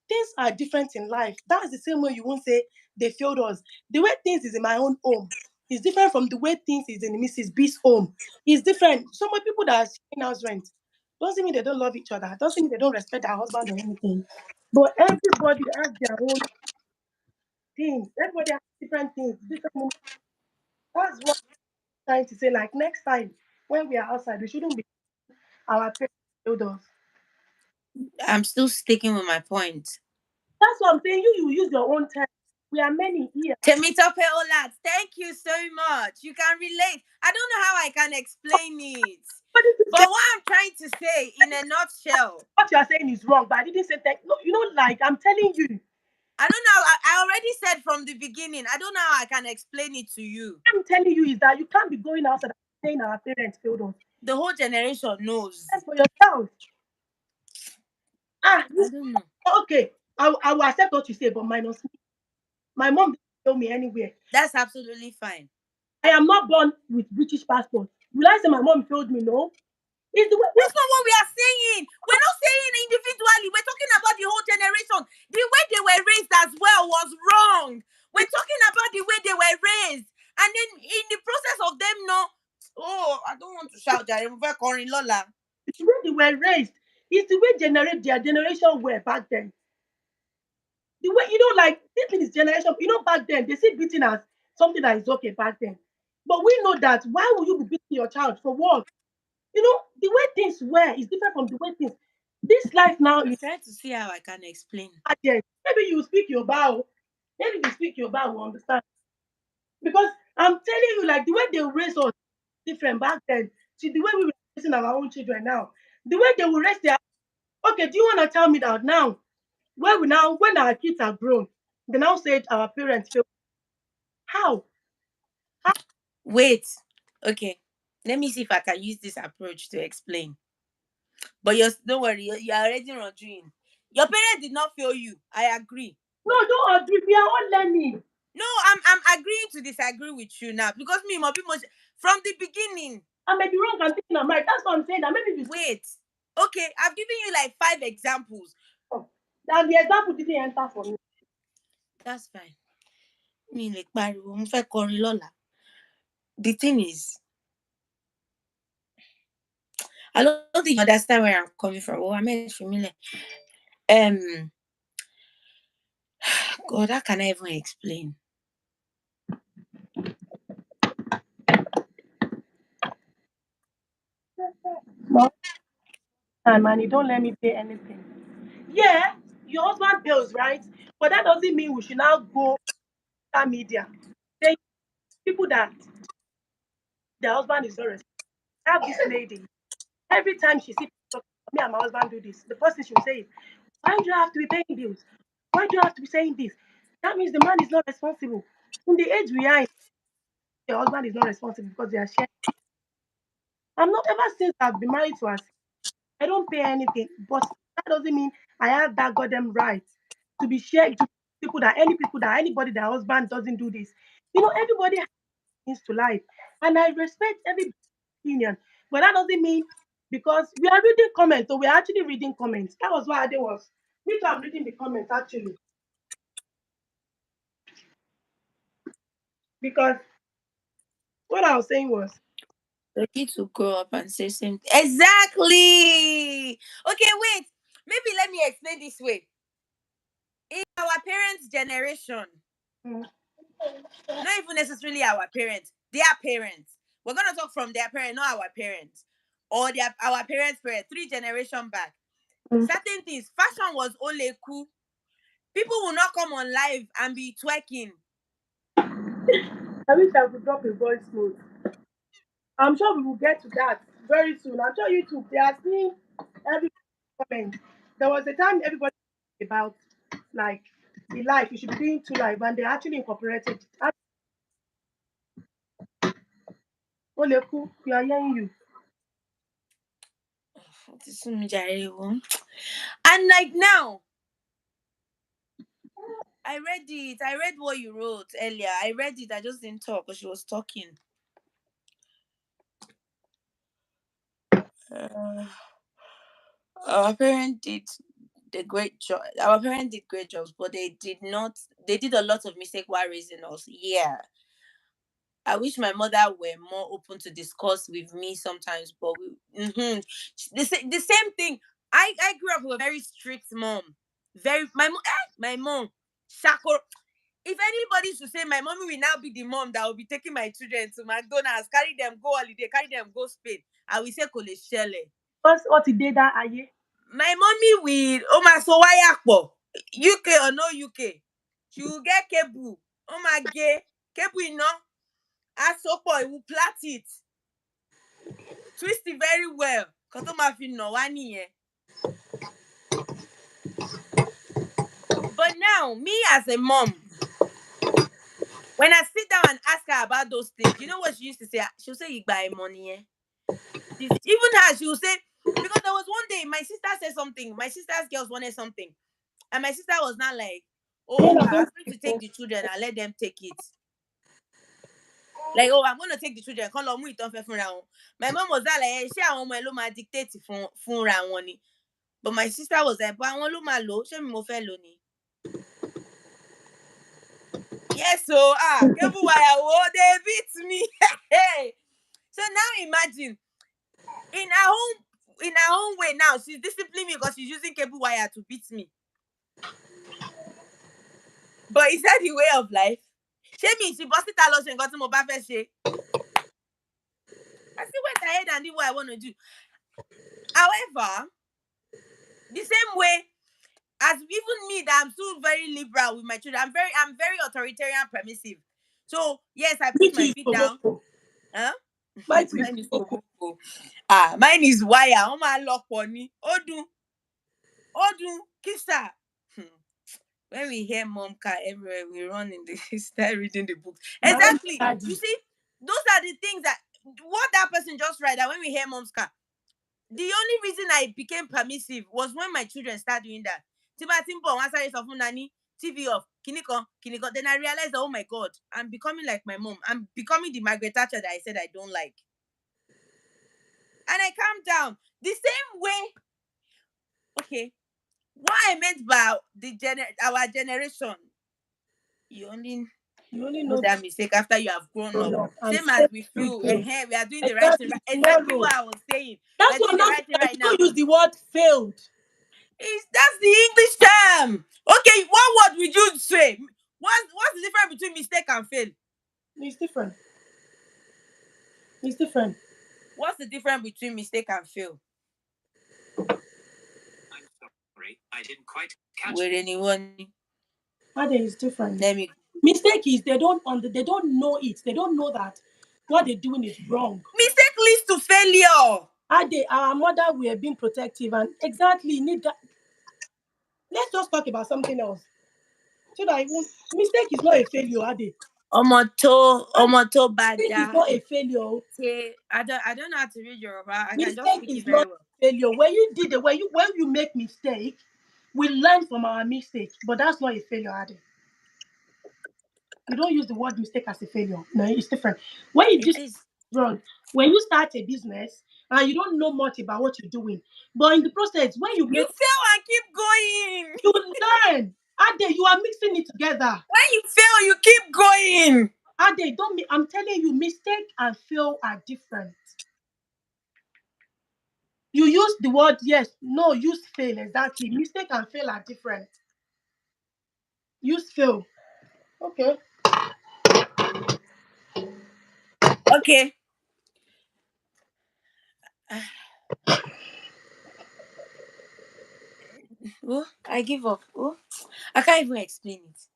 Things are different in life. That's the same way you won't say they failed us. The way things is in my own home is different from the way things is in Mrs. B's home. It's different. Some of people that are sharing house rent doesn't mean they don't love each other. Doesn't mean they don't respect their husband or anything. But everybody has their own things. Everybody has different things. Different. That's what I'm trying to say. Like next time when we are outside, we shouldn't be our parents failed us. I'm still sticking with my point. That's what I'm saying. You use your own time. We are many here. Temitope Olat, thank you so much. You can relate. I don't know how I can explain it. But this is But what I'm trying to say in a nutshell, what you are saying is wrong. But I didn't say thank. No, like I'm telling you. I don't know. I already said from the beginning, I don't know how I can explain it to you. I'm telling you is that you can't be going outside and saying our parents failed us. The whole generation knows. Stand for yourself. I don't know. Okay. I will accept what you say, but minus me. My mom didn't fail me anywhere. That's absolutely fine. I am not born with British passport. Will I say my mom failed me? No. It's the way. That's not what we are saying. We're not saying individually. We're talking about the whole generation. The way they were raised as well was wrong. We're talking about the way they were raised. And then in the process of them not, oh, I don't want to shout that. Lola. The way they were raised. It's the way their generation were back then. The way like this thing is generation. Back then they see beating as something that is okay back then. But we know that why would you be beating your child for what? The way things were is different from the way things. This life now I'm is trying to see how I can explain. target. Maybe you speak your bow. Maybe you speak your bow, we understand. Because I'm telling you, like the way they raise us different back then to the way we were raising our own children now. The way they will raise their okay, do you want to tell me that now when our kids are grown, they now said our parents failed. How? Wait. Okay. Let me see if I can use this approach to explain. But don't worry, you're already doing. Your parents did not fail you. I agree. No, don't agree. We are all learning. No, I'm agreeing to disagree with you now because me, my people, from the beginning. I may be wrong, I'm thinking I'm right. That's what I'm saying. That maybe Wait. Okay, I've given you like 5 examples. that the example didn't enter for me. That's fine. Me like pariwo, mo fẹ́ kọrin lọ́la. The thing is, I don't think you understand where I'm coming from. Oh, I meant familiar. God, how can I even explain? No, and you don't let me pay anything. Yeah, your husband bails, right? But that doesn't mean we should now go social media. Then people that their husband is not responsible. I have this lady. Every time she sees me and my husband do this, the first thing she will say is, "Why do you have to be paying bills? Why do you have to be saying this?" That means the man is not responsible. In the age we are, in, your husband is not responsible because they are sharing. I'm not ever since I've been married to us. I don't pay anything, but that doesn't mean I have that goddamn right to be shared to people that anybody that husband doesn't do this. Everybody has things to life, and I respect every opinion, but that doesn't mean because we are reading comments, so we are actually reading comments. That was why there was me too. I'm reading the comments actually because what I was saying was Ready to grow up and say same thing. Exactly. Okay, wait. Maybe let me explain this way. In our parents' generation, mm, not even necessarily our parents, their parents. We're gonna talk from their parents, not our parents. Or our parents' parents, 3 generations back. mm. Certain things, fashion was only cool. People will not come on live and be twerking. I wish I could drop a voice note. I'm sure we will get to that very soon. I'm sure YouTube they are seeing every comment. There was a time everybody about like the life you should be doing two life, and they actually incorporated. Oleku, we are hearing you. And like now, I read it. I read what you wrote earlier. I read it. I just didn't talk because she was talking. Uh, our parents did the great job. Our parents did great jobs, but they did not. They did a lot of mistake while raising us. Yeah, I wish my mother were more open to discuss with me sometimes. But the same thing. I grew up with a very strict mom. My mom, Shako. If anybody should say my mommy will now be the mom that will be taking my children to McDonald's, carry them go holiday, carry them go Spain, I will say Kole Shele. What did they that aye? My mommy will so wire UK or no UK. She will get cable. Gay cable asopo, it will plait it. Twist it very well. Cause But now, me as a mom, when I sit down and ask her about those things, you know what she used to say? She'll say, "You buy money, eh?" Even her, she will say, because there was one day my sister said something. My sister's girls wanted something, and my sister was not like, "Oh, I'm going to take the children and let them take it." Like, "Oh, I'm going to take the children. My mom was not like, "She I dictate for But my sister was like, "But I want to lo, she mo fe lo ni." Yes, so cable wire, they beat me. Hey. So now imagine in her own way now, she's disciplining me because she's using cable wire to beat me. But is that the way of life? She busted her lotion, got some over she. I still went ahead and did what I want to do. However, the same way as even me that I'm still very liberal with my children, I'm very authoritarian, permissive. So yes, I put Which my is feet down. Koboko. Huh? Mine is Mine is Koboko. Koboko. Mine is wire. Oh my lock pony. Odu, kissa. When we hear mom car everywhere, we run in the start reading the books. My Exactly. You daddy. see, those are the things that what that person just read. That when we hear mom's car, the only reason I became permissive was when my children start doing that. Tiba Timbo, once I saw Nani, TV off, Kiniko. Then I realized, oh my God, I'm becoming like my mom. I'm becoming the Margaret Thatcher that I said I don't like. And I calmed down. The same way, okay, what I meant by our generation, you only know know that mistake after you have grown up. and Same as say with the you, thing. we are doing the right thing. Exactly Exactly tomorrow. what I was saying. We That's are why doing the that's right thing why right we now. don't use the word failed. That's the English term. Okay, what word would you say? What's the difference between mistake and fail? It's different. It's different. What's the difference between mistake and fail? I didn't quite catch Where anyone? Ade is different. Let me. Mistake is they don't know it. They don't know that what they're doing is wrong. Mistake leads to failure. Ade, our mother were being protective and exactly need that. Let's just talk about something else. So that even mistake is not a failure, Ade. Omoto Mistake is bada. not a failure. Say, I don't know how to read Yoruba. I can just Mistake speak is it very not well. a failure. When you make mistake, we learn from our mistake, but that's not a failure, Ade. You don't use the word mistake as a failure. No, it's different. When you do It something is. wrong, when you start a business and you don't know much about what you're doing, but in the process, when you You make, fail and keep going. you learn. Ade, you are mixing it together. When you fail, you keep going. Ade, don't. I'm telling you, mistake and fail are different. You use the word yes, no, use fail exactly. Mistake and fail are different. Use fail. Okay. Okay. Oh, I give up. Oh, I can't even explain it.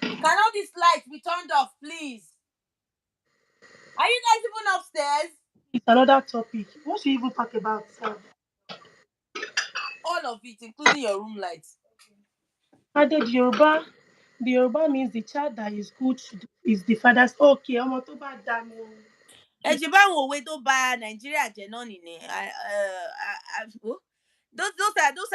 Can all these lights be turned off, please? Are you guys even upstairs? It's another topic. What should you even talk about? All of it, including your room lights. Ade, the Yoruba means the child that is good is the father's. Okay, ọmọ tó bá dá ni o. Ẹ ṣe báwọn òwe tó bà Nàìjíríà jẹ́ náà nìyẹn. Those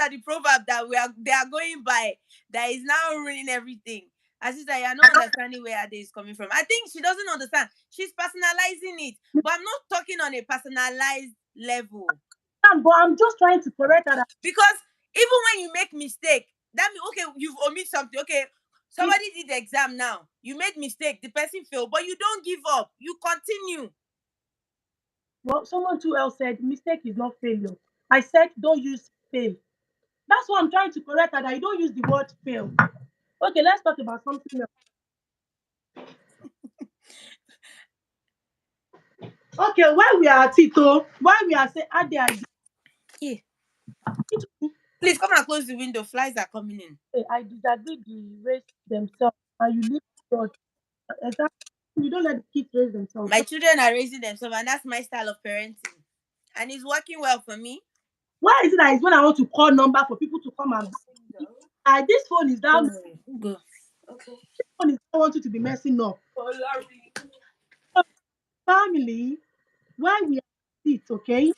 are the proverbs that they are going by that is now ruining everything. As if you are not understanding where Ade is coming from. I think she doesn't understand. She's personalizing it, but I'm not talking on a personalized level. But I'm just trying to correct that. Because even when you make mistake, that means okay, you've omitted something. Okay, somebody did the exam now. You made mistake, the person failed, but you don't give up. You continue. Well, someone too else said mistake is not failure. I said don't use fail. That's what I'm trying to correct that I don't use the word fail. Okay, let's talk about something else. Okay, while we are at it, while we are saying Ade, Yeah. Please come and close the window. Flies are coming in. I disagree the raise themselves and you leave God. Exactly. You don't let the kids raise themselves. My children are raising themselves, and that's my style of parenting. And it's working well for me. Why is it that it's when I want to call number for people to come and this phone is down. Go. Okay. This phone is I want you to be messing up. Family, why we are it, okay?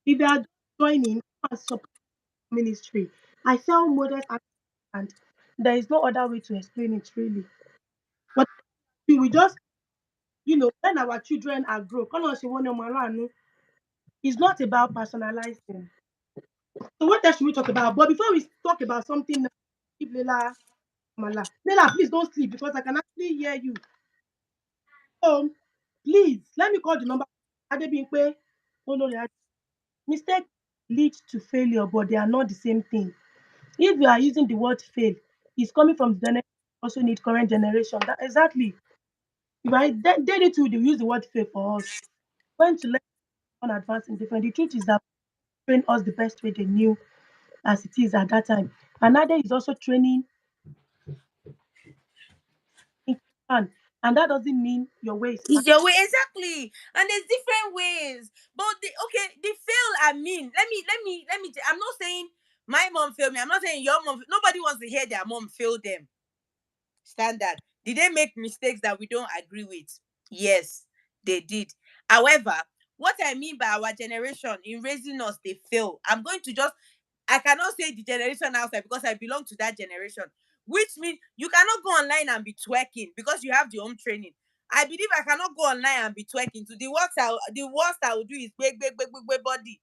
If they are joining as support ministry, I felt modest and there is no other way to explain it really. But we just, when our children are grown, it's not about personalizing. So what else should we talk about? But before we talk about something, give Leila Mala. Leila, please don't sleep because I can actually hear you. So please let me call the number. Adebimpe, Olori Ade. Mistake leads to failure, but they are not the same thing. If you are using the word fail, it's coming from the generation also need current generation. That exactly. Right? They need to use the word fail for us. When to learn on advance in different. The truth is that train us the best way they knew as it is at that time. Another is also training in plan. And that doesn't mean your way is fine. It's your way, exactly. And there's different ways. But the fail I mean. I'm not saying my mom failed me. I'm not saying your mom. Nobody wants to hear their mom fail them. Standard. Did they make mistakes that we don't agree with? Yes, they did. However, what I mean by our generation in raising us, they fail. I cannot say the generation outside because I belong to that generation, which means you cannot go online and be twerking because you have the home training. I believe I cannot go online and be twerking. The worst I will do is big body.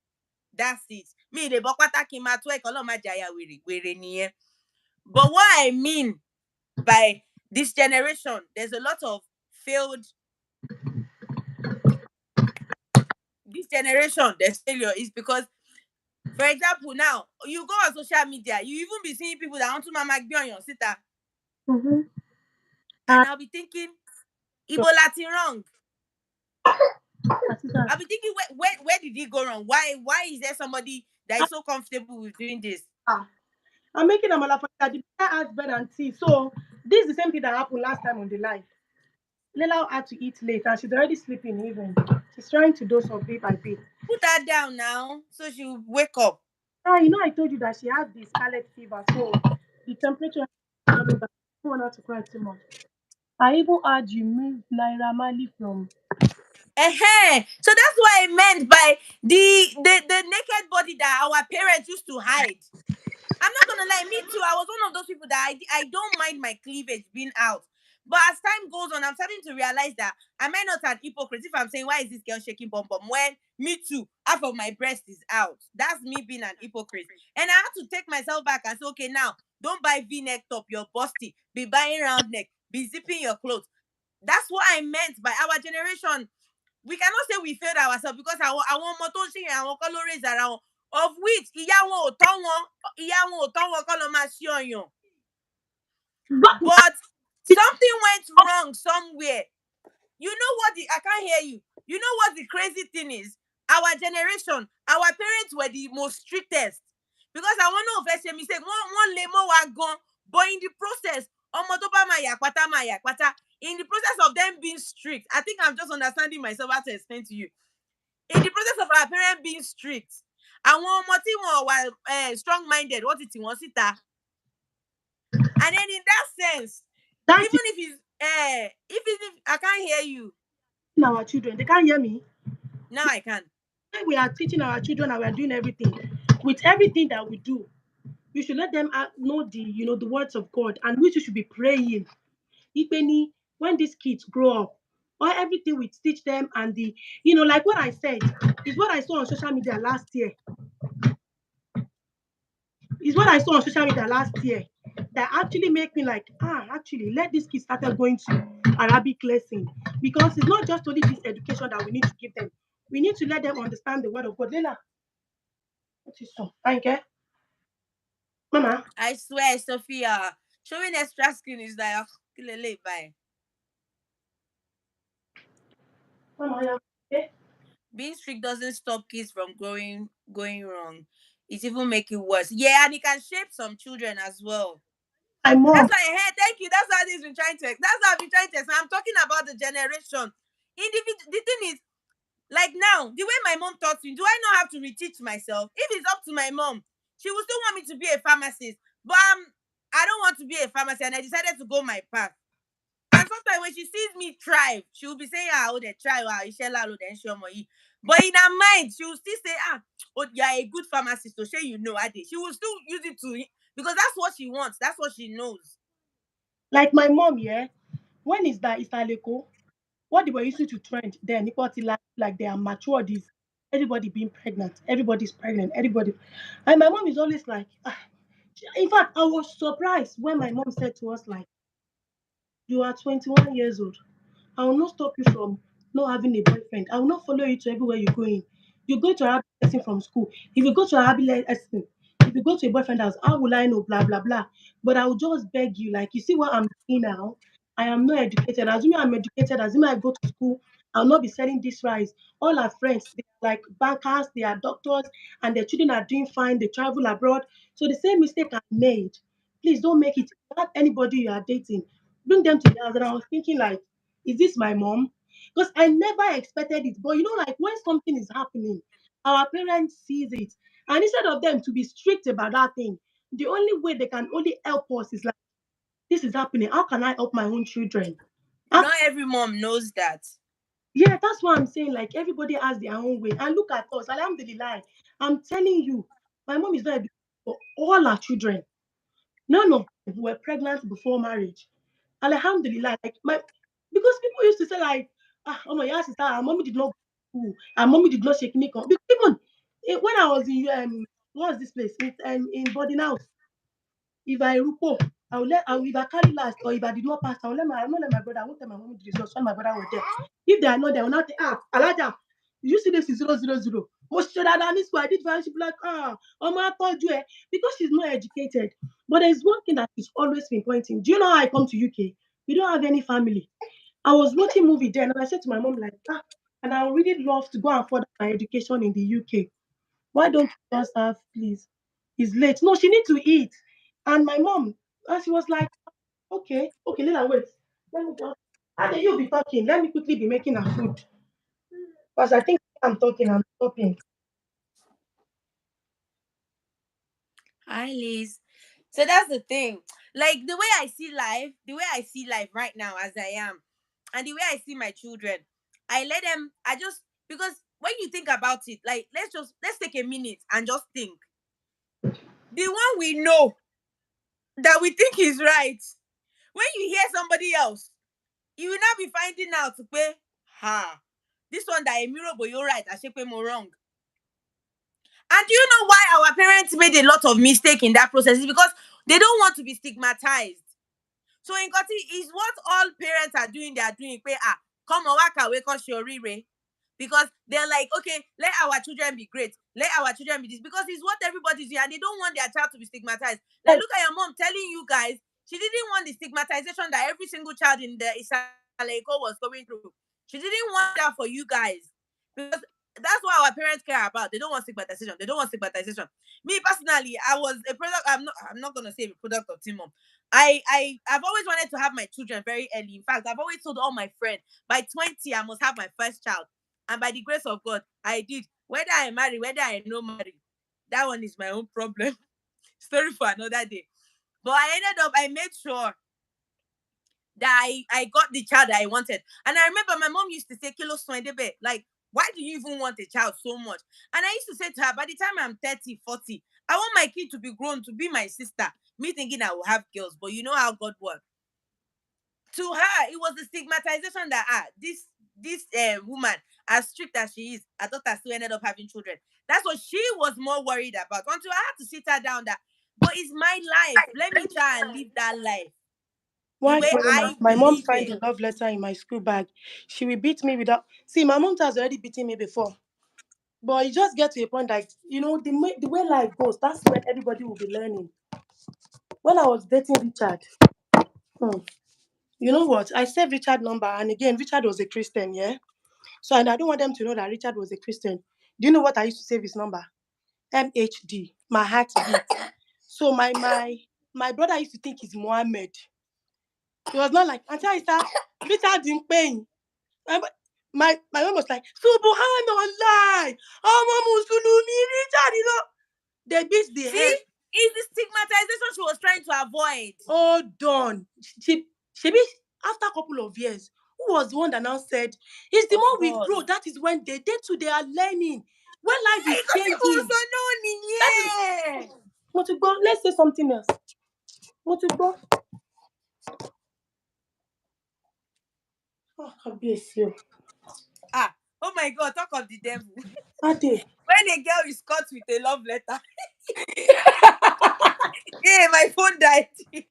That's it. Me, the bokwata ki ma twerk, ọlọ́run má jẹ́ aya wèrè nìyẹn. But what I mean by this generation, there's a lot of failed. This generation, there's failure is because, for example, now you go on social media, you even be seeing people that want to mama be on your sitter, Mm-hmm. and I'll be thinking, Ibo Latin wrong. I'll be thinking, where did he go wrong? Why is there somebody that is so comfortable with doing this? I'm making a malafide. The guy has bread and tea. So this is the same thing that happened last time on the live. Lela had to eat late and she's already sleeping even. She's trying to dose off bit by bit. Put her down now so she'll wake up. You know I told you that she had the scarlet fever, so the temperature is coming back. I don't want her to cry too much. I even heard you moved Naira Mali from. So that's what I meant by the naked body that our parents used to hide. I'm not gonna lie, me too. I was one of those people that I don't mind my cleavage being out. But as time goes on, I'm starting to realize that am I not an hypocrite if I'm saying, why is this girl shaking bum bum when me too, half of my breast is out? That's me being an hypocrite. And I had to take myself back and say, okay, now don't buy V-neck top, you're busty. Be buying round neck, be zipping your clothes. That's what I meant by our generation. We cannot say we failed ourselves because àwọn ọmọ tó ń ṣe yẹn àwọn kọ́ ló raise ara wọn, of which ìyá wọn ò tọ́ wọn kọ́ ló máa ṣí ọyàn. But something went wrong somewhere. You know what I can't hear you. You know what the crazy thing is? Our generation, our parents were the most strictest. Because I want to first mistake. One lè mọ́ wa gan. But in the process, ọmọ tó bá máa yà pátá. In the process of them being strict, I think I'm just understanding myself how to explain to you. In the process of our parents being strict, àwọn ọmọ tí wọn wà strong-minded, wọ́n ti tì wọ́n síta. And then in that sense, even if I can't hear you. Our children, they can't hear me. Now I can. We are teaching our children and we are doing everything. With everything that we do, we should let them know the words of God, and we should be praying. Ipeni, when these kids grow up, or everything we teach them, and like what I said, is what I saw on social media last year. That actually make me like, actually, let these kids start going to Arabic lesson, because it's not just only this education that we need to give them. We need to let them understand the word of God. Lela, what is so? Thank you. Mama. I swear, Sophia, showing extra skin is like, bye. Mama, okay? Being strict doesn't stop kids from going wrong. It even make it worse. Yeah, and it can shape some children as well. My mom. That's why I heard. Thank you. That's how this been trying to. That's how I've been trying to. I'm talking about the generation. The thing is, like now, the way my mom taught me, do I not have to reteach myself? If it's up to my mom, she will still want me to be a pharmacist. But I don't want to be a pharmacist, and I decided to go my path. And sometimes when she sees me thrive, she will be saying, they try, then show me. But in her mind, she will still say, you're a good pharmacist, so say you know, Ade. She will still use it because that's what she wants. That's what she knows. Like my mom, yeah. When is that 𝐤𝐤𝐤𝐿, what they were used to trend then, like they are matured, is everybody being pregnant. Everybody's pregnant. Everybody. And my mom is always like, in fact, I was surprised when my mom said to us, like, you are 21 years old. I will not stop you from not having a boyfriend. I will not follow you to everywhere you're going. You go to a happy lesson from school. If you go to a happy lesson, if you go to a boyfriend house, how will I know? Blah blah blah. But I will just beg you, like, you see what I'm doing now. I am not educated. Assuming I'm educated, assuming I go to school, I'll not be selling this rice. All our friends, they are like bankers, they are doctors, and their children are doing fine. They travel abroad. So the same mistake I made, please don't make it. Not anybody you are dating, bring them to the house. And I was thinking, like, is this my mom? Because I never expected it. But like when something is happening, our parents sees it. And instead of them to be strict about that thing, the only way they can only help us is like, this is happening. How can I help my own children? Not every mom knows that. Yeah, that's what I'm saying. Like everybody has their own way. And look at us. Alhamdulillah. I'm telling you, my mom is not educated for all our children. None of them were pregnant before marriage. Alhamdulillah, like because people used to say like, oh my sister, our mommy did not go to school, our mommy did not shake me. Because even when I was in what's this place? It's in boarding house. If I rupo, if I carry last or if I did not pass, I will not let my brother. I won't tell my mommy the results when my brother was there. If they are not, they will not say, Alaja, you see this is 000. Most sure that this I did very, she be like, I told you, because she's not educated. But there's one thing that is always been pointing. Do you know how I come to UK? We don't have any family. I was watching movie then, and I said to my mom, like, and I would really love to go and further my education in the UK. Why don't you just have, please? It's late. No, she need to eat. And my mom, and she was like, okay, Lila, wait. Let me just, and then you be talking. Let me quickly be making her food. Because I think I'm talking, I'm stopping. Hi, Liz. So that's the thing. Like the way I see life right now as I am, and the way I see my children, I let them. I just because when you think about it, like let's take a minute and just think. The one we know that we think is right. When you hear somebody else, you will not be finding out to pay. Ha, this one that Emiro Boyo right, I should pay more wrong. And do you know why our parents made a lot of mistake in that process? Is because they don't want to be stigmatized. So in Koti is what all parents are doing. They are doing. Come on, work away, cause you're because they're like, okay, let our children be great. Let our children be this because it's what everybody's doing, and they don't want their child to be stigmatized. Like, look at your mom telling you guys she didn't want the stigmatization that every single child in the Isalaiko was going through. She didn't want that for you guys because that's what our parents care about. They don't want stigmatization. They don't want stigmatization. Me personally, I was a product. I'm not gonna say a product of Team Mom. I've always wanted to have my children very early. In fact, I've always told all my friends by 20 I must have my first child. And by the grace of God, I did. Whether I marry, whether I no marry, that one is my own problem. Story for another day. But I made sure that I got the child that I wanted. And I remember my mom used to say, Kilo Swendebe, like, why do you even want a child so much? And I used to say to her, by the time I'm 30, 40, I want my kid to be grown, to be my sister. Me thinking I will have girls, but you know how God works. To her, it was the stigmatization that this woman, as strict as she is, I thought I still ended up having children. That's what she was more worried about. Until I had to sit her down that, but it's my life. Let me try and live that life the Why way growing I up, my mom believe find it. the love letter in my school bag. She will beat me without. See, my mom has already beaten me before. But you just get to a point that, the way life goes, that's when everybody will be learning. When I was dating Richard, hmm, you know what? I saved Richard number, and again, Richard was a Christian, yeah? So, and I don't want them to know that Richard was a Christian. Do you know what I used to save his number? MHD, my heartbeat. So my brother used to think he's Mohammed. He was not like, Auntie Aisha, Richard in pain. My my mom was like, Subhanallah, Musulumi, Richard. They beat the See, head. it's the stigmatization she was trying to avoid. Oh, done. She be after a couple of years. Who was the one that now said, it's the Of more we course. grow, that is when they are learning. When life is Because it was changing. unknown, That is yeah. Motigbo, let's say something else. Motigbo. Oh, God bless you. Oh my God, talk of the devil. Ade. When a girl is caught with a love letter, hey, my phone died. Please,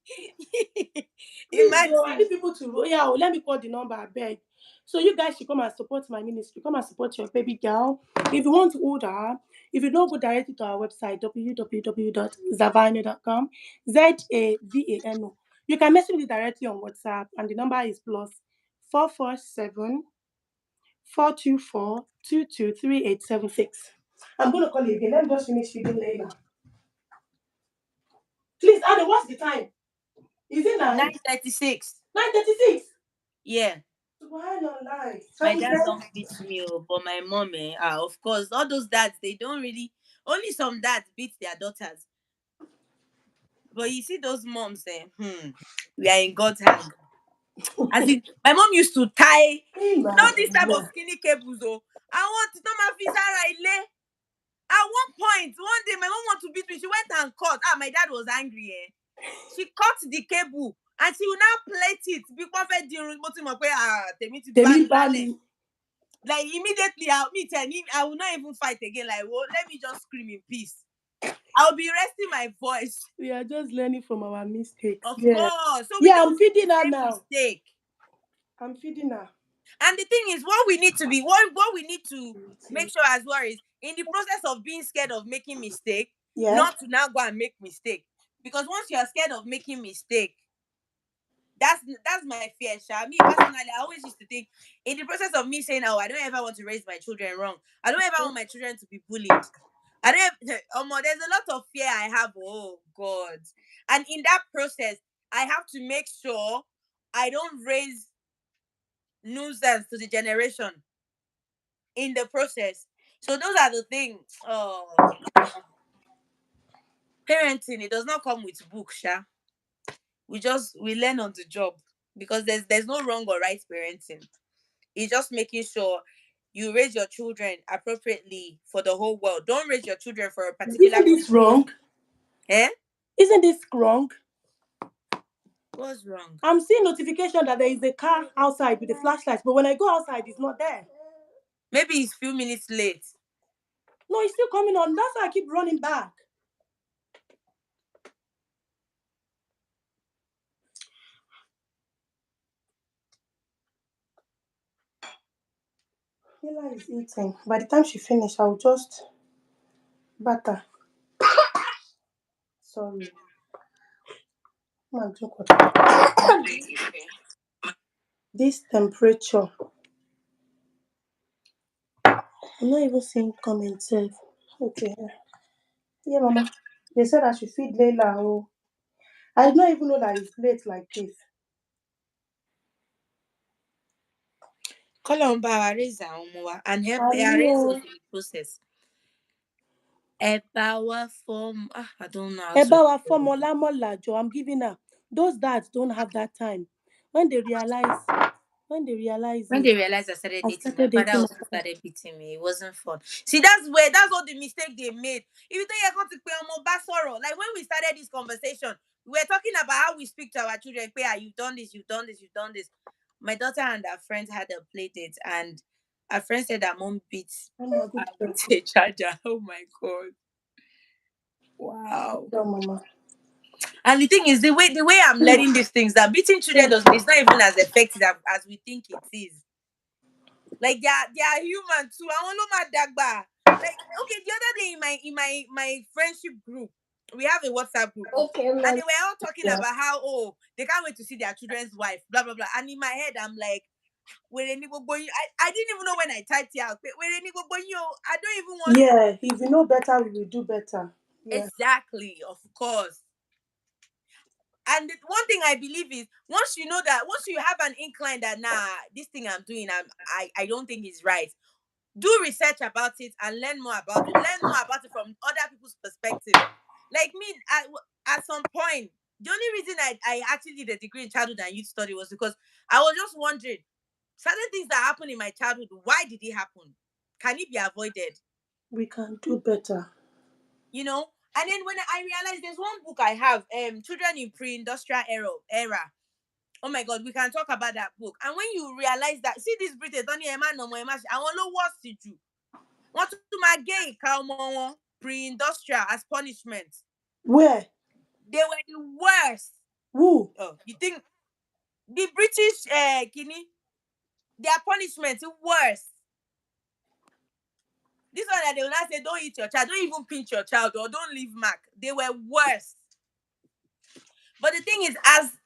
bro, I Imagine. need people to. Yeah, let me call the number, I beg. So you guys should come and support my ministry. Come and support your baby girl. If you want to order, if you don't go directly to our website, www.𝐤𝐤𝐤.com, ZAVANO. You can message me directly on WhatsApp, and the number is plus 447 424 223876. I'm gonna call you again. Let me just finish reading later. Please, Anna, what's the time? Is it 9:36. 9:36? Yeah. Subhanallah. My Shall we dad pray? don't beat me, but my mom, of course, all those dads, they don't really. Only some dads beat their daughters. But you see those moms, we are in God's hand. As in, my mom used to tie, not this type of Amen. skinny cables, oh. I want to know my visa right. At one point, one day, my mom wanted to beat me. She went and cut. My dad was angry. She cut the cable and she will now plait it. Bí wọ́n fẹ́ di irun, mo ti mọ̀ pé tèmi ti bá Tèmi mi bá lálẹ́. mi. Like immediately, I will not even fight again. Like, well, let me just scream in peace. I'll be resting my voice. We are just learning from our mistakes. Of Yeah. course. So we Yeah, I'm don't make feeding the her same now. mistake. I'm feeding her. And the thing is, what we need to be, what we need to make sure as well is in the process of being scared of making mistake, Yeah. not to now go and make mistake. Because once you are scared of making mistake, That's my fear, Sha. Me personally, I always used to think, in the process of me saying, "Oh, I don't ever want to raise my children wrong. I don't ever want my children to be bullied. I don't have, there's a lot of fear I have. Oh God. And in that process, I have to make sure I don't raise nuisance to the generation in the process. So those are the things. Oh, parenting, it does not come with book, Sha. We learn on the job, because there's no wrong or right parenting. It's just making sure you raise your children appropriately for the whole world. Don't raise your children for a particular Isn't this group. wrong? Eh? Isn't this wrong? What's wrong? I'm seeing notification that there is a car outside with the flashlights, but when I go outside, it's not there. Maybe it's few minutes late. No, it's still coming on. That's why I keep running back. Hila is eating. By the time she finishes, I'll just butter. Sorry. Man, drink water. This temperature. I'm not even seeing comments. Okay. Yeah, Mama. They said I should feed Layla. Oh, I did not even know that it's late like this. Call on Bawa, raise our own and help I raise us know. in the process. Ebawa form. I don't know how to. Ebawa for Mola Joe. I'm giving her. Those dads don't have that time. When they realize When it, they realized I started I dating, my started father dating my also father. started beating me. It wasn't fun. See, that's all the mistake they made. If you think you're going to pay on sorrow, like when we started this conversation, we were talking about how we speak to our children. Pay, you've done this, you've done this, you've done this. My daughter and her friends had a play date, and her friend said that mom beats Mama, her good with girl. a charger. Oh my God. Wow. Girl, Mama. And the thing is, the way I'm learning these things, that beating children it's not even as effective as we think it is. Like they are human too. I want to dagba. Like, okay, the other day in my friendship group, we have a WhatsApp group. Okay, And man. they were all talking Yeah. about how, they can't wait to see their children's wife, blah blah blah. And in my head, I'm like, I didn't even know when I typed it out. I don't even want. Yeah, if we know better, we will do better. Yeah. Exactly, of course. And one thing I believe is, once you have an incline that, nah, this thing I'm doing, I don't think is right, do research about it and learn more about it. Learn more about it from other people's perspective. Like me, at some point, the only reason I actually did a degree in childhood and youth study was because I was just wondering, certain things that happened in my childhood, why did it happen? Can it be avoided? We can do better. You know? And then when I realized, there's one book I have, Children in Pre-Industrial Era. Oh my God, we can talk about that book. And when you realize that, see this British, Tony Emma, no more Emma, I want to watch to do. Want to my gay Kalmo pre-industrial as punishment. Where? They were the worst. Who? Oh, you think the British Kini, their punishment is worse. This one that they will not say, don't eat your child, don't even pinch your child, or don't leave mark. They were worse. But the thing is,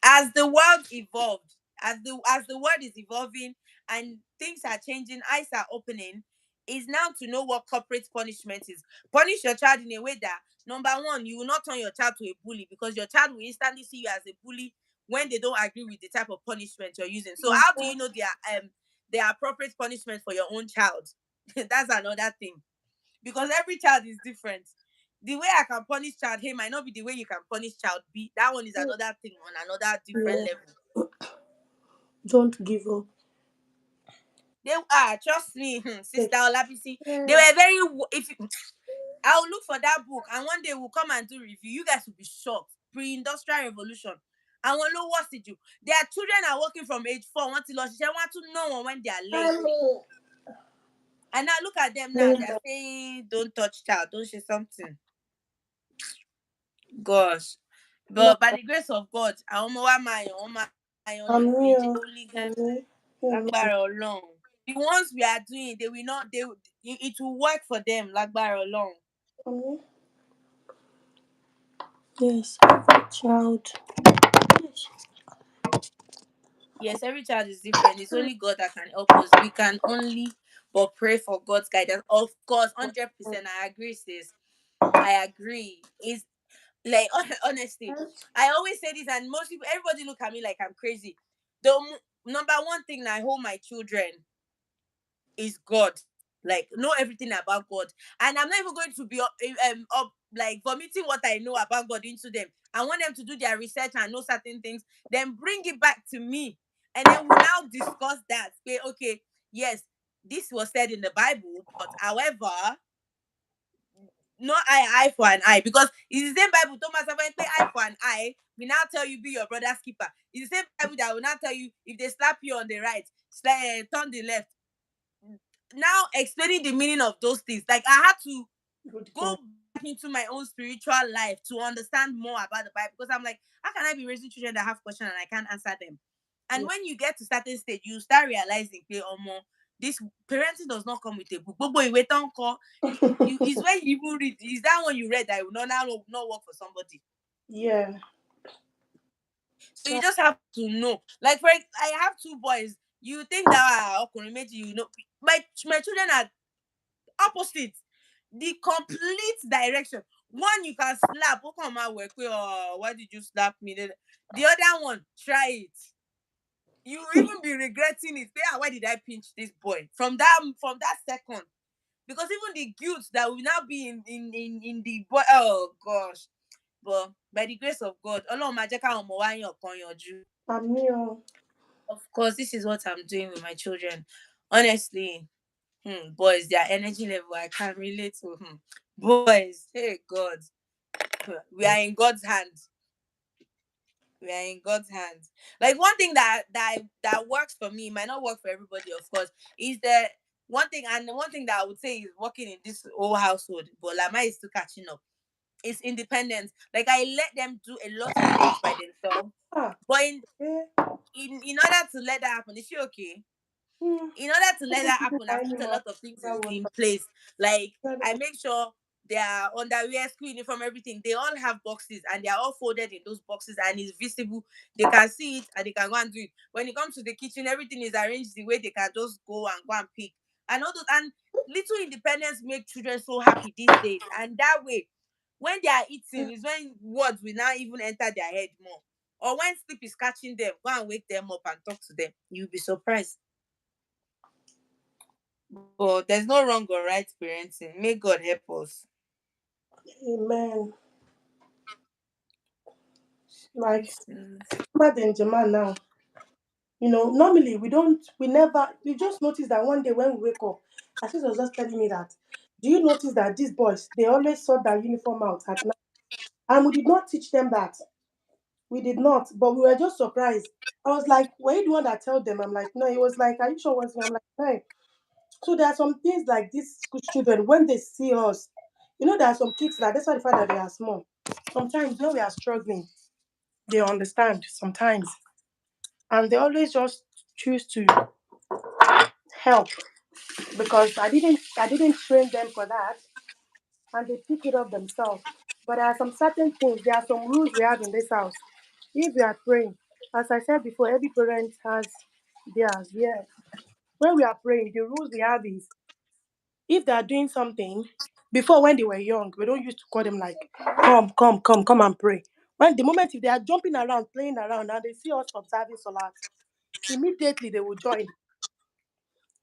as the world evolved, as the world is evolving and things are changing, eyes are opening, is now to know what corporate punishment is. Punish your child in a way that, number one, you will not turn your child to a bully, because your child will instantly see you as a bully when they don't agree with the type of punishment you're using. So how do you know their appropriate punishment for your own child? That's another thing. Because every child is different. The way I can punish child A might not be the way you can punish child B. That one is another thing on another different Yeah. level. Don't give up. They are, trust me, Sister Olabisi. Yeah. They were very. I'll look for that book, and one day we'll come and do review. You guys will be shocked. Pre-industrial revolution. And when low what did you? Their children are working from age 4. Want to know when they are late. And now look at them now. They're saying, "Don't touch child. Don't say something." Gosh. But by the grace of God, àwọn ọmọ wa máa yàn, wọ́n máa yan I'm ìjẹ́ here. hooligan Amen. lágbára Ọlọ́run. The ones we are doing, they will not. It will work for them lágbára Ọlọ́run. Amen. Yes, every child. Yes, every child is different. It's only God that can help us. We can only but pray for God's guidance. Of course, 100%. I agree, sis. I agree. It's like honestly, I always say this, and most people, everybody look at me like I'm crazy. The number one thing I hold my children is God. Like, know everything about God, and I'm not even going to be up like vomiting what I know about God into them. I want them to do their research and know certain things, then bring it back to me, and then we'll now discuss that. Say, okay, yes, this was said in the Bible, but however, not eye for an eye, because it's the same Bible. Thomas, when you play eye for an eye, we now tell you be your brother's keeper. It's the same Bible that will now tell you if they slap you on the right, turn the left. Now explaining the meaning of those things, like I had to Good go God. back into my own spiritual life to understand more about the Bible, because I'm like, how can I be raising children that have questions and I can't answer them? And Yeah. when you get to certain stage, you start realizing, okay, more this parenting does not come with a book. But boy, wait on call. You is when you even read. Is that one you read that will not work for somebody? Yeah. So you just have to know. Like I have two boys. You think that you know, my children are opposite. The complete direction. One you can slap. Oh, come on, work. Oh, why did you slap me? The other one, try it. You will even be regretting it. Say, why did I pinch this boy? From that second. Because even the guilt that will now be in the boy. Oh gosh. But by the grace of God, Ọlọ́run máa jẹ́ káwọn ọmọ wa yàn kan yanjú. I'm Of course, this is what I'm doing with my children. Honestly, boys, their energy level, I can relate to. Boys, hey God, we are in God's hands. We are in God's hands. Like one thing that works for me might not work for everybody, of course, is that one thing that I would say is working in this whole household, but Lama is still catching up. Is independence. Like I let them do a lot of things by themselves, Ah, but yeah. in order to let that happen, is she okay? Hmm. In order to I let don't that think happen, I I put a anymore. lot of things That was in place. Like I bad. make sure their underwear, school uniform, everything, they all have boxes and they are all folded in those boxes and it's visible. They can see it and they can go and do it. When it comes to the kitchen, everything is arranged the way they can just go and pick. And all those, and little independence make children so happy these days. And that way, when they are eating, is when words will now even enter their head more. Or when sleep is catching them, go and wake them up and talk to them. You'll be surprised. But there's no wrong or right parenting. May God help us. Amen. Like, Jesus. mad and Jaman now. Normally we just notice that one day when we wake up, my sister was just telling me that, do you notice that these boys, they always sort their uniform out at night? And we did not teach them that. We did not, but we were just surprised. I was like, were you the one that told them? I'm like, no. He was like, are you sure it was me? I'm like, no. So there are some things like these school children, when they see us, there are some kids that that's why the fact that they are small. Sometimes when we are struggling, they understand sometimes. And they always just choose to help because I didn't train them for that, and they pick it up themselves. But there are some certain things, there are some rules we have in this house. If we are praying, as I said before, every parent has theirs. Yeah. When we are praying, the rules we have is, if they are doing something, before when they were young, we don't used to call them like, come and pray. When the moment if they are jumping around, playing around, and they see us observing Salat, immediately they will join.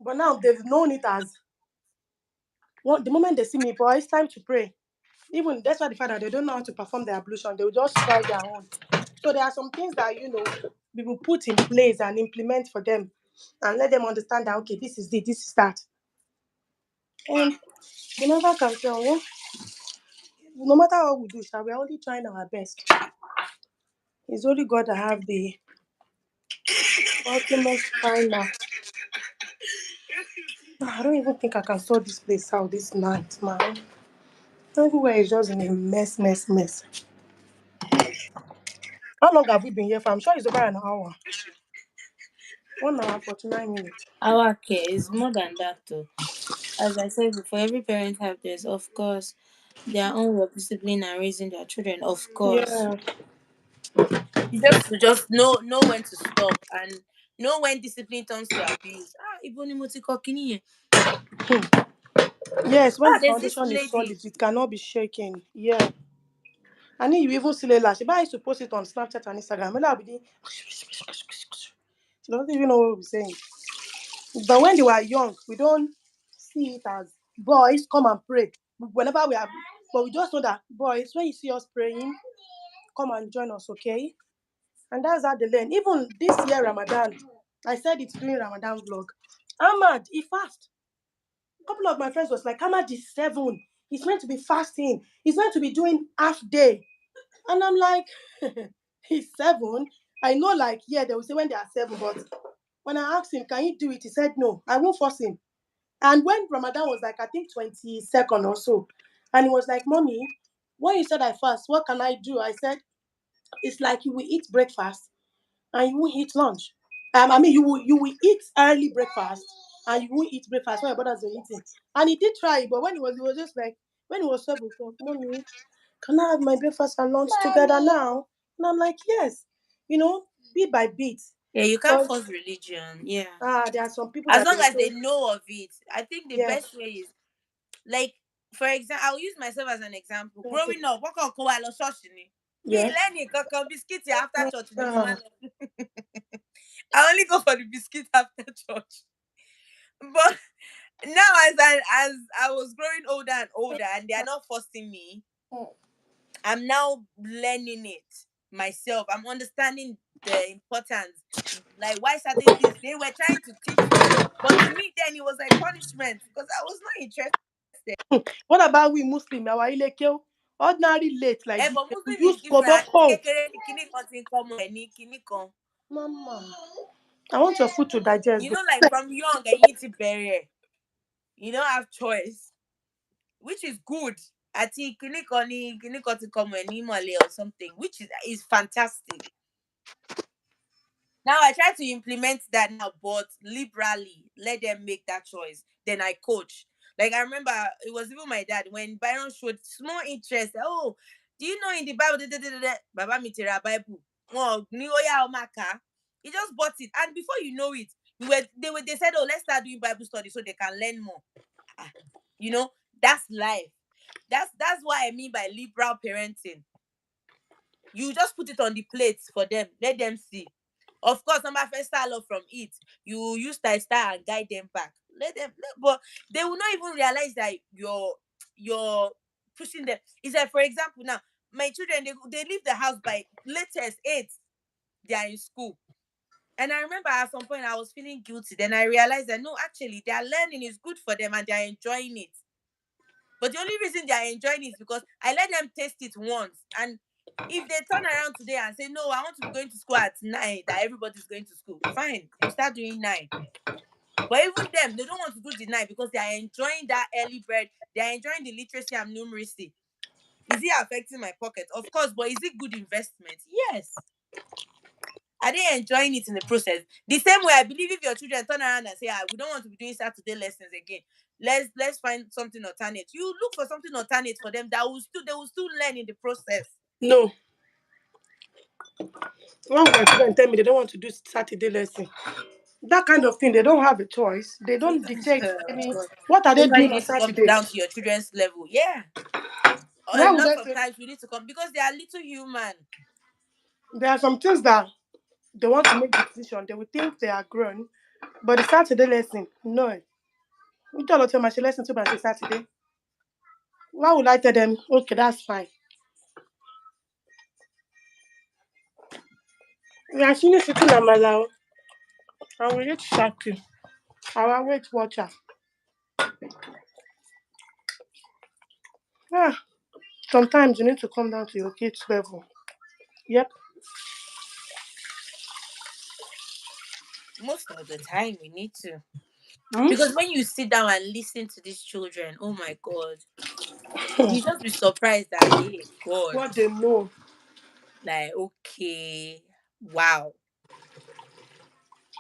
But now they've known it as, the moment they see me, boy, it's time to pray. Even that's why the fact that they don't know how to perform their ablution, they will just try their own. So there are some things that we will put in place and implement for them, and let them understand that, okay, this is it, this is that. And they never can tell. No matter what we do, we're only trying our best. It's only God that have the ultimate final. I don't even think I can sort this place out this night, man. Everywhere is just in a mess, mess, mess. How long have we been here for? I'm sure it's over an hour. 1 hour, 49 minutes. Our care is more than that, though. As I said before, every parent have theirs, of course, their own way of discipline and raising their children, of course. Yeah. You just to just know when to stop and Know when discipline turns to abuse. Ibo ni mo ti kọ kíní yẹn. Yes, when the There's this foundation is solid, lady. it cannot be shaken. Yeah. And then you even see Layla. She used to post it on Snapchat and Instagram. Maybe I'll be doing. She doesn't even know what we're saying. But when they were young, we don't see it as boys come and pray. Whenever we are, but we just know that boys, when you see us praying, come and join us, okay? And that's how they learn. Even this year, Ramadan, I said it during Ramadan vlog. Ahmad, he fast. A couple of my friends was like, Ahmad is 7. He's meant to be fasting. He's meant to be doing half day. And I'm like, he's 7. I know, like, yeah, they will say when they are 7, but when I asked him, can you do it? He said, no, I won't force him. And when Ramadan was like, I think 22nd or so, and he was like, Mommy, when you said I fast, what can I do? I said, it's like you will eat breakfast and you won't eat lunch. I mean, you will eat early breakfast and you won't eat breakfast when your brothers are eating. And he did try, but when he was just like, when he was 7, he was, Mommy, can I have my breakfast and lunch together now? And I'm like, yes, bit by bit. Yeah, you can't Because force religion. Yeah. there are some people As that they long will as they say, know of it. I think the yeah, best way is like, for example, I'll use myself as an example. okay, Growing up, what can go a church ni? Me yeah. learning kankan biscuit after church ni mo Ah, man. I only go for the biscuit after church. But now as I was growing older and older and they are not forcing me, I'm now learning it myself. I'm understanding the importance, like why certain things they were trying to teach me, but to me then it was like punishment because I was not interested. what about we Muslim? Our ileke, ordinary late like this. But They will Muslim is use different. Àti koboko. kékeré ni kíní kan ti ń kọ́ ọmọ ẹ̀ ní kíní kan. Mama, I want your food to digest. You know, like from young, ẹ̀yin ti bẹ̀rẹ̀. You don't have choice, which is good. Àti kíní kan ti kọ́ ọmọ ẹ̀ ní ìmọ̀lẹ̀ or something, which is fantastic. Now I try to implement that now, but liberally, let them make that choice. Then I coach. Like I remember, it was even my dad when Byron showed small interest. Oh, do you know in the Bible? Baba mi tera Bible. Oh, ni oya omaka. He just bought it, and before you know it, they said, oh, let's start doing Bible study so they can learn more. Ah, You know, that's life. That's what I mean by liberal parenting. You just put it on the plates for them. Let them see. Of course, number first style off from it. You use style and guide them back. But they will not even realize that you're pushing them. It's like, for example, now my children they leave the house by latest 8. They are in school. And I remember at some point I was feeling guilty. Then I realized that no, actually, their learning is good for them and they are enjoying it. But the only reason they are enjoying it is because I let them taste it once. And if they turn around today and say, no, I want to be going to school at 9, that everybody's going to school, fine, you start doing 9. But even them, they don't want to do the 9 because they are enjoying that early bird. They are enjoying the literacy and numeracy. Is it affecting my pocket? Of course, but is it good investment? Yes. Are they enjoying it in the process? The same way, I believe if your children turn around and say, we don't want to be doing Saturday lessons again. Let's find something alternate. You look for something alternate for them that they will still learn in the process. No. One of my children tell me they don't want to do Saturday lesson. That kind of thing, they don't have a choice. They don't dictate any. God. What are they Totally doing on need to come Saturday? down to your children's level. Yeah. A Why would lot I of say times we need to come because they are little human. there are some things that they want to make decision? They will think they are grown, but the Saturday lesson, no. You tell them my lesson to my Saturday. Why would I tell them? Okay, that's fine. We are finished sitting on my lounge, and we need to shock you. Our weight watcher. Ah, sometimes you need to come down to your kids' level. Yep. Most of the time we need to. Hmm? Because when you sit down and listen to these children, oh my God, you just be surprised that, hey, God, What they know. like, okay, wow.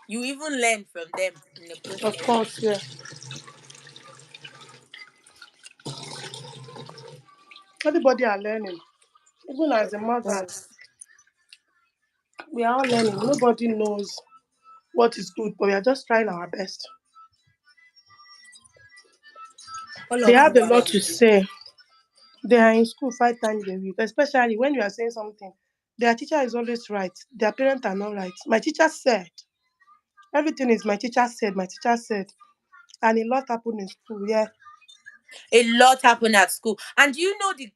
You even learn from them in the Of process. course, yeah. Everybody are learning. Even as the mothers, we are all learning. Nobody knows what is good, but we are just trying our best. All They of have you a is lot very to good. say. They are in school 5 times a week, especially when you are saying something. Their teacher is always right. Their parents are not right. My teacher said, everything is my teacher said. And a lot happened in school, yeah. A lot happened at school. And do you know the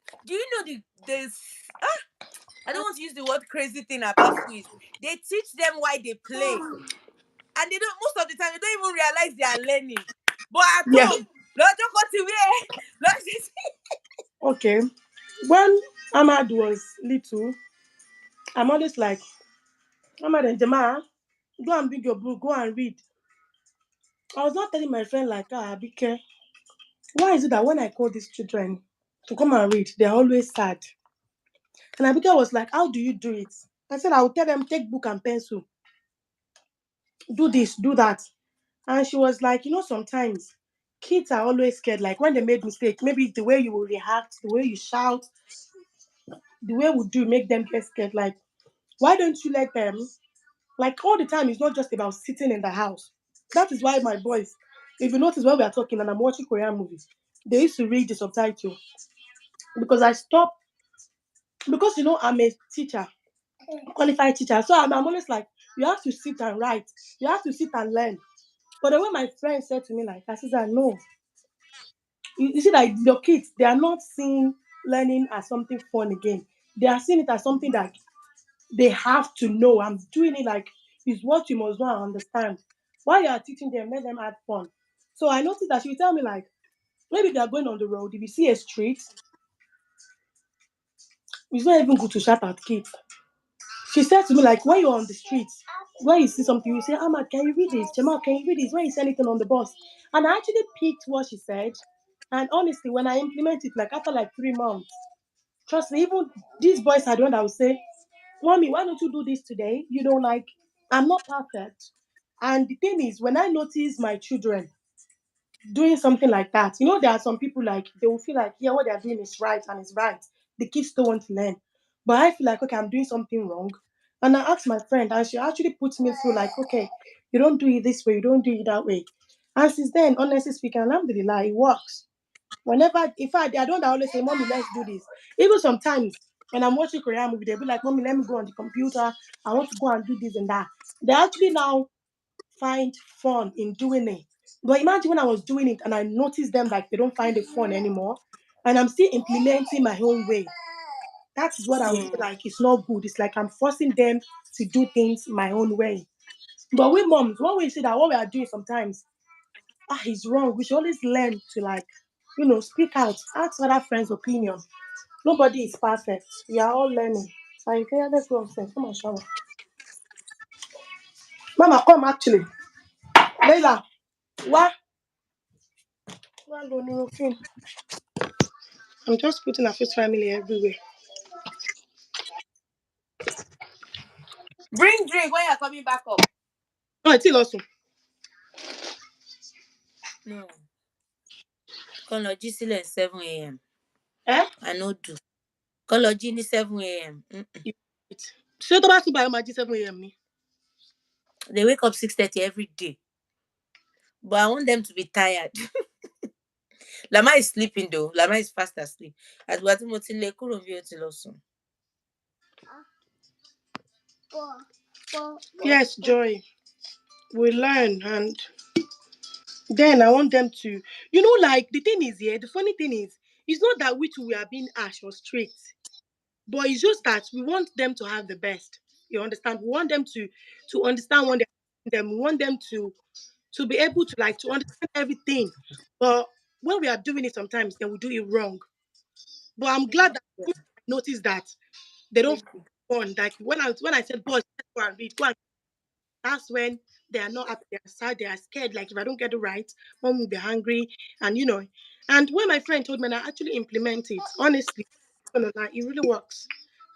I don't want to use the word crazy thing about school is they teach them why they play. And they don't most of the time they don't even realize they are learning. But at Yeah. home, Lord got to wear. Okay. When Ahmad was little, I'm always like, Ahmad and Jama, go and bring your book, go and read. I was not telling my friend like, Abike, why is it that when I call these children to come and read, they're always sad? And Abike was like, how do you do it? I said, I will tell them, take book and pencil, do this, do that. And she was like, sometimes kids are always scared. Like when they made mistake, maybe the way you will react, the way you shout, the way we do make them get scared. Like, why don't you let them? Like all the time, it's not just about sitting in the house. That is why my boys, if you notice when we are talking and I'm watching Korean movies, they used to read the subtitle because I stopped because I'm a teacher, qualified teacher. So I'm always like, you have to sit and write, you have to sit and learn. But the way my friend said to me, like, I said, no, you see that your kids, they are not seeing learning as something fun again. They are seeing it as something that they have to know. I'm doing it like it's what you must know and understand. While you are teaching them, let them have fun. So I noticed that she would tell me like, maybe they are going on the road. If you see a street, it's not even good to shout at kids. She said to me like, when you're on the street, when you see something, you say, Ahmad, can you read this? Jamal, can you read this? When you see anything on the bus, and I actually picked what she said. And honestly, when I implement it, like after like 3 months, trust me, even these boys are the one that will say, Mommy, why don't you do this today? Like, I'm not perfect. And the thing is, when I notice my children doing something like that, there are some people like, they will feel like, yeah, what they're doing is right and it's right. The kids still want to learn. But I feel like, okay, I'm doing something wrong. And I asked my friend, and she actually puts me through, like, okay, you don't do it this way, you don't do it that way. And since then, honestly speaking, alhamdulillah, it works. Whenever, in fact, I don't always say, Mommy, let's do this. Even sometimes when I'm watching Korean movie, they'll be like, Mommy, let me go on the computer. I want to go and do this and that. They actually now find fun in doing it. But imagine when I was doing it and I noticed them like they don't find it fun anymore. And I'm still implementing my own way. That is what I would say Mm. like it's not good. It's like I'm forcing them to do things my own way. But we moms, when we see that what we are doing sometimes is wrong, we should always learn to like, speak out, ask other friends' opinion. Nobody is perfect. We are all learning. So you can let's go upstairs. Come on, shower. Mama, come actually. Leila, what? What do you think? I'm just putting a face family everywhere. Bring drink when you're coming back up. Oh, it's also. No. Kọ́lọ́jí sílẹ̀ 7 a.m. Eh? I no do. Kọ́lọ́jí ní 7 a.m. You eat. Ṣé tó bá tún báyọ̀ máa jí 7 a.m. ni? They wake up 6:30 every day. But I want them to be tired. Lama is sleeping though. Lama is fast asleep. Àtìgbà tí mo ti lé kúrò bí ó ti lọ sùn. Yes, Joy. We learn and then I want them to, like the thing is here, the funny thing is, it's not that we are being harsh or strict, but it's just that we want them to have the best. You understand? We want them to understand when they're them. We want them to be able to like to understand everything. But when we are doing it sometimes, then we do it wrong. But I'm glad that I noticed that they don't fun. Like when I said, boys, let's go and read, go and that's when they are not happy, they are sad, they are scared. Like if I don't get it right, mom will be hungry, and And when my friend told me, and I actually implement it. Honestly, like, it really works.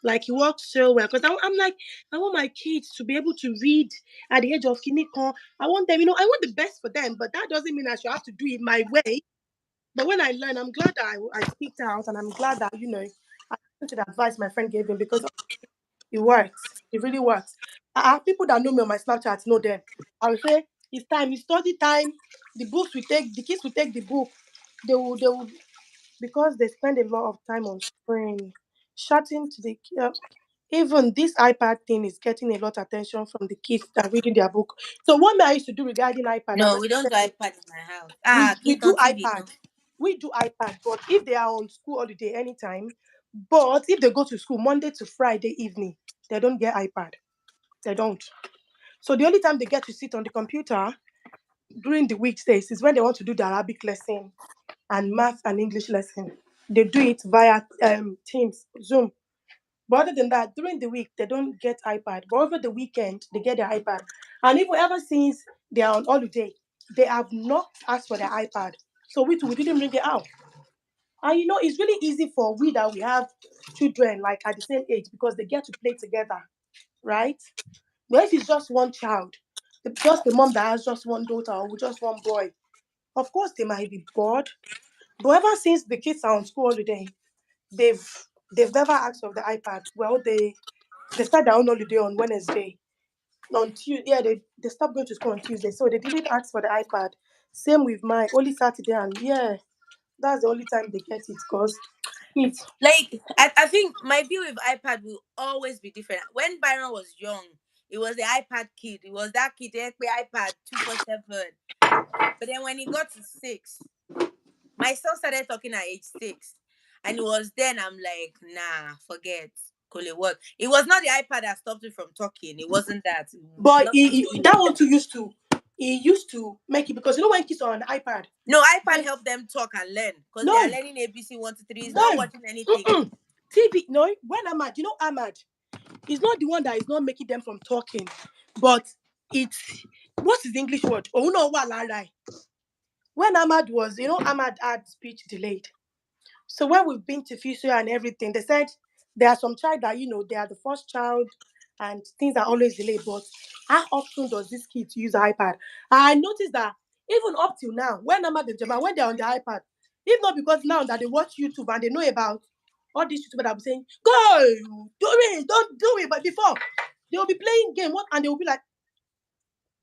Like it works so well because I'm like, I want my kids to be able to read at the age of kiniko. I want them, I want the best for them, but that doesn't mean I should have to do it my way. But when I learn, I'm glad that I speak out, and I'm glad that I listened to the advice my friend gave me because it works. It really works. People that know me on my Snapchat know them. I will say it's time, it's study time. The kids will take the book. They will because they spend a lot of time on screen, chatting to even this iPad thing is getting a lot of attention from the kids that are reading their book. So what I used to do regarding iPad, No, we don't do iPad in my house. we Kids do on TV, iPad. no. We do iPad, but if they are on school holiday anytime, but if they go to school Monday to Friday evening, they don't get iPad. They don't. So the only time they get to sit on the computer during the weekdays is when they want to do the Arabic lesson and math and English lesson. They do it via Teams, Zoom. But other than that, during the week they don't get iPad. But over the weekend they get their iPad. And even ever since they are on holiday, they have not asked for their iPad. So we didn't bring it out. And it's really easy for we that we have children like at the same age because they get to play together, right? But if it's just one child, just the mom that has just one daughter or just one boy, of course they might be bored. But ever since the kids are on school holiday, they've they've never asked for the iPad. Well, they start their own holiday on Wednesday. On Tuesday, yeah, they stopped going to school on Tuesday, so they didn't ask for the iPad. Same with mine, only Saturday, and yeah, that's the only time they get it. Cause it's Like I think my view with iPad will always be different. When Byron was young, it was the iPad kid. It was that kid that play iPad 247. But then when he got to 6, my son started talking at age 6. And it was then I'm like, nah, forget. Could it work? It was not the iPad that stopped him from talking. It wasn't that. but Nothing to do with that it. one too he used to make it because when kids are on the iPad, No, iPad they, helped them talk and learn because they are no, learning ABC 1 to 3. He's not no, watching anything. TV. No, when Ahmad, he's not the one that is not making them from talking, but it's what's his English word? Oh no, what when Ahmad was, Ahmad had speech delayed. So when we've been to physio and everything, they said there are some child that they are the first child and things are always delayed. But how often does this kid use iPad? I noticed that even up till now, when Ahmad and Jamal, when they're on the iPad, if not because now that they watch YouTube and they know about all these YouTubers that be saying, "Go, do it, don't do it," but before they will be playing game, what, and they will be like,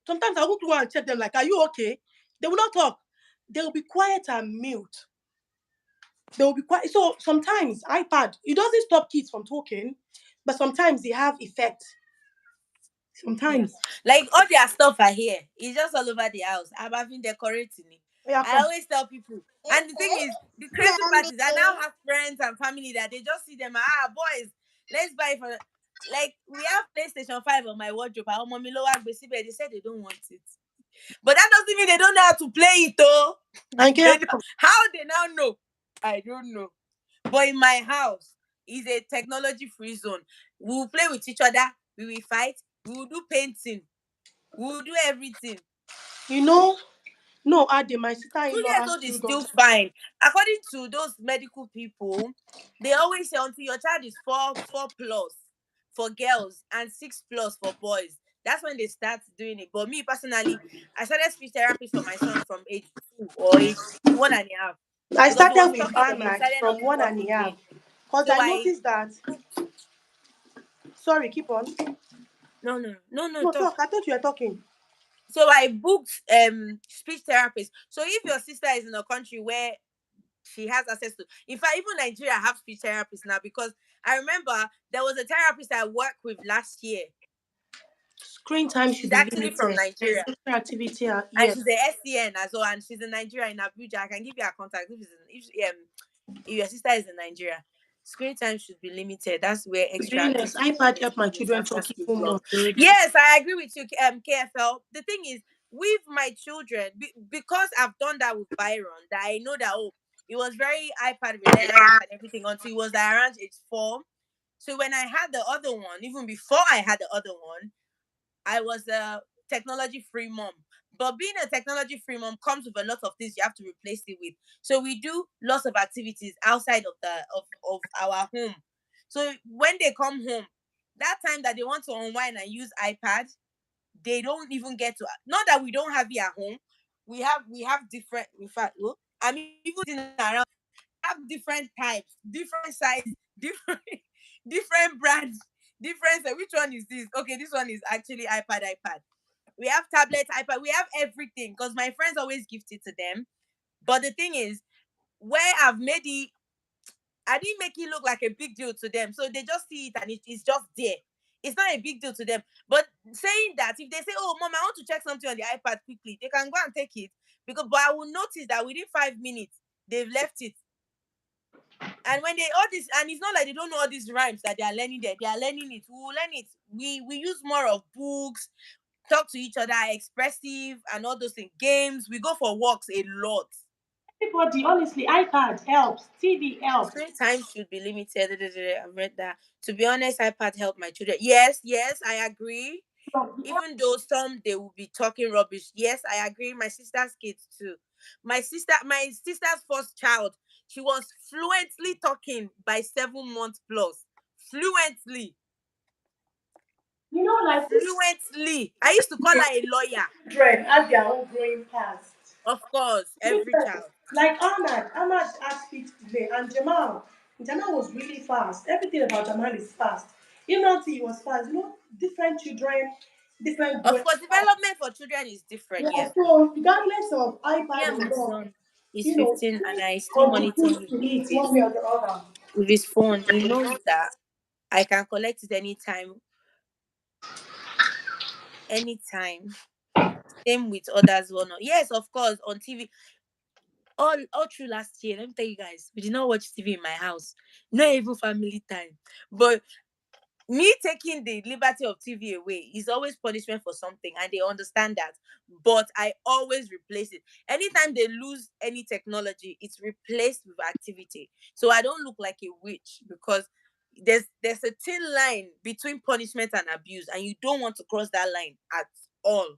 sometimes I will go and check them, like, "Are you okay?" They will not talk. They will be quiet and mute. They will be quiet. So sometimes iPad, it doesn't stop kids from talking, but sometimes they have effect. Yeah. Sometimes. Like all their stuff are here. It's just all over the house. I'm having decorating it. Yeah, I come. always tell people. And the thing is, the crazy part is I now have friends and family that they just see them. Boys, let's buy it for like we have PlayStation 5 on my wardrobe. Our mommy lower they said they don't want it. But that doesn't mean they don't know how to play it though. And They yeah, don't, how they now know? I don't know. But in my house, is a technology free zone. We will play with each other, we will fight, we will do painting, we will do everything. you know, no, Ade, my Two sister-in-law years has old is two still daughters. fine. According to those medical people, they always say until your child is four plus for girls and 6 plus for boys. That's when they start doing it. But me personally, I started speech therapy for my son from age 2 or age 1.5 I because he was started with talking then he Ahmad decided from not to one talk and a half. again. Because So I I noticed that. booked. Sorry, keep on. No, No, talk. talk. I thought you were talking. So I booked speech therapist. So if your sister is in a country where she has access to, in fact, even Nigeria have speech therapists now because I remember there was a therapist I worked with last year. Screen time should She's be actually from limited. Nigeria. Extra activity, And yes. she's a SCN as well, and she's in Nigeria in Abuja. I can give you her contact if your sister is in Nigeria. Screen time should be limited. That's where To be extra honest, activities iPad and help my experience children after talk school even club. more already. Yes, I agree with you, KFL. The thing is, with my children, because I've done that with Byron, that I know that it was very iPad reliant and everything until it was like around age 4. So when I had the other one, even before I had the other one, I was a technology free mom. But being a technology free mom comes with a lot of things you have to replace it with. So we do lots of activities outside of of our home. So when they come home, that time that they want to unwind and use iPad, they don't even get to. Not that we don't have it at home. We have different. In fact, look, I'm even around. Have different types, different size, different different brands. Difference. Which one is this? Okay, this one is actually iPad. We have tablet, iPad. We have everything because my friends always gift it to them. But the thing is, where I've made it, I didn't make it look like a big deal to them. So they just see it and it's just there. It's not a big deal to them. But saying that, if they say, "Oh, mom, I want to check something on the iPad quickly," they can go and take it. But I will notice that within 5 minutes, they've left it. And when they all this, and it's not like they don't know all these rhymes that they are learning there. They are learning it. We will learn it. We use more of books, talk to each other, expressive, and all those things. Games. We go for walks a lot. Everybody, honestly, iPad helps, TV helps. Screen time should be limited. I've read that. To be honest, iPad help my children. Yes, I agree. Even though some they will be talking rubbish. Yes, I agree. My sister's kids too. My sister's first child, she was fluently talking by 7 months plus. Fluently. Like Fluently. I used to call her a lawyer. children have their own growing past. Of course, every child. Like Ahmad had speech today, and Jamal was really fast. Everything about Jamal is fast. Even until he was fast, different children, different Of growing course, past. development for children is different, Yeah, yeah. so regardless of Yeah, iPad or my not, son is you know, 15 and I still monitor contribute him to it one way or the other. with his phone. He knows that I can collect it anytime. Same with others. Well, not. Yes, of course, on TV. All through last year, let me tell you guys, we did not watch TV in my house. Not even family time. But me taking the liberty of TV away is always punishment for something, and they understand that. But I always replace it. Anytime they lose any technology, it's replaced with activity. So I don't look like a witch because there's a thin line between punishment and abuse, and you don't want to cross that line at all.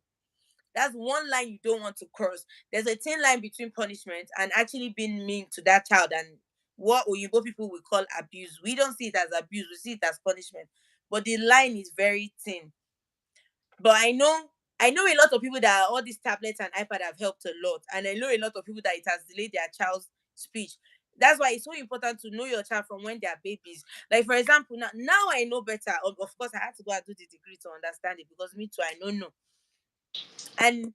That's one line you don't want to cross. There's a thin line between punishment and actually being mean to that child and what Oyibo people will call abuse. We don't see it as abuse, we see it as punishment. But the line is very thin. But I know a lot of people that all these tablets and iPad have helped a lot. And I know a lot of people that it has delayed their child's speech. That's why it's so important to know your child from when they are babies. Like, for example, now I know better. Of course, I had to go and do the degree to understand it because me too, I don't know. And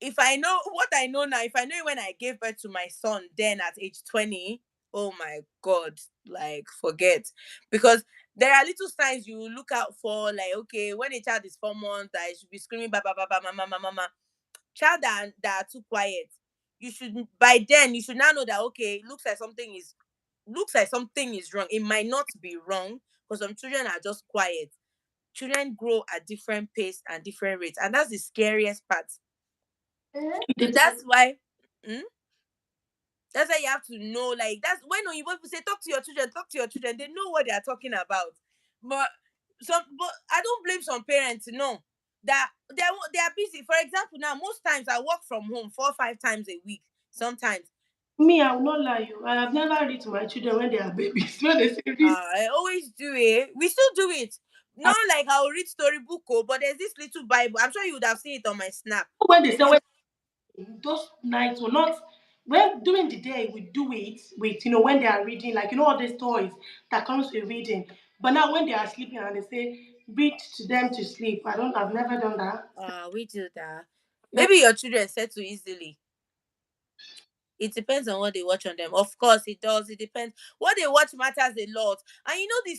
if I know what I know now, if I know it when I gave birth to my son, then at age 20, oh my God, like forget. Because there are little signs you look out for, like, okay, when a child is 4 months, that it should be screaming, ba, ba, ba, ba, mama, mama, mama. Child that are too quiet. By then, you should now know that, okay, it looks like something is wrong. It might not be wrong because some children are just quiet. Children grow at different pace and different rates. And that's the scariest part. So mm, that's why you have to know, like, that's when you people say, talk to your children, they know what they are talking about. But but I don't blame some parents, no, that they are busy. For example, now, most times I work from home 4 or 5 times a week, sometimes. Me, I will not lie you. I have never read to my children when they are babies. When they say this, I always do it. We still do it. Not like I'll read storybook, but there's this little Bible. I'm sure you would have seen it on my snap. when they say when those nights will not when during the day we do it with when they are reading, like all these toys that comes with reading. But now when they are sleeping and they say read to them to sleep, I've never done that. We do that. Maybe your children settle easily. It depends on what they watch on them. Of course, it does. It depends. What they watch matters a lot. And the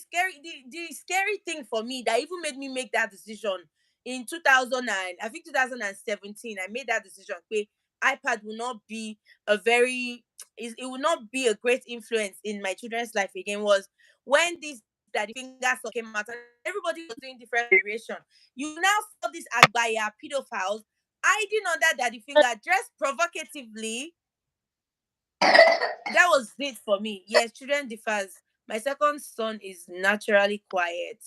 scary thing for me that even made me make that decision in 2009, I think 2017, I made that decision. Okay, iPad will not be it will not be a great influence in my children's life again. Was when this Daddy Finger song came out and everybody was doing different variation. You now saw these Agbaya pedophiles hiding under Daddy Finger, dressed provocatively. That was it for me. Yes, children differs. My second son is naturally quiet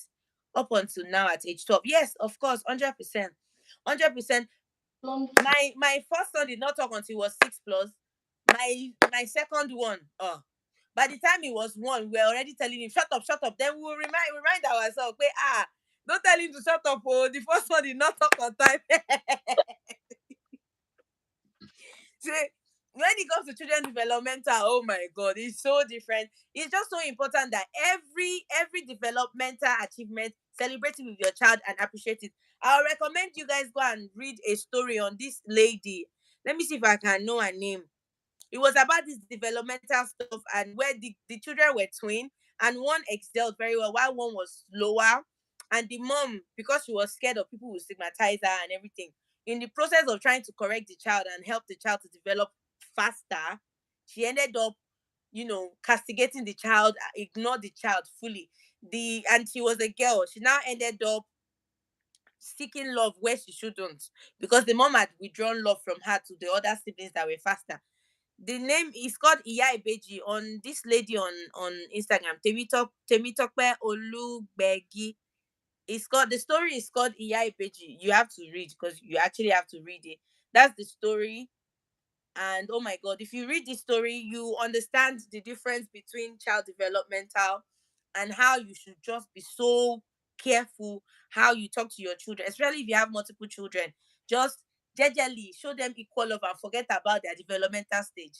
up until now at age 12. Yes, of course, 100%. 100%. My first son did not talk until he was 6 plus. My second one, by the time he was one, we were already telling him, shut up, shut up. Then we will remind ourselves, don't tell him to shut up. Oh, the first one did not talk on time. See, when it comes to children developmental, oh my God, it's so different. It's just so important that every developmental achievement celebrate it with your child and appreciate it. I'll recommend you guys go and read a story on this lady. Let me see if I can know her name. It was about this developmental stuff and where the children were twin and one excelled very well while one was slower. And the mom, because she was scared of people who stigmatize her and everything, in the process of trying to correct the child and help the child to develop faster, she ended up, castigating the child, ignored the child fully. And she was a girl. She now ended up seeking love where she shouldn't because the mom had withdrawn love from her to the other siblings that were faster. The name is called 𝐤𝐤𝐤𝐤 on this lady on Instagram. Temitope Olugbegi. The story is called 𝐤𝐤𝐤𝐤. You have to read because you actually have to read it. That's the story. And oh my God, if you read this story, you understand the difference between child developmental and how you should just be so careful how you talk to your children, especially if you have multiple children. Just jejely show them equal love and forget about their developmental stage.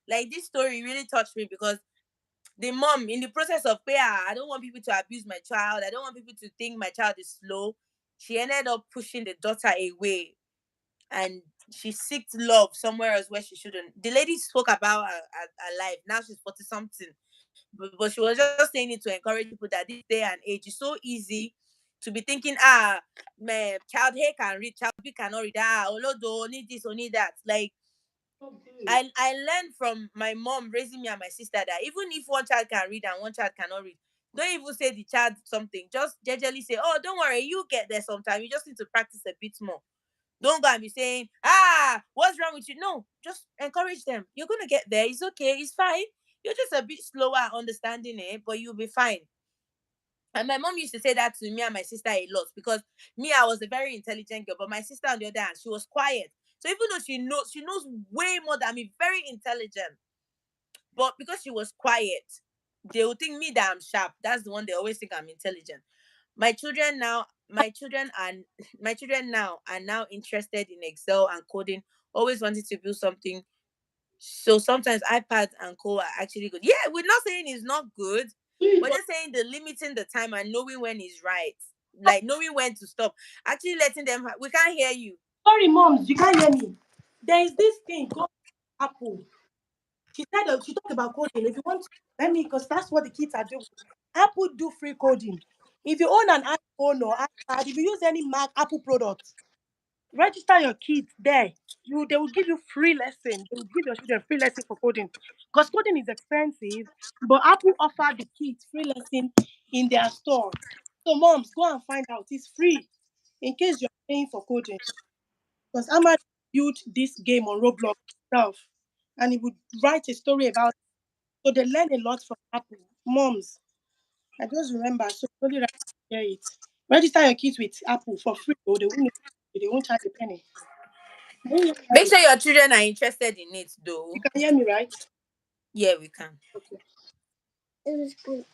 Like this story really touched me because the mom, in the process of I don't want people to abuse my child, I don't want people to think my child is slow, she ended up pushing the daughter away and she seeked love somewhere else where she shouldn't. The lady spoke about her life. Now she's 40 something. But she was just saying it to encourage people that this day and age is so easy to be thinking, man, child A can read, child B cannot read. Olodo, need this or need that. Like I learned from my mom raising me and my sister that even if one child can read and one child cannot read, don't even say the child something. Just gingerly say, oh, don't worry, you get there sometime. You just need to practice a bit more. Don't go and be saying, what's wrong with you? No, just encourage them. You're going to get there. It's okay. It's fine. You're just a bit slower understanding it, but you'll be fine. And my mom used to say that to me and my sister a lot because me, I was a very intelligent girl, but my sister on the other hand, she was quiet. So even though she knows way more than me, very intelligent. But because she was quiet, they will think me that I'm sharp. That's the one they always think I'm intelligent. My children now, my children now are now interested in Excel and coding, always wanting to build something. So sometimes iPads and co are actually good. Yeah, we're not saying it's not good. We're just saying the limiting the time and knowing when is right. Like knowing when to stop. Actually letting them we can't hear you. Sorry, moms, you can't hear me. There is this thing called Apple. She talked about coding. If you want to, let me, because that's what the kids are doing. Apple do free coding. If you own an iPhone or iPad, if you use any Mac Apple product, register your kids there. They will give you free lesson. They will give your children free lesson for coding. Because coding is expensive, but Apple offer the kids free lesson in their store. So moms, go and find out. It's free in case you're paying for coding. Because Ahmad built this game on Roblox himself, and he would write a story about it. So they learn a lot from Apple. Moms, I just remember, so really like to hear it. Register your kids with Apple for free, or they won't charge a penny. Can you hear me Make right? sure your children are interested in it You though. can hear me, right? Yeah, we can. Okay. It was good.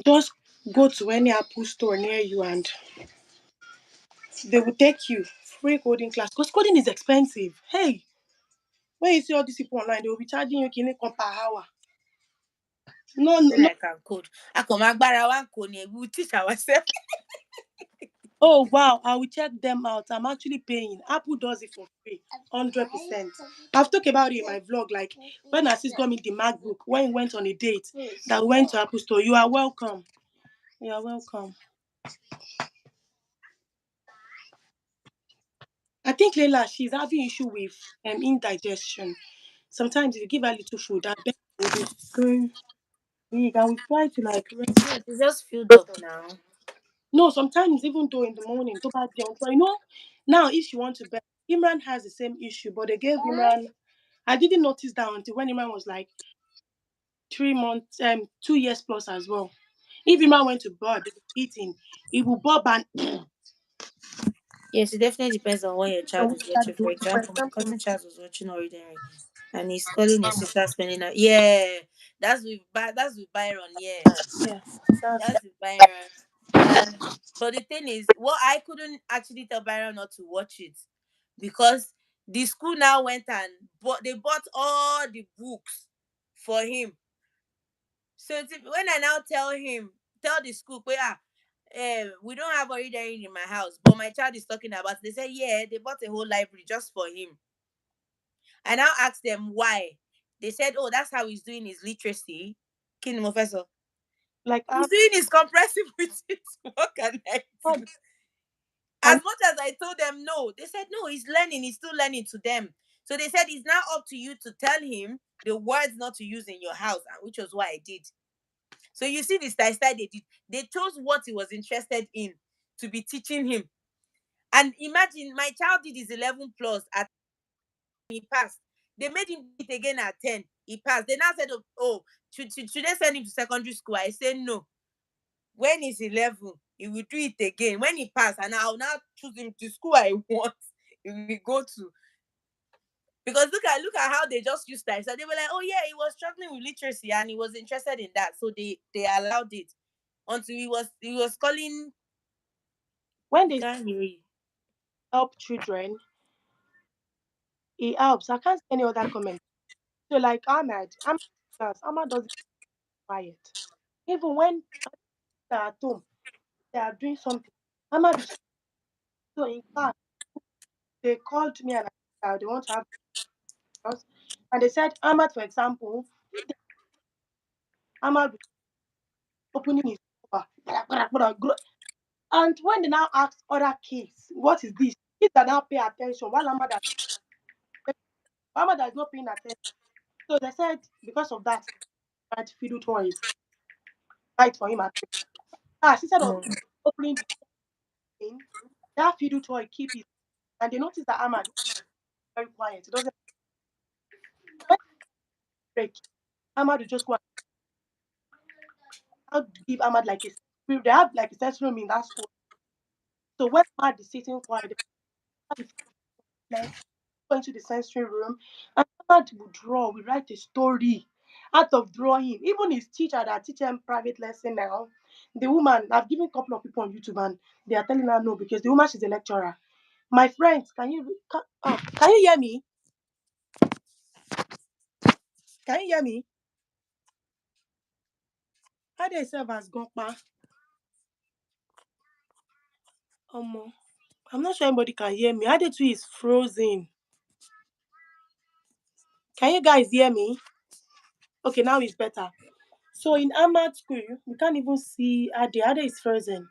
Just go to any Apple store near you and they will take you free coding class. Because coding is expensive. Hey, when you see all these people online, they will be charging you kini per hour. No, no, Then no. I can code. Akomagbara one code, we will teach ourselves. Oh wow, I will check them out. I'm actually paying. Apple does it for free, 100%. I've talked about it in my vlog. Like when Assis got me the MacBook when he went on a date that went to Apple Store. You are welcome. You are welcome. I think Leila, she's having issue with indigestion. Sometimes if you give her little food, I bet will be going big. And we try to like Yeah, they just filled up now. no, sometimes even though in the morning, to bad junk. But now if she wants to bed, Imran has the same issue, but they gave Imran. I didn't notice that until when Imran was like 3 months, 2 years plus as well. If Imran went to bed eating, he will bob and Yes, it definitely depends on what your child is watching. For example, my for cousin child was watching Ordinary, and he's calling his sister spending out. Yeah, that's with Byron. Yeah, yeah, that's that's with Byron. And but the thing is, what I couldn't actually tell Byron not to watch it because the school now went and they bought all the books for him. So when I now tell the school, we don't have ordinary in my house, but my child is talking about. They said, yeah, they bought a whole library just for him. I now asked them why. They said, oh, that's how he's doing his literacy. King Professor. Like He's doing his comprehensive with it. What can I do? As and much as I told them no, they said no, he's learning, he's still learning to them. So they said it's now up to you to tell him the words not to use in your house, which was what I did. So you see the style they did. They chose what he was interested in to be teaching him. And imagine my child did his 11 plus at he passed. They made him do it again at 10. He passed. They now said, oh, should they send him to secondary school? I said no. When he's 11, he will do it again. When he passed, and I'll now choose him to school I want, he will go to. Because look at how they just used that. So they were like, oh yeah, he was struggling with literacy and he was interested in that. So they allowed it until he was calling. when they Can't hear you. help children, it helps. I can't see any other comment. So like Ahmad doesn't keep quiet. Even when they're at home, they are doing something. Ahmad is so in class. They called me and they want to have us. And they said Ahmad, for example, if they, Ahmad was opening his cover, and when they now ask other kids, what is this? Kids are now pay attention while Ahmad is not paying attention. So they said because of that, had fiddle toys right for him at home. Instead of Mm. opening the thing, that fiddle toy keep it. And they notice that Ahmad is very quiet. He doesn't break. Ahmad will just go and give Ahmad like a they have like a sensory room in that school. So when Ahmad is sitting quiet, they go into the sensory room and Ahmad will draw, we write a story out of drawing. Even his teacher that teach him private lesson now, the woman, I've given a couple of people on YouTube and they are telling her no because the woman she's a lecturer. My friends, can you hear me? Can you hear me? How they serve as Gokpa? I'm not sure anybody can hear me. How the two is frozen. Can you guys hear me? Okay, now it's better. So in Ahmad school, we can't even see Ade. Ade is frozen.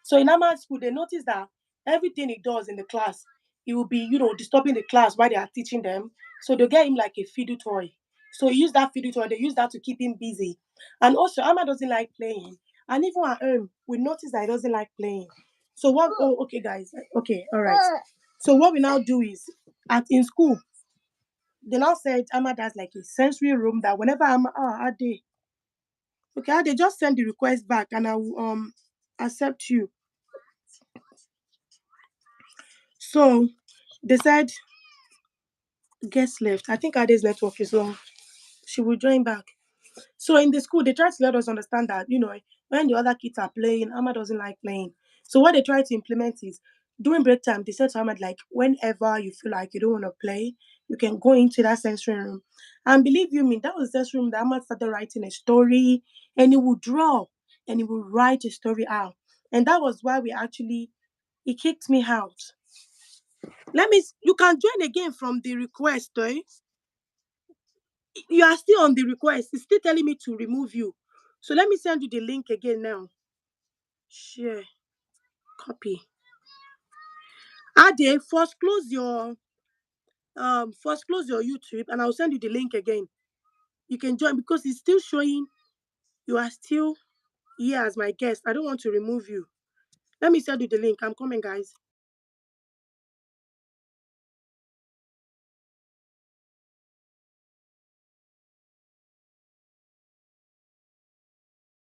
So in Ahmad school, they notice that everything he does in the class, he will be, disturbing the class while they are teaching them. So they get him like a fiddle toy. So he use that fiddle toy, they use that to keep him busy. And also, Ahmad doesn't like playing. And even at home, we notice that he doesn't like playing. So what? Oh, okay, guys. Okay, all right. So what we now do is, in school, they now said Ahmad has like a sensory room that whenever Ade, okay, they just send the request back and I will accept you. So they said guest left. I think Ade's network is low. She will join back. So in the school, they try to let us understand that, when the other kids are playing, Ahmad doesn't like playing. So what they try to implement is during break time, they said to Ahmad, like, whenever you feel like you don't want to play, you can go into that sensory room. And believe you me, that was the sensory room that Ahmad started writing a story and he would draw and he would write a story out. And that was why he kicked me out. You can join again from the request, eh? You are still on the request. It's still telling me to remove you. So let me send you the link again now. Share, copy. Ade, first close your YouTube and I'll send you the link again. You can join because it's still showing you are still here as my guest. I don't want to remove you. Let me send you the link. I'm coming, guys.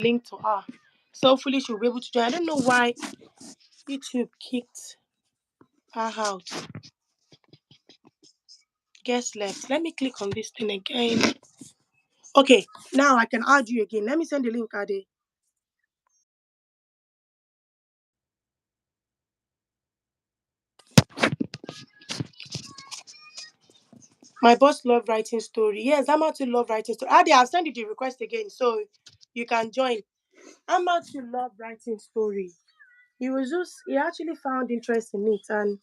Link to her. So hopefully she'll be able to join. I don't know why YouTube kicked her out. Guest left. Let me click on this thing again. Okay, now I can add you again. Let me send the link, Ade. My boss love writing story. Yes, I'm out to love writing story. Ade, I'll send you the request again. So you can join. How much you love writing story. He actually found interest in it, and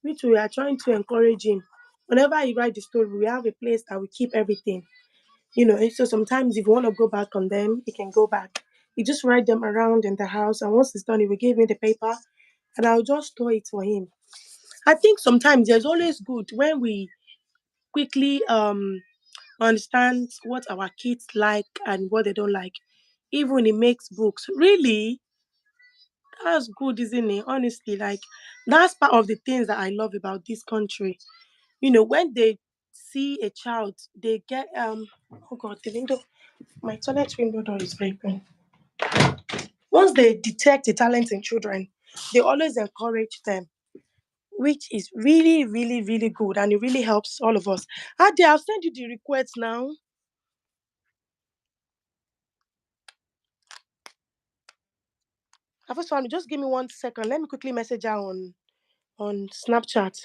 we too, we are trying to encourage him. Whenever he write the story, we have a place that we keep everything. And so sometimes if you want to go back on them, he can go back. He just write them around in the house, and once it's done, he will give me the paper, and I'll just store it for him. I think sometimes there's always good when we quickly understand what our kids like and what they don't like. Even it makes books. Really, that's good, isn't it? Honestly, like that's part of the things that I love about this country. When they see a child, they get oh god, the window, my toilet window door is open. Once they detect the talent in children, they always encourage them, which is really, really, really good, and it really helps all of us. Adi, I'll send you the request now. I first one, just give me 1 second. Let me quickly message her on Snapchat.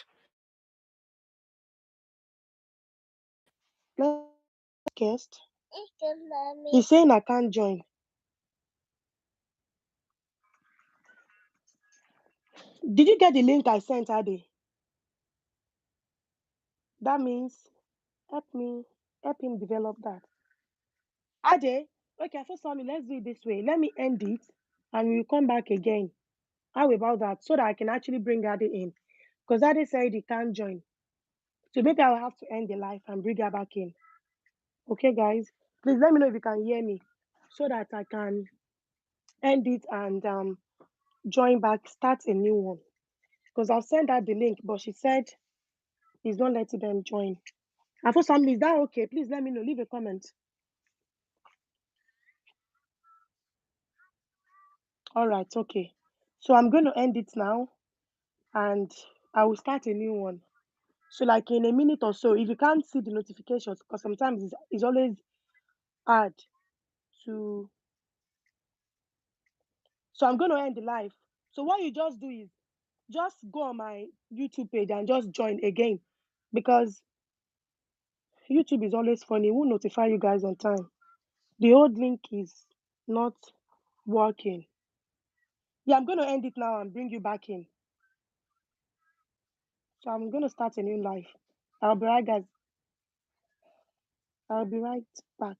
Guest. He's saying I can't join. Did you get the link I sent, Adi? That means help me help him develop that. Ade, okay, first time, let's do it this way. Let me end it and we'll come back again. How about that? So that I can actually bring Ade in. Because Ade said he can't join. So maybe I'll have to end the live and bring her back in. Okay, guys? Please let me know if you can hear me so that I can end it and join back, start a new one. Because I've sent her the link, but she said he's not letting them join. And for some, is that okay? Please let me know. Leave a comment. All right, okay. So I'm going to end it now and I will start a new one. So, like in a minute or so, if you can't see the notifications, because sometimes it's always hard to. So, I'm going to end the live. So, what you just do is just go on my YouTube page and just join again because YouTube is always funny. It will notify you guys on time. The old link is not working. Yeah, I'm going to end it now and bring you back in. So, I'm going to start a new live. I'll be right, guys. I'll be right back.